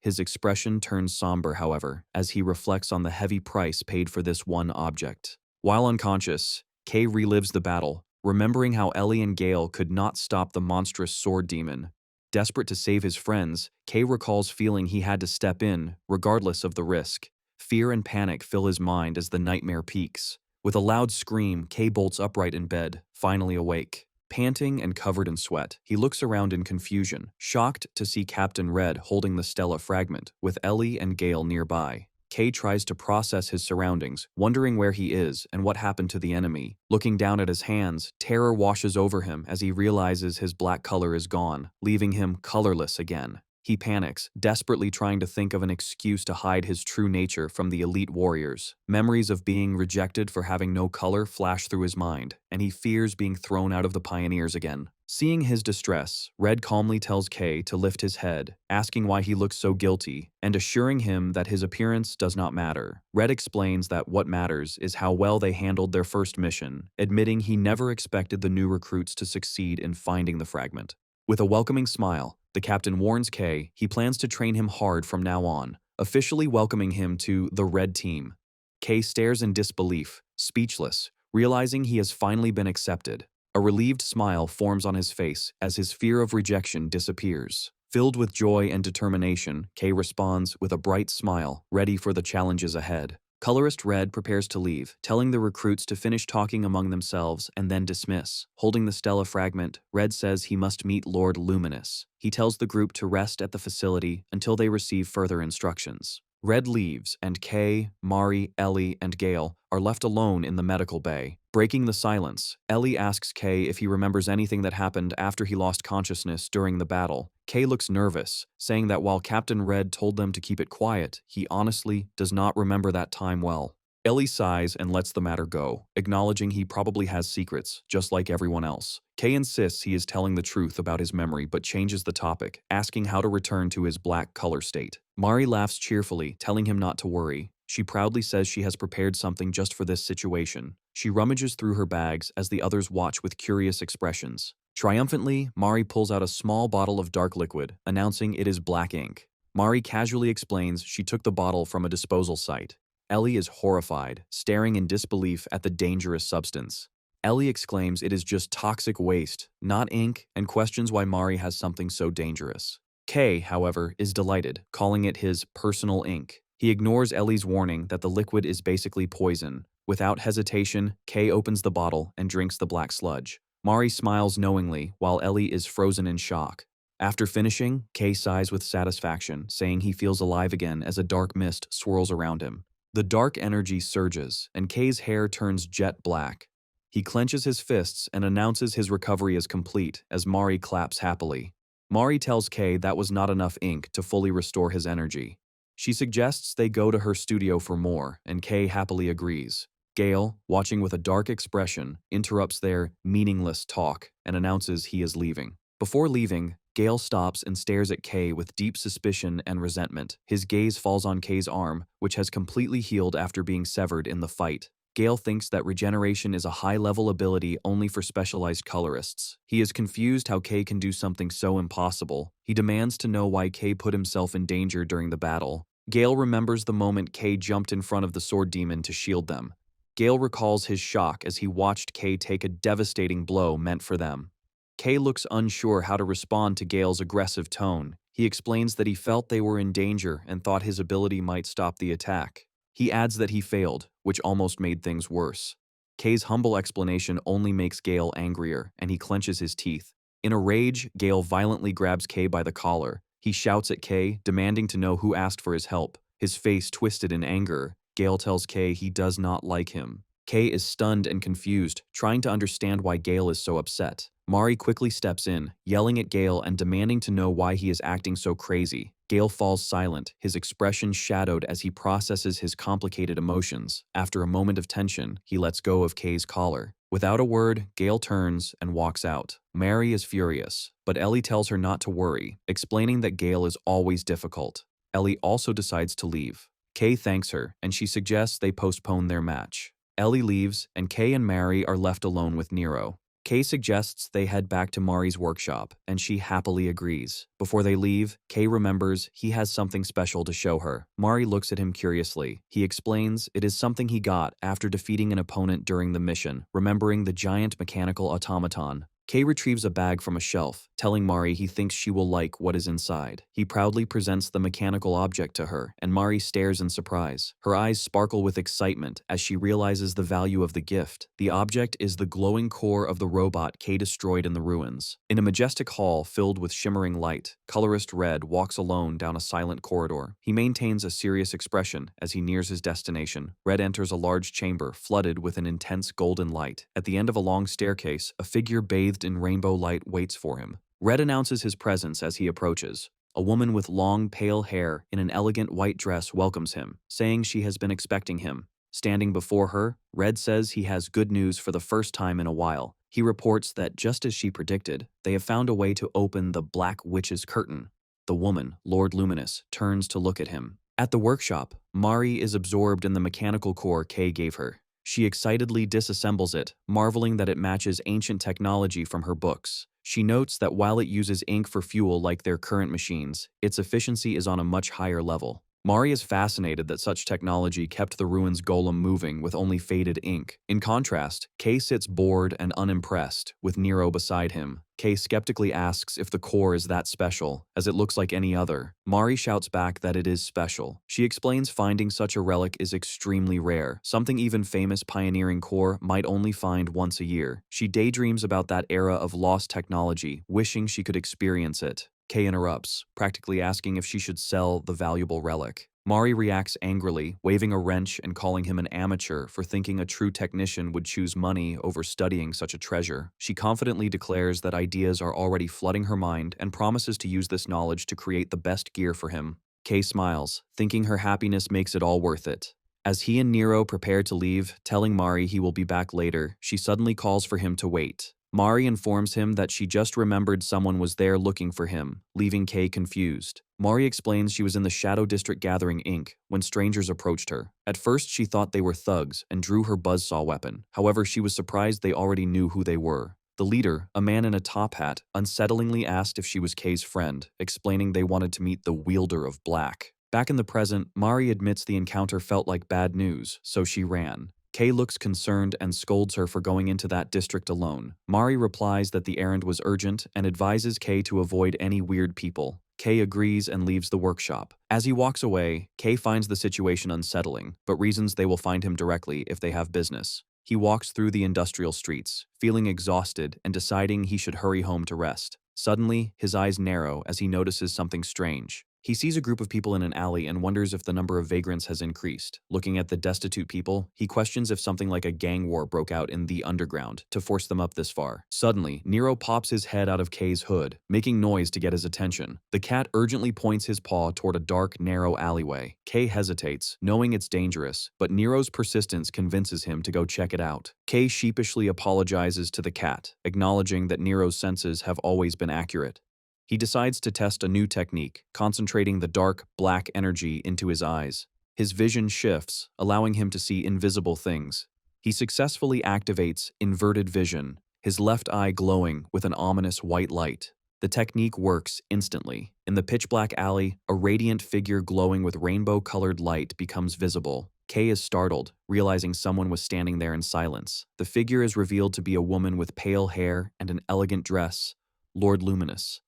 His expression turns somber, however, as he reflects on the heavy price paid for this one object. While unconscious, Kay relives the battle, remembering how Ellie and Gale could not stop the monstrous sword demon. Desperate to save his friends, Kay recalls feeling he had to step in, regardless of the risk. Fear and panic fill his mind as the nightmare peaks. With a loud scream, Kay bolts upright in bed, finally awake. Panting and covered in sweat, he looks around in confusion, shocked to see Captain Red holding the Stella fragment, with Ellie and Gale nearby. Kay tries to process his surroundings, wondering where he is and what happened to the enemy. Looking down at his hands, terror washes over him as he realizes his black color is gone, leaving him colorless again. He panics, desperately trying to think of an excuse to hide his true nature from the elite warriors. Memories of being rejected for having no color flash through his mind, and he fears being thrown out of the pioneers again. Seeing his distress, Red calmly tells Kay to lift his head, asking why he looks so guilty, and assuring him that his appearance does not matter. Red explains that what matters is how well they handled their first mission, admitting he never expected the new recruits to succeed in finding the fragment. With a welcoming smile, the captain warns Kay he plans to train him hard from now on, officially welcoming him to the Red Team. Kay stares in disbelief, speechless, realizing he has finally been accepted. A relieved smile forms on his face as his fear of rejection disappears. Filled with joy and determination, Kay responds with a bright smile, ready for the challenges ahead. Colorist Red prepares to leave, telling the recruits to finish talking among themselves and then dismiss. Holding the Stella fragment, Red says he must meet Lord Luminous. He tells the group to rest at the facility until they receive further instructions. Red leaves, and Kay, Mari, Ellie, and Gale are left alone in the medical bay. Breaking the silence, Ellie asks Kay if he remembers anything that happened after he lost consciousness during the battle. Kay looks nervous, saying that while Captain Red told them to keep it quiet, he honestly does not remember that time well. Ellie sighs and lets the matter go, acknowledging he probably has secrets, just like everyone else. Kay insists he is telling the truth about his memory but changes the topic, asking how to return to his black color state. Mari laughs cheerfully, telling him not to worry. She proudly says she has prepared something just for this situation. She rummages through her bags as the others watch with curious expressions. Triumphantly, Mari pulls out a small bottle of dark liquid, announcing it is black ink. Mari casually explains she took the bottle from a disposal site. Ellie is horrified, staring in disbelief at the dangerous substance. Ellie exclaims it is just toxic waste, not ink, and questions why Mari has something so dangerous. Kay, however, is delighted, calling it his personal ink. He ignores Ellie's warning that the liquid is basically poison. Without hesitation, Kay opens the bottle and drinks the black sludge. Mari smiles knowingly, while Ellie is frozen in shock. After finishing, Kay sighs with satisfaction, saying he feels alive again as a dark mist swirls around him. The dark energy surges, and Kay's hair turns jet black. He clenches his fists and announces his recovery is complete as Mari claps happily. Mari tells Kay that was not enough ink to fully restore his energy. She suggests they go to her studio for more, and Kay happily agrees. Gale, watching with a dark expression, interrupts their meaningless talk and announces he is leaving. Before leaving, Gale stops and stares at Kay with deep suspicion and resentment. His gaze falls on Kay's arm, which has completely healed after being severed in the fight. Gale thinks that regeneration is a high-level ability only for specialized colorists. He is confused how Kay can do something so impossible. He demands to know why Kay put himself in danger during the battle. Gale remembers the moment Kay jumped in front of the sword demon to shield them. Gale recalls his shock as he watched Kay take a devastating blow meant for them. Kay looks unsure how to respond to Gale's aggressive tone. He explains that he felt they were in danger and thought his ability might stop the attack. He adds that he failed, which almost made things worse. Kay's humble explanation only makes Gale angrier, and he clenches his teeth. In a rage, Gale violently grabs Kay by the collar. He shouts at Kay, demanding to know who asked for his help. His face twisted in anger, Gale tells Kay he does not like him. Kay is stunned and confused, trying to understand why Gale is so upset. Mari quickly steps in, yelling at Gale and demanding to know why he is acting so crazy. Gale falls silent, his expression shadowed as he processes his complicated emotions. After a moment of tension, he lets go of Kay's collar. Without a word, Gale turns and walks out. Mari is furious, but Ellie tells her not to worry, explaining that Gale is always difficult. Ellie also decides to leave. Kay thanks her, and she suggests they postpone their match. Ellie leaves, and Kay and Mari are left alone with Nero. Kay suggests they head back to Mari's workshop, and she happily agrees. Before they leave, Kay remembers he has something special to show her. Mari looks at him curiously. He explains it is something he got after defeating an opponent during the mission, remembering the giant mechanical automaton. Kay retrieves a bag from a shelf, telling Mari he thinks she will like what is inside. He proudly presents the mechanical object to her, and Mari stares in surprise. Her eyes sparkle with excitement as she realizes the value of the gift. The object is the glowing core of the robot Kay destroyed in the ruins. In a majestic hall filled with shimmering light, colorist Red walks alone down a silent corridor. He maintains a serious expression as he nears his destination. Red enters a large chamber flooded with an intense golden light. At the end of a long staircase, a figure bathed in rainbow light waits for him. Red announces his presence as he approaches. A woman with long, pale hair in an elegant white dress welcomes him, saying she has been expecting him. Standing before her, Red says he has good news for the first time in a while. He reports that just as she predicted, they have found a way to open the Black Witch's curtain. The woman, Lord Luminous, turns to look at him. At the workshop, Mari is absorbed in the mechanical core Kay gave her. She excitedly disassembles it, marveling that it matches ancient technology from her books. She notes that while it uses ink for fuel like their current machines, its efficiency is on a much higher level. Mari is fascinated that such technology kept the ruins golem moving with only faded ink. In contrast, Kay sits bored and unimpressed, with Nero beside him. Kay skeptically asks if the core is that special, as it looks like any other. Mari shouts back that it is special. She explains finding such a relic is extremely rare, something even famous pioneering core might only find once a year. She daydreams about that era of lost technology, wishing she could experience it. Kay interrupts, practically asking if she should sell the valuable relic. Mari reacts angrily, waving a wrench and calling him an amateur for thinking a true technician would choose money over studying such a treasure. She confidently declares that ideas are already flooding her mind and promises to use this knowledge to create the best gear for him. Kay smiles, thinking her happiness makes it all worth it. As he and Nero prepare to leave, telling Mari he will be back later, she suddenly calls for him to wait. Mari informs him that she just remembered someone was there looking for him, leaving Kay confused. Mari explains she was in the Shadow District gathering ink when strangers approached her. At first, she thought they were thugs and drew her buzzsaw weapon. However, she was surprised they already knew who they were. The leader, a man in a top hat, unsettlingly asked if she was Kay's friend, explaining they wanted to meet the wielder of black. Back in the present, Mari admits the encounter felt like bad news, so she ran. Kay looks concerned and scolds her for going into that district alone. Mari replies that the errand was urgent and advises Kay to avoid any weird people. Kay agrees and leaves the workshop. As he walks away, Kay finds the situation unsettling, but reasons they will find him directly if they have business. He walks through the industrial streets, feeling exhausted and deciding he should hurry home to rest. Suddenly, his eyes narrow as he notices something strange. He sees a group of people in an alley and wonders if the number of vagrants has increased. Looking at the destitute people, he questions if something like a gang war broke out in the underground to force them up this far. Suddenly, Nero pops his head out of Kay's hood, making noise to get his attention. The cat urgently points his paw toward a dark, narrow alleyway. Kay hesitates, knowing it's dangerous, but Nero's persistence convinces him to go check it out. Kay sheepishly apologizes to the cat, acknowledging that Nero's senses have always been accurate. He decides to test a new technique, concentrating the dark, black energy into his eyes. His vision shifts, allowing him to see invisible things. He successfully activates inverted vision, his left eye glowing with an ominous white light. The technique works instantly. In the pitch-black alley, a radiant figure glowing with rainbow-colored light becomes visible. Kay is startled, realizing someone was standing there in silence. The figure is revealed to be a woman with pale hair and an elegant dress, Lord Luminous.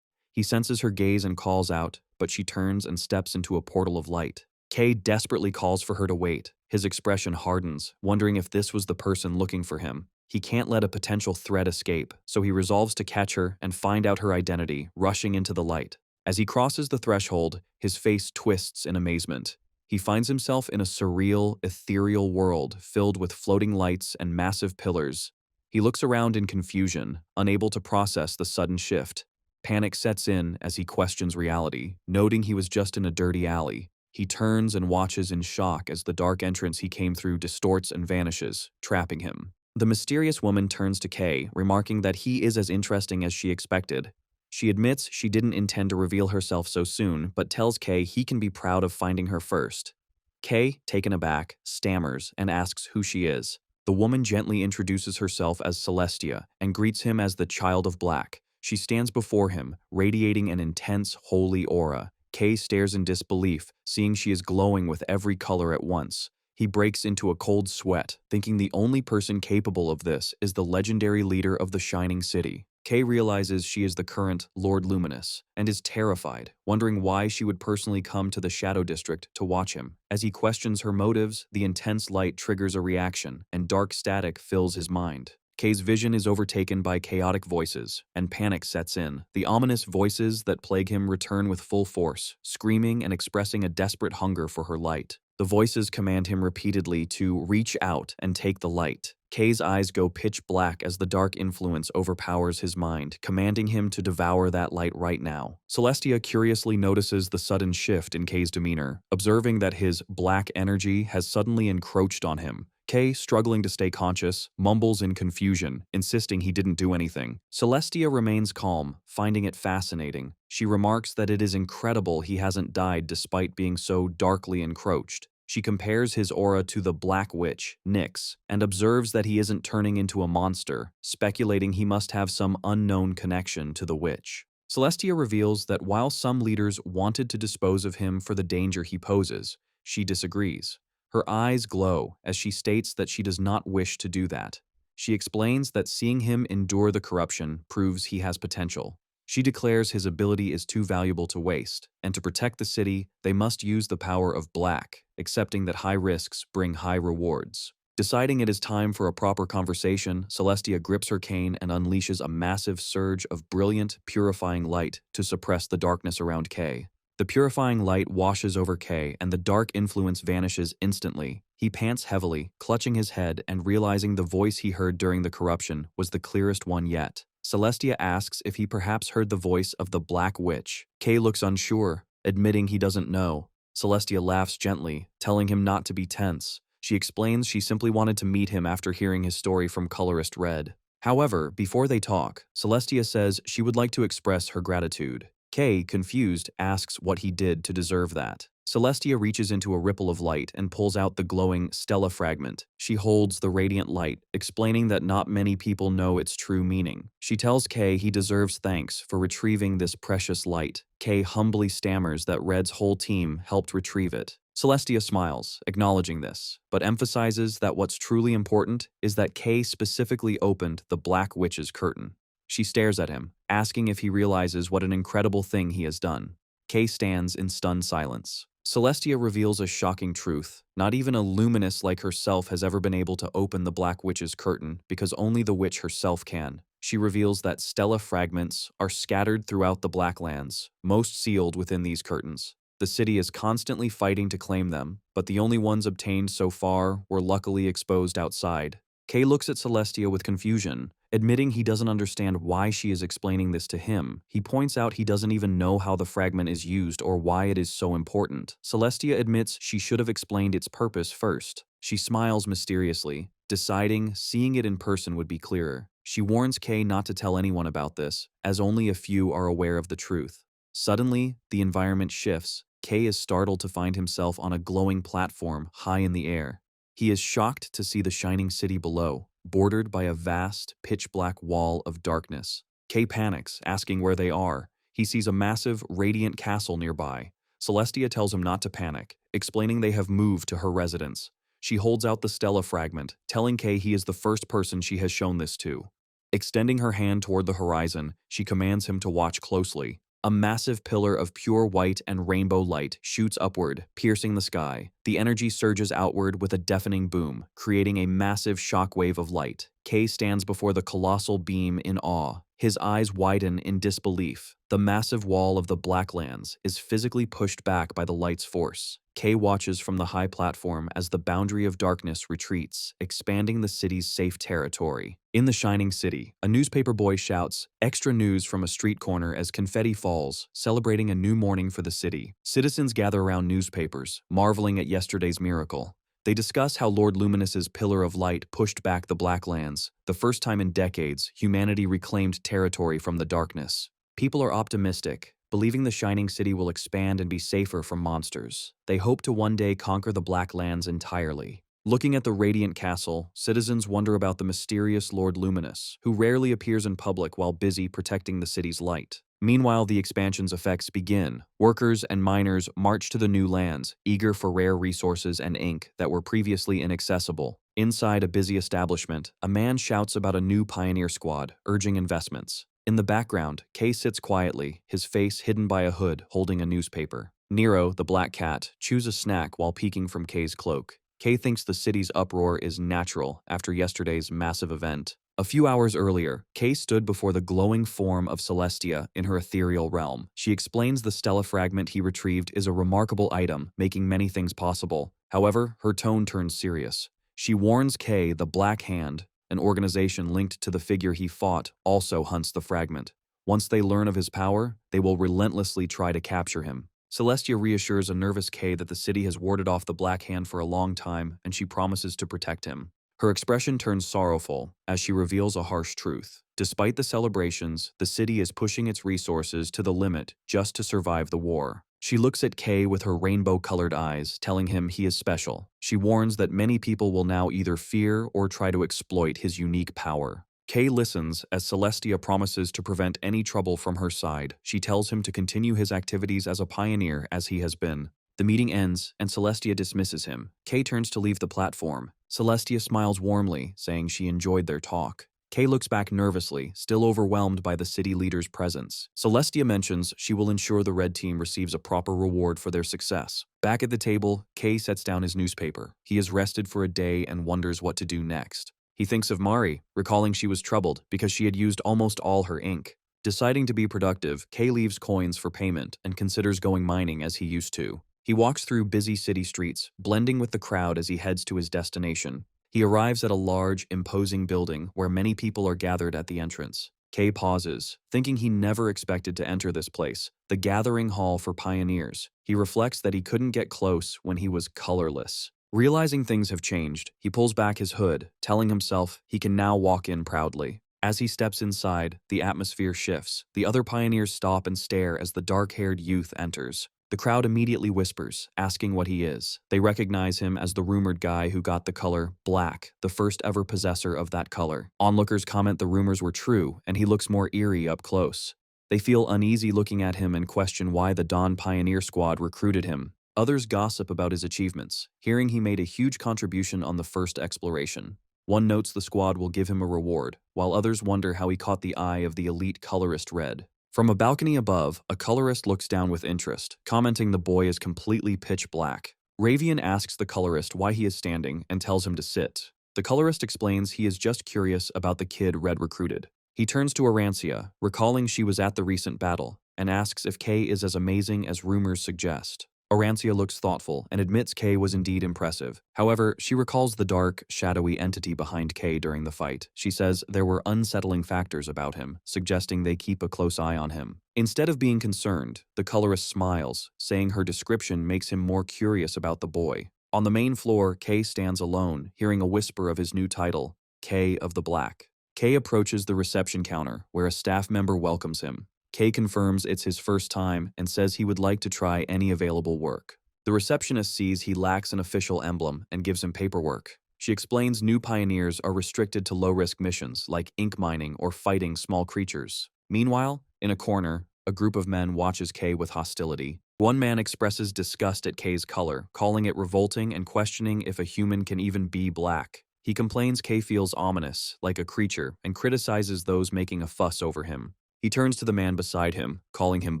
He senses her gaze and calls out, but she turns and steps into a portal of light. Kay desperately calls for her to wait. His expression hardens, wondering if this was the person looking for him. He can't let a potential threat escape, so he resolves to catch her and find out her identity, rushing into the light. As he crosses the threshold, his face twists in amazement. He finds himself in a surreal, ethereal world filled with floating lights and massive pillars. He looks around in confusion, unable to process the sudden shift. Panic sets in as he questions reality, noting he was just in a dirty alley. He turns and watches in shock as the dark entrance he came through distorts and vanishes, trapping him. The mysterious woman turns to Kay, remarking that he is as interesting as she expected. She admits she didn't intend to reveal herself so soon, but tells Kay he can be proud of finding her first. Kay, taken aback, stammers and asks who she is. The woman gently introduces herself as Celestia and greets him as the Child of Black. She stands before him, radiating an intense, holy aura. Kay stares in disbelief, seeing she is glowing with every color at once. He breaks into a cold sweat, thinking the only person capable of this is the legendary leader of the Shining City. Kay realizes she is the current Lord Luminous, and is terrified, wondering why she would personally come to the Shadow District to watch him. As he questions her motives, the intense light triggers a reaction, and dark static fills his mind. Kay's vision is overtaken by chaotic voices, and panic sets in. The ominous voices that plague him return with full force, screaming and expressing a desperate hunger for her light. The voices command him repeatedly to reach out and take the light. Kay's eyes go pitch black as the dark influence overpowers his mind, commanding him to devour that light right now. Celestia curiously notices the sudden shift in Kay's demeanor, observing that his black energy has suddenly encroached on him. Kay, struggling to stay conscious, mumbles in confusion, insisting he didn't do anything. Celestia remains calm, finding it fascinating. She remarks that it is incredible he hasn't died despite being so darkly encroached. She compares his aura to the Black Witch, Nyx, and observes that he isn't turning into a monster, speculating he must have some unknown connection to the witch. Celestia reveals that while some leaders wanted to dispose of him for the danger he poses, she disagrees. Her eyes glow as she states that she does not wish to do that. She explains that seeing him endure the corruption proves he has potential. She declares his ability is too valuable to waste, and to protect the city, they must use the power of Black, accepting that high risks bring high rewards. Deciding it is time for a proper conversation, Celestia grips her cane and unleashes a massive surge of brilliant, purifying light to suppress the darkness around Kay. The purifying light washes over Kay, and the dark influence vanishes instantly. He pants heavily, clutching his head and realizing the voice he heard during the corruption was the clearest one yet. Celestia asks if he perhaps heard the voice of the Black Witch. Kay looks unsure, admitting he doesn't know. Celestia laughs gently, telling him not to be tense. She explains she simply wanted to meet him after hearing his story from Colorless Red. However, before they talk, Celestia says she would like to express her gratitude. Kay, confused, asks what he did to deserve that. Celestia reaches into a ripple of light and pulls out the glowing Stella fragment. She holds the radiant light, explaining that not many people know its true meaning. She tells Kay he deserves thanks for retrieving this precious light. Kay humbly stammers that Red's whole team helped retrieve it. Celestia smiles, acknowledging this, but emphasizes that what's truly important is that Kay specifically opened the Black Witch's curtain. She stares at him, asking if he realizes what an incredible thing he has done. Kay stands in stunned silence. Celestia reveals a shocking truth. Not even a luminous like herself has ever been able to open the Black Witch's curtain because only the witch herself can. She reveals that Stella fragments are scattered throughout the Blacklands, most sealed within these curtains. The city is constantly fighting to claim them, but the only ones obtained so far were luckily exposed outside. Kay looks at Celestia with confusion, admitting he doesn't understand why she is explaining this to him. He points out he doesn't even know how the fragment is used or why it is so important. Celestia admits she should have explained its purpose first. She smiles mysteriously, deciding seeing it in person would be clearer. She warns Kay not to tell anyone about this, as only a few are aware of the truth. Suddenly, the environment shifts. Kay is startled to find himself on a glowing platform high in the air. He is shocked to see the shining city below, bordered by a vast, pitch-black wall of darkness. Kay panics, asking where they are. He sees a massive, radiant castle nearby. Celestia tells him not to panic, explaining they have moved to her residence. She holds out the Stella fragment, telling Kay he is the first person she has shown this to. Extending her hand toward the horizon, she commands him to watch closely. A massive pillar of pure white and rainbow light shoots upward, piercing the sky. The energy surges outward with a deafening boom, creating a massive shockwave of light. Kay stands before the colossal beam in awe. His eyes widen in disbelief. The massive wall of the Blacklands is physically pushed back by the light's force. Kay watches from the high platform as the boundary of darkness retreats, expanding the city's safe territory. In the shining city, a newspaper boy shouts, "Extra news" from a street corner as confetti falls, celebrating a new morning for the city. Citizens gather around newspapers, marveling at yesterday's miracle. They discuss how Lord Luminous's pillar of light pushed back the Blacklands. The first time in decades, humanity reclaimed territory from the darkness. People are optimistic, believing the shining city will expand and be safer from monsters. They hope to one day conquer the Blacklands entirely. Looking at the radiant castle, citizens wonder about the mysterious Lord Luminous, who rarely appears in public while busy protecting the city's light. Meanwhile, the expansion's effects begin. Workers and miners march to the new lands, eager for rare resources and ink that were previously inaccessible. Inside a busy establishment, a man shouts about a new pioneer squad, urging investments. In the background, Kay sits quietly, his face hidden by a hood, holding a newspaper. Nero, the black cat, chews a snack while peeking from Kay's cloak. Kay thinks the city's uproar is natural after yesterday's massive event. A few hours earlier, Kay stood before the glowing form of Celestia in her ethereal realm. She explains the Stella fragment he retrieved is a remarkable item, making many things possible. However, her tone turns serious. She warns Kay the Black Hand, an organization linked to the figure he fought, also hunts the fragment. Once they learn of his power, they will relentlessly try to capture him. Celestia reassures a nervous Kay that the city has warded off the Black Hand for a long time, and she promises to protect him. Her expression turns sorrowful as she reveals a harsh truth. Despite the celebrations, the city is pushing its resources to the limit just to survive the war. She looks at Kay with her rainbow-colored eyes, telling him he is special. She warns that many people will now either fear or try to exploit his unique power. Kay listens as Celestia promises to prevent any trouble from her side. She tells him to continue his activities as a pioneer as he has been. The meeting ends, and Celestia dismisses him. Kay turns to leave the platform. Celestia smiles warmly, saying she enjoyed their talk. Kay looks back nervously, still overwhelmed by the city leader's presence. Celestia mentions she will ensure the red team receives a proper reward for their success. Back at the table, Kay sets down his newspaper. He is rested for a day and wonders what to do next. He thinks of Mari, recalling she was troubled because she had used almost all her ink. Deciding to be productive, Kay leaves coins for payment and considers going mining as he used to. He walks through busy city streets, blending with the crowd as he heads to his destination. He arrives at a large, imposing building where many people are gathered at the entrance. Kay pauses, thinking he never expected to enter this place, the gathering hall for pioneers. He reflects that he couldn't get close when he was colorless. Realizing things have changed, he pulls back his hood, telling himself he can now walk in proudly. As he steps inside, the atmosphere shifts. The other pioneers stop and stare as the dark-haired youth enters. The crowd immediately whispers, asking what he is. They recognize him as the rumored guy who got the color black, the first ever possessor of that color. Onlookers comment the rumors were true, and he looks more eerie up close. They feel uneasy looking at him and question why the Dawn Pioneer Squad recruited him. Others gossip about his achievements, hearing he made a huge contribution on the first exploration. One notes the squad will give him a reward, while others wonder how he caught the eye of the elite colorist Red. From a balcony above, a colorist looks down with interest, commenting the boy is completely pitch black. Ravian asks the colorist why he is standing and tells him to sit. The colorist explains he is just curious about the kid Red recruited. He turns to Arancia, recalling she was at the recent battle, and asks if Kay is as amazing as rumors suggest. Arancia looks thoughtful and admits Kay was indeed impressive. However, she recalls the dark, shadowy entity behind Kay during the fight. She says there were unsettling factors about him, suggesting they keep a close eye on him. Instead of being concerned, the colorist smiles, saying her description makes him more curious about the boy. On the main floor, Kay stands alone, hearing a whisper of his new title, Kay of the Black. Kay approaches the reception counter, where a staff member welcomes him. Kay confirms it's his first time and says he would like to try any available work. The receptionist sees he lacks an official emblem and gives him paperwork. She explains new pioneers are restricted to low-risk missions like ink mining or fighting small creatures. Meanwhile, in a corner, a group of men watches Kay with hostility. One man expresses disgust at Kay's color, calling it revolting and questioning if a human can even be black. He complains Kay feels ominous, like a creature, and criticizes those making a fuss over him. He turns to the man beside him, calling him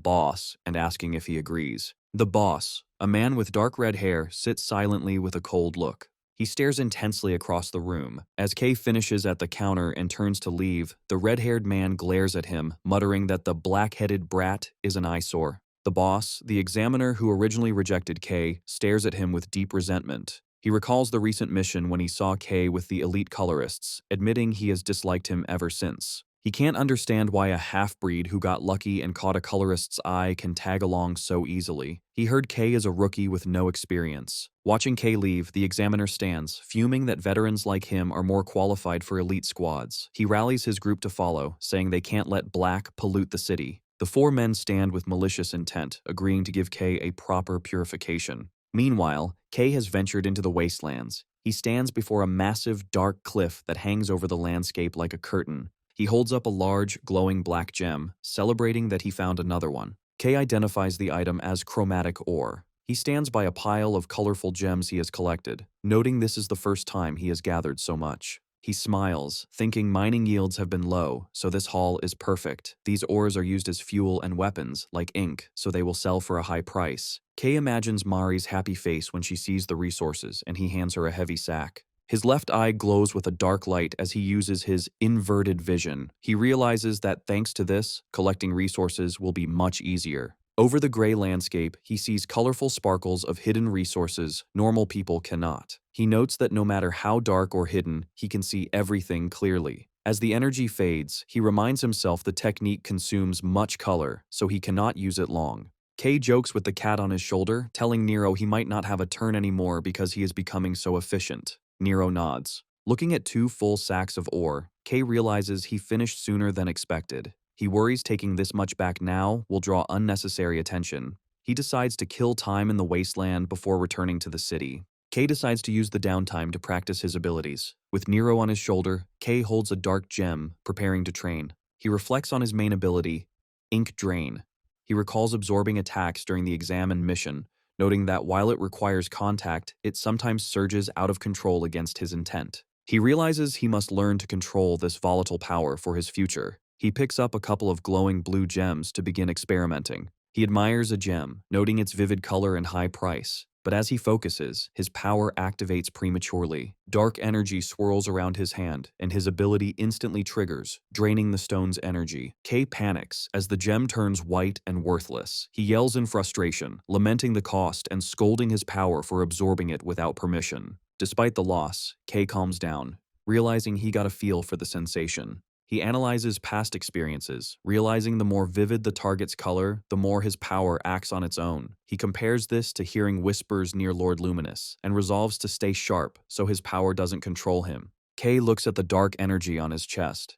boss, and asking if he agrees. The boss, a man with dark red hair, sits silently with a cold look. He stares intensely across the room. As Kay finishes at the counter and turns to leave, the red-haired man glares at him, muttering that the black-headed brat is an eyesore. The boss, the examiner who originally rejected Kay, stares at him with deep resentment. He recalls the recent mission when he saw Kay with the elite colorists, admitting he has disliked him ever since. He can't understand why a half-breed who got lucky and caught a colorist's eye can tag along so easily. He heard Kay is a rookie with no experience. Watching Kay leave, the examiner stands, fuming that veterans like him are more qualified for elite squads. He rallies his group to follow, saying they can't let black pollute the city. The four men stand with malicious intent, agreeing to give Kay a proper purification. Meanwhile, Kay has ventured into the wastelands. He stands before a massive, dark cliff that hangs over the landscape like a curtain. He holds up a large, glowing black gem, celebrating that he found another one. Kay identifies the item as chromatic ore. He stands by a pile of colorful gems he has collected, noting this is the first time he has gathered so much. He smiles, thinking mining yields have been low, so this haul is perfect. These ores are used as fuel and weapons, like ink, so they will sell for a high price. Kay imagines Mari's happy face when she sees the resources, and he hands her a heavy sack. His left eye glows with a dark light as he uses his inverted vision. He realizes that thanks to this, collecting resources will be much easier. Over the gray landscape, he sees colorful sparkles of hidden resources normal people cannot. He notes that no matter how dark or hidden, he can see everything clearly. As the energy fades, he reminds himself the technique consumes much color, so he cannot use it long. Kay jokes with the cat on his shoulder, telling Nero he might not have a turn anymore because he is becoming so efficient. Nero nods. Looking at 2 full sacks of ore, Kay realizes he finished sooner than expected. He worries taking this much back now will draw unnecessary attention. He decides to kill time in the wasteland before returning to the city. Kay decides to use the downtime to practice his abilities. With Nero on his shoulder, Kay holds a dark gem, preparing to train. He reflects on his main ability, Ink Drain. He recalls absorbing attacks during the exam and mission, noting that while it requires contact, it sometimes surges out of control against his intent. He realizes he must learn to control this volatile power for his future. He picks up a couple of glowing blue gems to begin experimenting. He admires a gem, noting its vivid color and high price. But as he focuses, his power activates prematurely. Dark energy swirls around his hand, and his ability instantly triggers, draining the stone's energy. Kay panics as the gem turns white and worthless. He yells in frustration, lamenting the cost and scolding his power for absorbing it without permission. Despite the loss, Kay calms down, realizing he got a feel for the sensation. He analyzes past experiences, realizing the more vivid the target's color, the more his power acts on its own. He compares this to hearing whispers near Lord Luminous, and resolves to stay sharp so his power doesn't control him. Kay looks at the dark energy on his chest.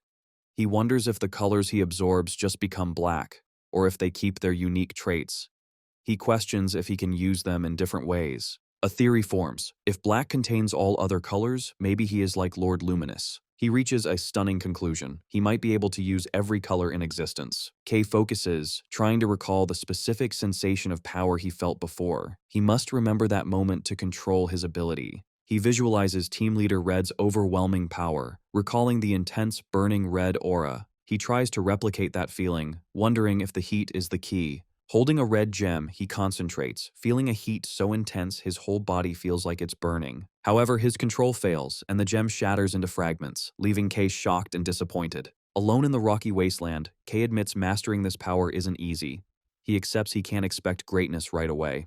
He wonders if the colors he absorbs just become black, or if they keep their unique traits. He questions if he can use them in different ways. A theory forms. If black contains all other colors, maybe he is like Lord Luminous. He reaches a stunning conclusion. He might be able to use every color in existence. Kay focuses, trying to recall the specific sensation of power he felt before. He must remember that moment to control his ability. He visualizes Team Leader Red's overwhelming power, recalling the intense, burning red aura. He tries to replicate that feeling, wondering if the heat is the key. Holding a red gem, he concentrates, feeling a heat so intense his whole body feels like it's burning. However, his control fails, and the gem shatters into fragments, leaving Kay shocked and disappointed. Alone in the rocky wasteland, Kay admits mastering this power isn't easy. He accepts he can't expect greatness right away.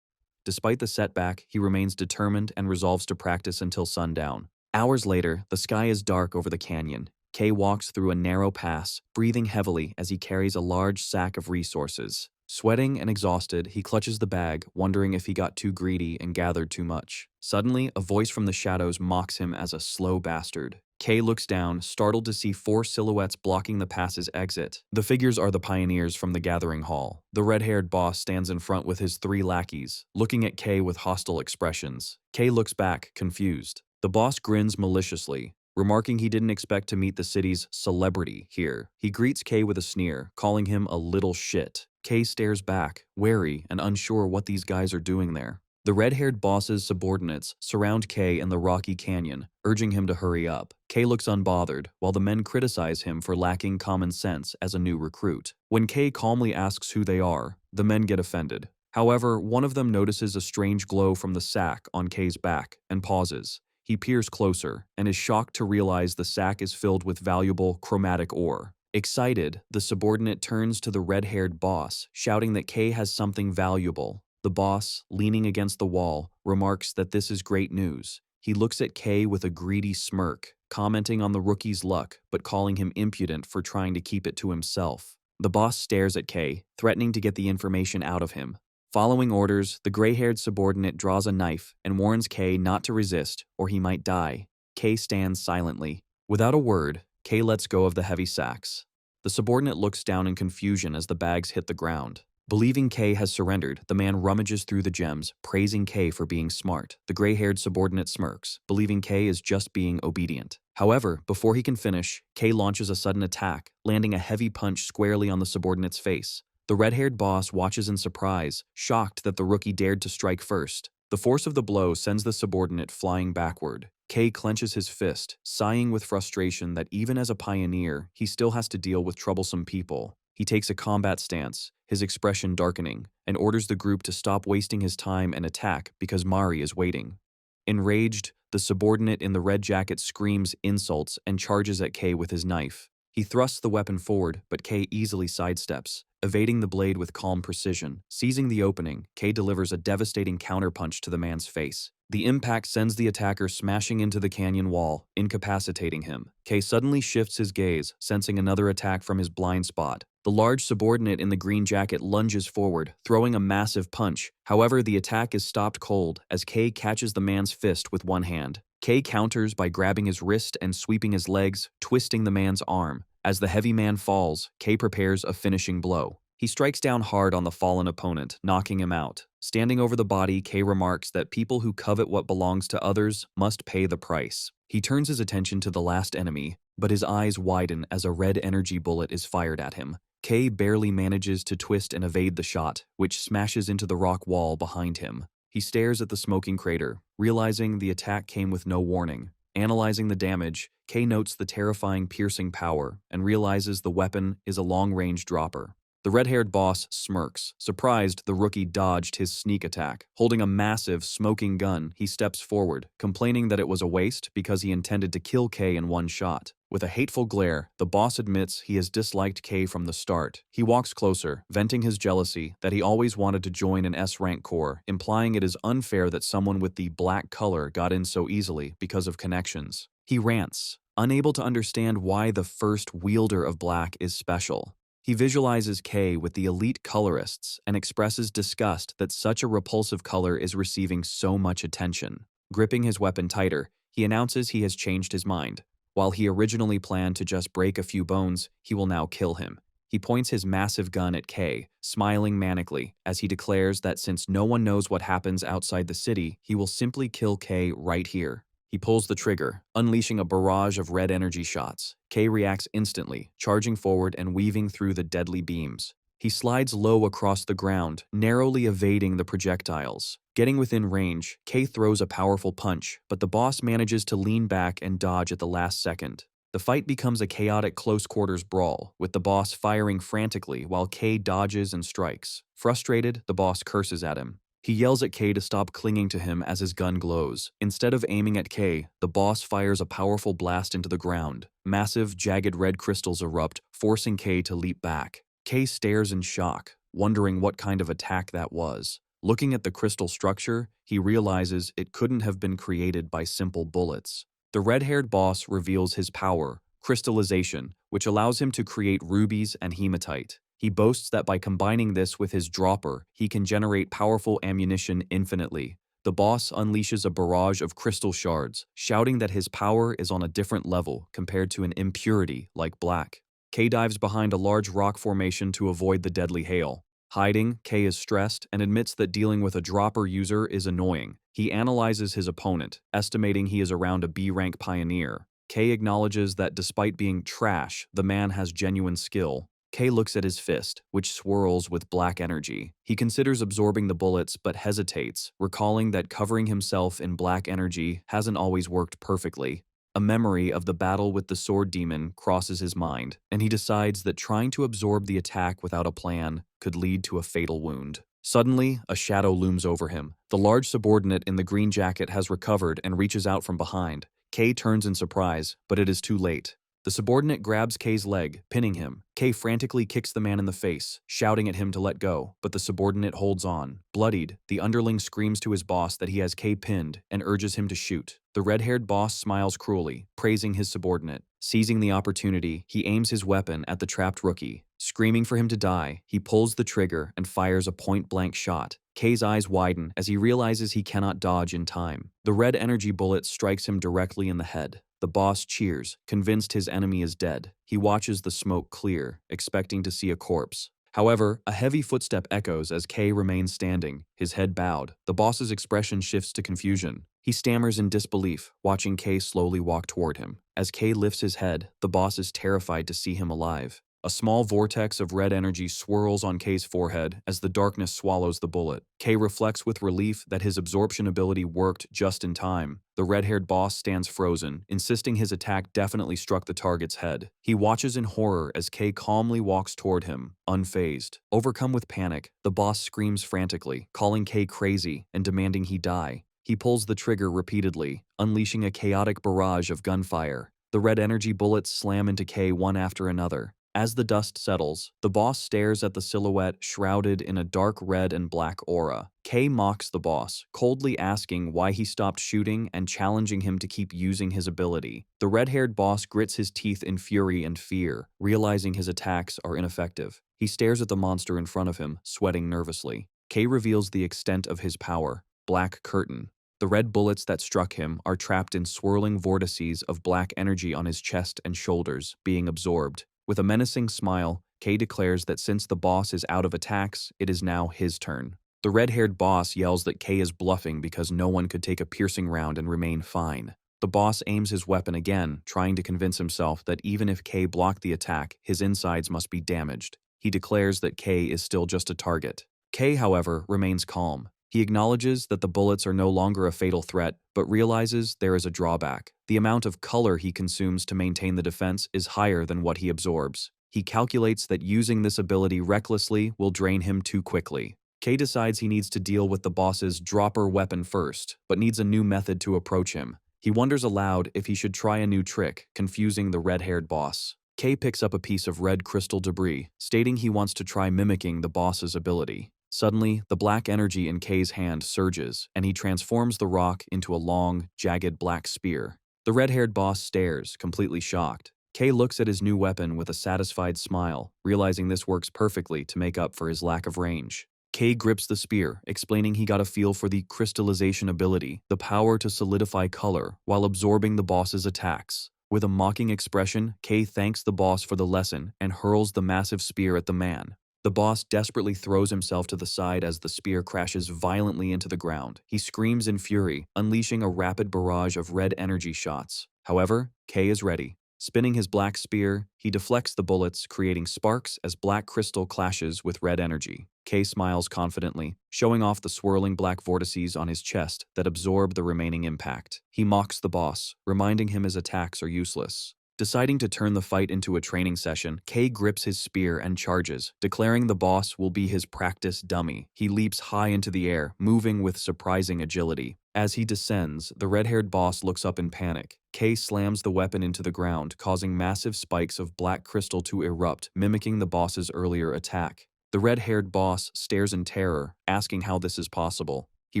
Despite the setback, he remains determined and resolves to practice until sundown. Hours later, the sky is dark over the canyon. Kay walks through a narrow pass, breathing heavily as he carries a large sack of resources. Sweating and exhausted, he clutches the bag, wondering if he got too greedy and gathered too much. Suddenly, a voice from the shadows mocks him as a slow bastard. Kay looks down, startled to see 4 silhouettes blocking the pass's exit. The figures are the pioneers from the gathering hall. The red-haired boss stands in front with his 3 lackeys, looking at Kay with hostile expressions. Kay looks back, confused. The boss grins maliciously, remarking he didn't expect to meet the city's celebrity here. He greets Kay with a sneer, calling him a little shit. Kay stares back, wary and unsure what these guys are doing there. The red-haired boss's subordinates surround Kay in the rocky canyon, urging him to hurry up. Kay looks unbothered, while the men criticize him for lacking common sense as a new recruit. When Kay calmly asks who they are, the men get offended. However, one of them notices a strange glow from the sack on Kay's back and pauses. He peers closer and is shocked to realize the sack is filled with valuable chromatic ore. Excited, the subordinate turns to the red-haired boss, shouting that Kay has something valuable. The boss, leaning against the wall, remarks that this is great news. He looks at Kay with a greedy smirk, commenting on the rookie's luck, but calling him impudent for trying to keep it to himself. The boss stares at Kay, threatening to get the information out of him. Following orders, the gray-haired subordinate draws a knife and warns Kay not to resist, or he might die. Kay stands silently. Without a word, Kay lets go of the heavy sacks. The subordinate looks down in confusion as the bags hit the ground. Believing Kay has surrendered, the man rummages through the gems, praising Kay for being smart. The gray-haired subordinate smirks, believing Kay is just being obedient. However, before he can finish, Kay launches a sudden attack, landing a heavy punch squarely on the subordinate's face. The red-haired boss watches in surprise, shocked that the rookie dared to strike first. The force of the blow sends the subordinate flying backward. Kay clenches his fist, sighing with frustration that even as a pioneer, he still has to deal with troublesome people. He takes a combat stance, his expression darkening, and orders the group to stop wasting his time and attack because Mari is waiting. Enraged, the subordinate in the red jacket screams insults and charges at Kay with his knife. He thrusts the weapon forward, but Kay easily sidesteps, evading the blade with calm precision. Seizing the opening, Kay delivers a devastating counterpunch to the man's face. The impact sends the attacker smashing into the canyon wall, incapacitating him. Kay suddenly shifts his gaze, sensing another attack from his blind spot. The large subordinate in the green jacket lunges forward, throwing a massive punch. However, the attack is stopped cold as Kay catches the man's fist with one hand. Kay counters by grabbing his wrist and sweeping his legs, twisting the man's arm. As the heavy man falls, Kay prepares a finishing blow. He strikes down hard on the fallen opponent, knocking him out. Standing over the body, Kay remarks that people who covet what belongs to others must pay the price. He turns his attention to the last enemy, but his eyes widen as a red energy bullet is fired at him. Kay barely manages to twist and evade the shot, which smashes into the rock wall behind him. He stares at the smoking crater, realizing the attack came with no warning. Analyzing the damage, Kay notes the terrifying piercing power and realizes the weapon is a long-range dropper. The red-haired boss smirks, surprised the rookie dodged his sneak attack. Holding a massive, smoking gun, he steps forward, complaining that it was a waste because he intended to kill Kay in one shot. With a hateful glare, the boss admits he has disliked Kay from the start. He walks closer, venting his jealousy that he always wanted to join an S-rank corps, implying it is unfair that someone with the black color got in so easily because of connections. He rants, unable to understand why the first wielder of black is special. He visualizes Kay with the elite colorists and expresses disgust that such a repulsive color is receiving so much attention. Gripping his weapon tighter, he announces he has changed his mind. While he originally planned to just break a few bones, he will now kill him. He points his massive gun at K, smiling manically, as he declares that since no one knows what happens outside the city, he will simply kill K right here. He pulls the trigger, unleashing a barrage of red energy shots. K reacts instantly, charging forward and weaving through the deadly beams. He slides low across the ground, narrowly evading the projectiles. Getting within range, K throws a powerful punch, but the boss manages to lean back and dodge at the last second. The fight becomes a chaotic close-quarters brawl, with the boss firing frantically while K dodges and strikes. Frustrated, the boss curses at him. He yells at K to stop clinging to him as his gun glows. Instead of aiming at K, the boss fires a powerful blast into the ground. Massive, jagged red crystals erupt, forcing K to leap back. K stares in shock, wondering what kind of attack that was. Looking at the crystal structure, he realizes it couldn't have been created by simple bullets. The red-haired boss reveals his power, crystallization, which allows him to create rubies and hematite. He boasts that by combining this with his dropper, he can generate powerful ammunition infinitely. The boss unleashes a barrage of crystal shards, shouting that his power is on a different level compared to an impurity like black. K dives behind a large rock formation to avoid the deadly hail. Hiding, K is stressed and admits that dealing with a dropper user is annoying. He analyzes his opponent, estimating he is around a B-rank pioneer. K acknowledges that despite being trash, the man has genuine skill. K looks at his fist, which swirls with black energy. He considers absorbing the bullets but hesitates, recalling that covering himself in black energy hasn't always worked perfectly. A memory of the battle with the sword demon crosses his mind, and he decides that trying to absorb the attack without a plan could lead to a fatal wound. Suddenly, a shadow looms over him. The large subordinate in the green jacket has recovered and reaches out from behind. K turns in surprise, but it is too late. The subordinate grabs K's leg, pinning him. K frantically kicks the man in the face, shouting at him to let go, but the subordinate holds on. Bloodied, the underling screams to his boss that he has K pinned and urges him to shoot. The red-haired boss smiles cruelly, praising his subordinate. Seizing the opportunity, he aims his weapon at the trapped rookie. Screaming for him to die, he pulls the trigger and fires a point-blank shot. K's eyes widen as he realizes he cannot dodge in time. The red energy bullet strikes him directly in the head. The boss cheers, convinced his enemy is dead. He watches the smoke clear, expecting to see a corpse. However, a heavy footstep echoes as K remains standing, his head bowed. The boss's expression shifts to confusion. He stammers in disbelief, watching K slowly walk toward him. As K lifts his head, the boss is terrified to see him alive. A small vortex of red energy swirls on K's forehead as the darkness swallows the bullet. K reflects with relief that his absorption ability worked just in time. The red-haired boss stands frozen, insisting his attack definitely struck the target's head. He watches in horror as K calmly walks toward him, unfazed. Overcome with panic, the boss screams frantically, calling K crazy and demanding he die. He pulls the trigger repeatedly, unleashing a chaotic barrage of gunfire. The red energy bullets slam into K one after another. As the dust settles, the boss stares at the silhouette shrouded in a dark red and black aura. K mocks the boss, coldly asking why he stopped shooting and challenging him to keep using his ability. The red-haired boss grits his teeth in fury and fear, realizing his attacks are ineffective. He stares at the monster in front of him, sweating nervously. K reveals the extent of his power. Black curtain. The red bullets that struck him are trapped in swirling vortices of black energy on his chest and shoulders, being absorbed. With a menacing smile, K declares that since the boss is out of attacks, it is now his turn. The red-haired boss yells that K is bluffing because no one could take a piercing round and remain fine. The boss aims his weapon again, trying to convince himself that even if K blocked the attack, his insides must be damaged. He declares that K is still just a target. K, however, remains calm. He acknowledges that the bullets are no longer a fatal threat, but realizes there is a drawback. The amount of color he consumes to maintain the defense is higher than what he absorbs. He calculates that using this ability recklessly will drain him too quickly. K decides he needs to deal with the boss's dropper weapon first, but needs a new method to approach him. He wonders aloud if he should try a new trick, confusing the red-haired boss. K picks up a piece of red crystal debris, stating he wants to try mimicking the boss's ability. Suddenly, the black energy in K's hand surges, and he transforms the rock into a long, jagged black spear. The red-haired boss stares, completely shocked. K looks at his new weapon with a satisfied smile, realizing this works perfectly to make up for his lack of range. K grips the spear, explaining he got a feel for the crystallization ability, the power to solidify color while absorbing the boss's attacks. With a mocking expression, Kay thanks the boss for the lesson and hurls the massive spear at the man. The boss desperately throws himself to the side as the spear crashes violently into the ground. He screams in fury, unleashing a rapid barrage of red energy shots. However, Kay is ready. Spinning his black spear, he deflects the bullets, creating sparks as black crystal clashes with red energy. Kay smiles confidently, showing off the swirling black vortices on his chest that absorb the remaining impact. He mocks the boss, reminding him his attacks are useless. Deciding to turn the fight into a training session, Kay grips his spear and charges, declaring the boss will be his practice dummy. He leaps high into the air, moving with surprising agility. As he descends, the red-haired boss looks up in panic. Kay slams the weapon into the ground, causing massive spikes of black crystal to erupt, mimicking the boss's earlier attack. The red-haired boss stares in terror, asking how this is possible. He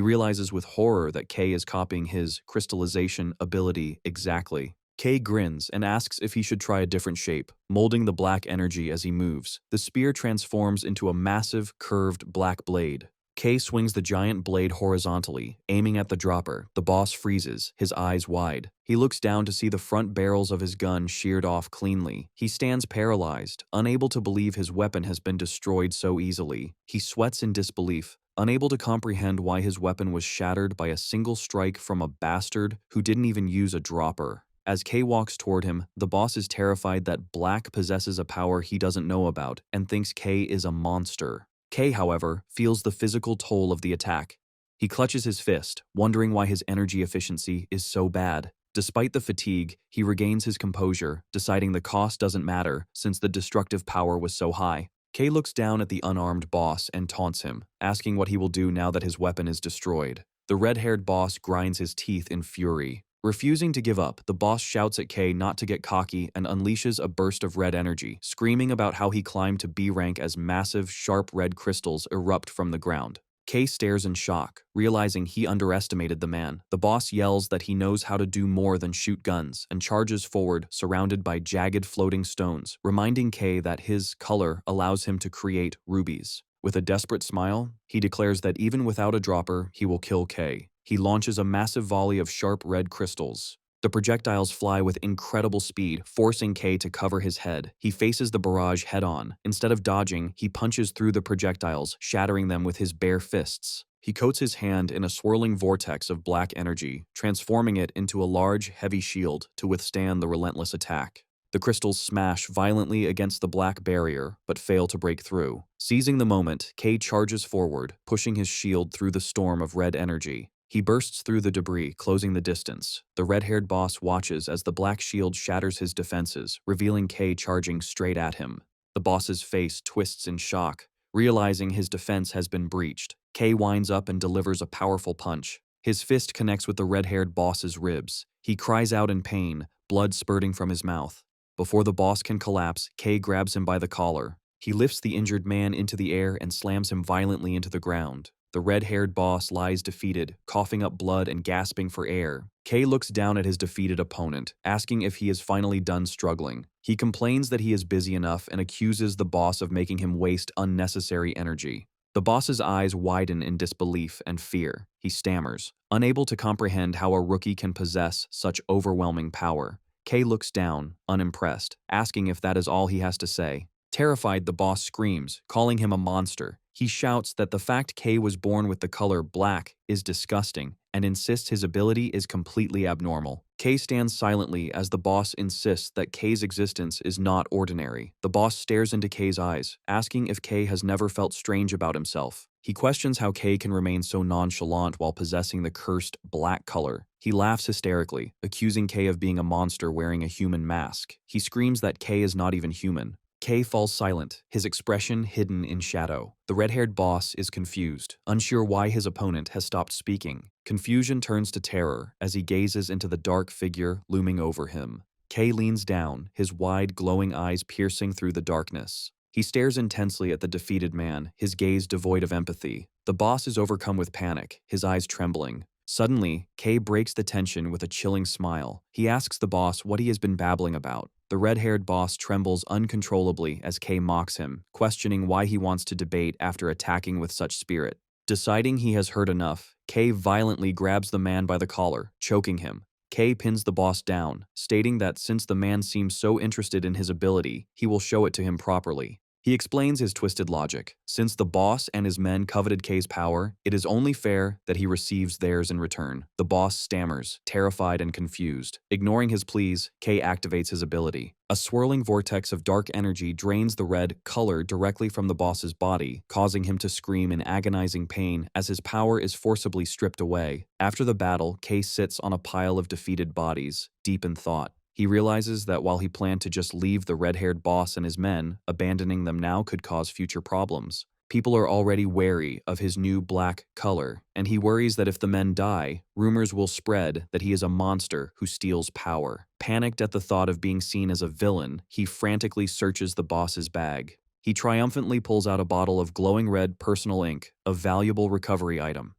realizes with horror that Kay is copying his crystallization ability exactly. Kay grins and asks if he should try a different shape, molding the black energy as he moves. The spear transforms into a massive, curved black blade. Kay swings the giant blade horizontally, aiming at the dropper. The boss freezes, his eyes wide. He looks down to see the front barrels of his gun sheared off cleanly. He stands paralyzed, unable to believe his weapon has been destroyed so easily. He sweats in disbelief, unable to comprehend why his weapon was shattered by a single strike from a bastard who didn't even use a dropper. As Kay walks toward him, the boss is terrified that Black possesses a power he doesn't know about and thinks Kay is a monster. Kay, however, feels the physical toll of the attack. He clutches his fist, wondering why his energy efficiency is so bad. Despite the fatigue, he regains his composure, deciding the cost doesn't matter since the destructive power was so high. Kay looks down at the unarmed boss and taunts him, asking what he will do now that his weapon is destroyed. The red-haired boss grinds his teeth in fury. Refusing to give up, the boss shouts at Kay not to get cocky and unleashes a burst of red energy, screaming about how he climbed to B rank as massive, sharp red crystals erupt from the ground. Kay stares in shock, realizing he underestimated the man. The boss yells that he knows how to do more than shoot guns and charges forward, surrounded by jagged floating stones, reminding Kay that his color allows him to create rubies. With a desperate smile, he declares that even without a dropper, he will kill Kay. He launches a massive volley of sharp red crystals. The projectiles fly with incredible speed, forcing Kay to cover his head. He faces the barrage head-on. Instead of dodging, he punches through the projectiles, shattering them with his bare fists. He coats his hand in a swirling vortex of black energy, transforming it into a large, heavy shield to withstand the relentless attack. The crystals smash violently against the black barrier, but fail to break through. Seizing the moment, Kay charges forward, pushing his shield through the storm of red energy. He bursts through the debris, closing the distance. The red-haired boss watches as the black shield shatters his defenses, revealing Kay charging straight at him. The boss's face twists in shock, realizing his defense has been breached. Kay winds up and delivers a powerful punch. His fist connects with the red-haired boss's ribs. He cries out in pain, blood spurting from his mouth. Before the boss can collapse, Kay grabs him by the collar. He lifts the injured man into the air and slams him violently into the ground. The red-haired boss lies defeated, coughing up blood and gasping for air. Kay looks down at his defeated opponent, asking if he is finally done struggling. He complains that he is busy enough and accuses the boss of making him waste unnecessary energy. The boss's eyes widen in disbelief and fear. He stammers, unable to comprehend how a rookie can possess such overwhelming power. Kay looks down, unimpressed, asking if that is all he has to say. Terrified, the boss screams, calling him a monster. He shouts that the fact Kay was born with the color black is disgusting and insists his ability is completely abnormal. Kay stands silently as the boss insists that Kay's existence is not ordinary. The boss stares into Kay's eyes, asking if Kay has never felt strange about himself. He questions how Kay can remain so nonchalant while possessing the cursed black color. He laughs hysterically, accusing Kay of being a monster wearing a human mask. He screams that Kay is not even human. Kay falls silent, his expression hidden in shadow. The red-haired boss is confused, unsure why his opponent has stopped speaking. Confusion turns to terror as he gazes into the dark figure looming over him. Kay leans down, his wide, glowing eyes piercing through the darkness. He stares intensely at the defeated man, his gaze devoid of empathy. The boss is overcome with panic, his eyes trembling. Suddenly, Kay breaks the tension with a chilling smile. He asks the boss what he has been babbling about. The red-haired boss trembles uncontrollably as Kay mocks him, questioning why he wants to debate after attacking with such spirit. Deciding he has heard enough, Kay violently grabs the man by the collar, choking him. Kay pins the boss down, stating that since the man seems so interested in his ability, he will show it to him properly. He explains his twisted logic. Since the boss and his men coveted Kay's power, it is only fair that he receives theirs in return. The boss stammers, terrified and confused. Ignoring his pleas, Kay activates his ability. A swirling vortex of dark energy drains the red color directly from the boss's body, causing him to scream in agonizing pain as his power is forcibly stripped away. After the battle, Kay sits on a pile of defeated bodies, deep in thought. He realizes that while he planned to just leave the red-haired boss and his men, abandoning them now could cause future problems. People are already wary of his new black color, and he worries that if the men die, rumors will spread that he is a monster who steals power. Panicked at the thought of being seen as a villain, he frantically searches the boss's bag. He triumphantly pulls out a bottle of glowing red personal ink, a valuable recovery item.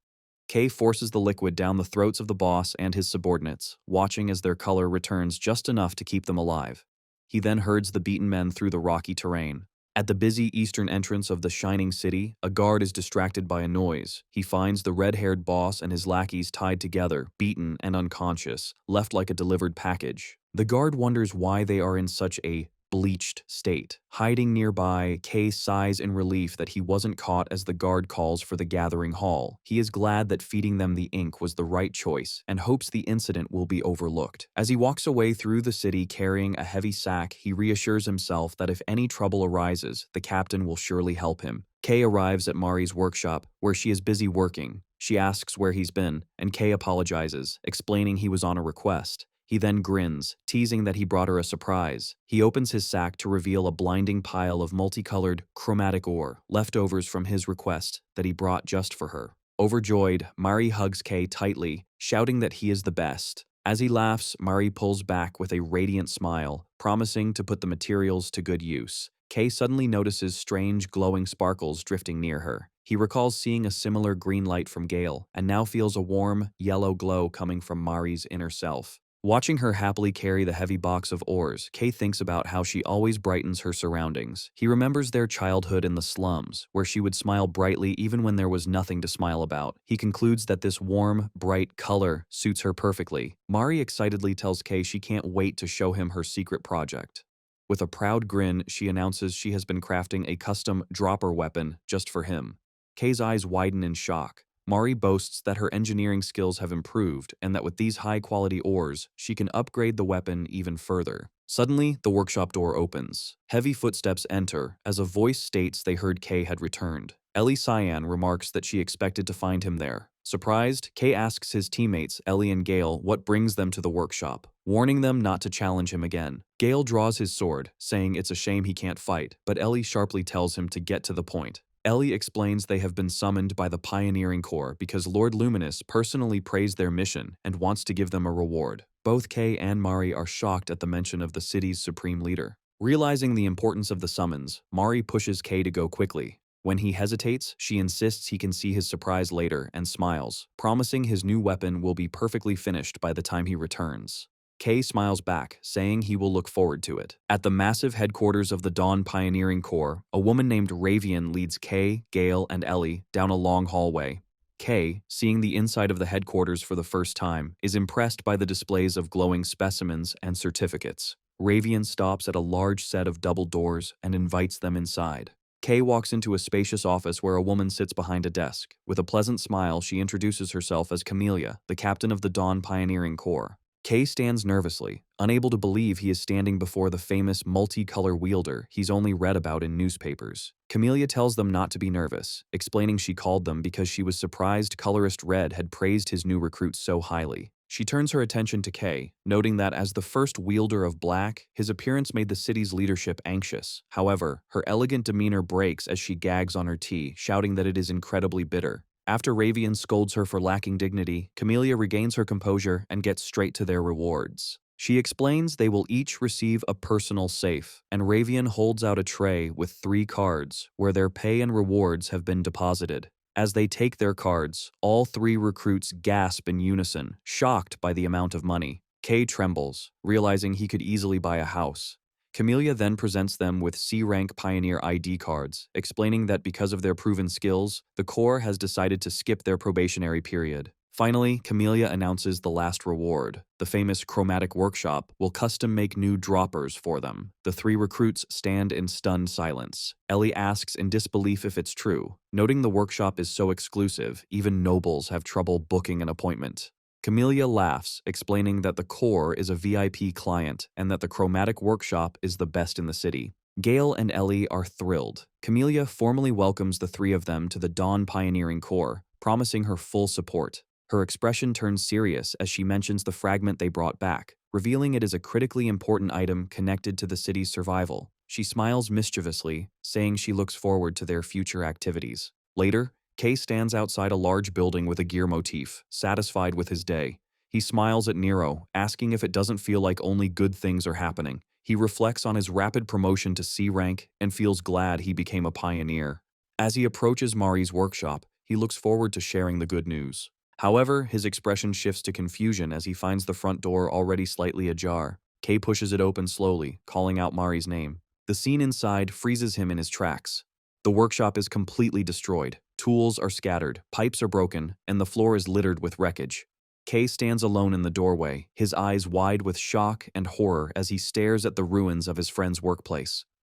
Kay forces the liquid down the throats of the boss and his subordinates, watching as their color returns just enough to keep them alive. He then herds the beaten men through the rocky terrain. At the busy eastern entrance of the shining city, a guard is distracted by a noise. He finds the red-haired boss and his lackeys tied together, beaten and unconscious, left like a delivered package. The guard wonders why they are in such a bleached state. Hiding nearby, Kay sighs in relief that he wasn't caught as the guard calls for the gathering hall. He is glad that feeding them the ink was the right choice and hopes the incident will be overlooked. As he walks away through the city carrying a heavy sack, he reassures himself that if any trouble arises, the captain will surely help him. Kay arrives at Mari's workshop, where she is busy working. She asks where he's been, and Kay apologizes, explaining he was on a request. He then grins, teasing that he brought her a surprise. He opens his sack to reveal a blinding pile of multicolored, chromatic ore, leftovers from his request that he brought just for her. Overjoyed, Mari hugs Kay tightly, shouting that he is the best. As he laughs, Mari pulls back with a radiant smile, promising to put the materials to good use. Kay suddenly notices strange, glowing sparkles drifting near her. He recalls seeing a similar green light from Gale, and now feels a warm, yellow glow coming from Mari's inner self. Watching her happily carry the heavy box of ores, Kay thinks about how she always brightens her surroundings. He remembers their childhood in the slums, where she would smile brightly even when there was nothing to smile about. He concludes that this warm, bright color suits her perfectly. Mari excitedly tells Kay she can't wait to show him her secret project. With a proud grin, she announces she has been crafting a custom dropper weapon just for him. Kay's eyes widen in shock. Mari boasts that her engineering skills have improved and that with these high-quality ores, she can upgrade the weapon even further. Suddenly, the workshop door opens. Heavy footsteps enter as a voice states they heard Kay had returned. Ellie Cyan remarks that she expected to find him there. Surprised, Kay asks his teammates, Ellie and Gale, what brings them to the workshop, warning them not to challenge him again. Gale draws his sword, saying it's a shame he can't fight, but Ellie sharply tells him to get to the point. Ellie explains they have been summoned by the Pioneering Corps because Lord Luminous personally praised their mission and wants to give them a reward. Both Kay and Mari are shocked at the mention of the city's supreme leader. Realizing the importance of the summons, Mari pushes Kay to go quickly. When he hesitates, she insists he can see his surprise later and smiles, promising his new weapon will be perfectly finished by the time he returns. Kay smiles back, saying he will look forward to it. At the massive headquarters of the Dawn Pioneering Corps, a woman named Ravian leads Kay, Gale, and Ellie down a long hallway. Kay, seeing the inside of the headquarters for the first time, is impressed by the displays of glowing specimens and certificates. Ravian stops at a large set of double doors and invites them inside. Kay walks into a spacious office where a woman sits behind a desk. With a pleasant smile, she introduces herself as Camellia, the captain of the Dawn Pioneering Corps. Kay stands nervously, unable to believe he is standing before the famous multicolor wielder he's only read about in newspapers. Camellia tells them not to be nervous, explaining she called them because she was surprised Colorist Red had praised his new recruits so highly. She turns her attention to Kay, noting that as the first wielder of black, his appearance made the city's leadership anxious. However, her elegant demeanor breaks as she gags on her tea, shouting that it is incredibly bitter. After Ravian scolds her for lacking dignity, Camellia regains her composure and gets straight to their rewards. She explains they will each receive a personal safe, and Ravian holds out a tray with 3 cards where their pay and rewards have been deposited. As they take their cards, all 3 recruits gasp in unison, shocked by the amount of money. Kay trembles, realizing he could easily buy a house. Camellia then presents them with C-rank Pioneer ID cards, explaining that because of their proven skills, the Corps has decided to skip their probationary period. Finally, Camellia announces the last reward. The famous chromatic workshop will custom make new droppers for them. The three recruits stand in stunned silence. Ellie asks in disbelief if it's true. Noting the workshop is so exclusive, even nobles have trouble booking an appointment. Camellia laughs, explaining that the core is a VIP client and that the chromatic workshop is the best in the city. Gale and Ellie are thrilled. Camellia formally welcomes the three of them to the Dawn Pioneering Corps, promising her full support. Her expression turns serious as she mentions the fragment they brought back, revealing it is a critically important item connected to the city's survival. She smiles mischievously, saying she looks forward to their future activities. Later, Kay stands outside a large building with a gear motif, satisfied with his day. He smiles at Nero, asking if it doesn't feel like only good things are happening. He reflects on his rapid promotion to C rank and feels glad he became a pioneer. As he approaches Mari's workshop, he looks forward to sharing the good news. However, his expression shifts to confusion as he finds the front door already slightly ajar. Kay pushes it open slowly, calling out Mari's name. The scene inside freezes him in his tracks. The workshop is completely destroyed. Tools are scattered, pipes are broken, and the floor is littered with wreckage. Kay stands alone in the doorway, his eyes wide with shock and horror as he stares at the ruins of his friend's workplace.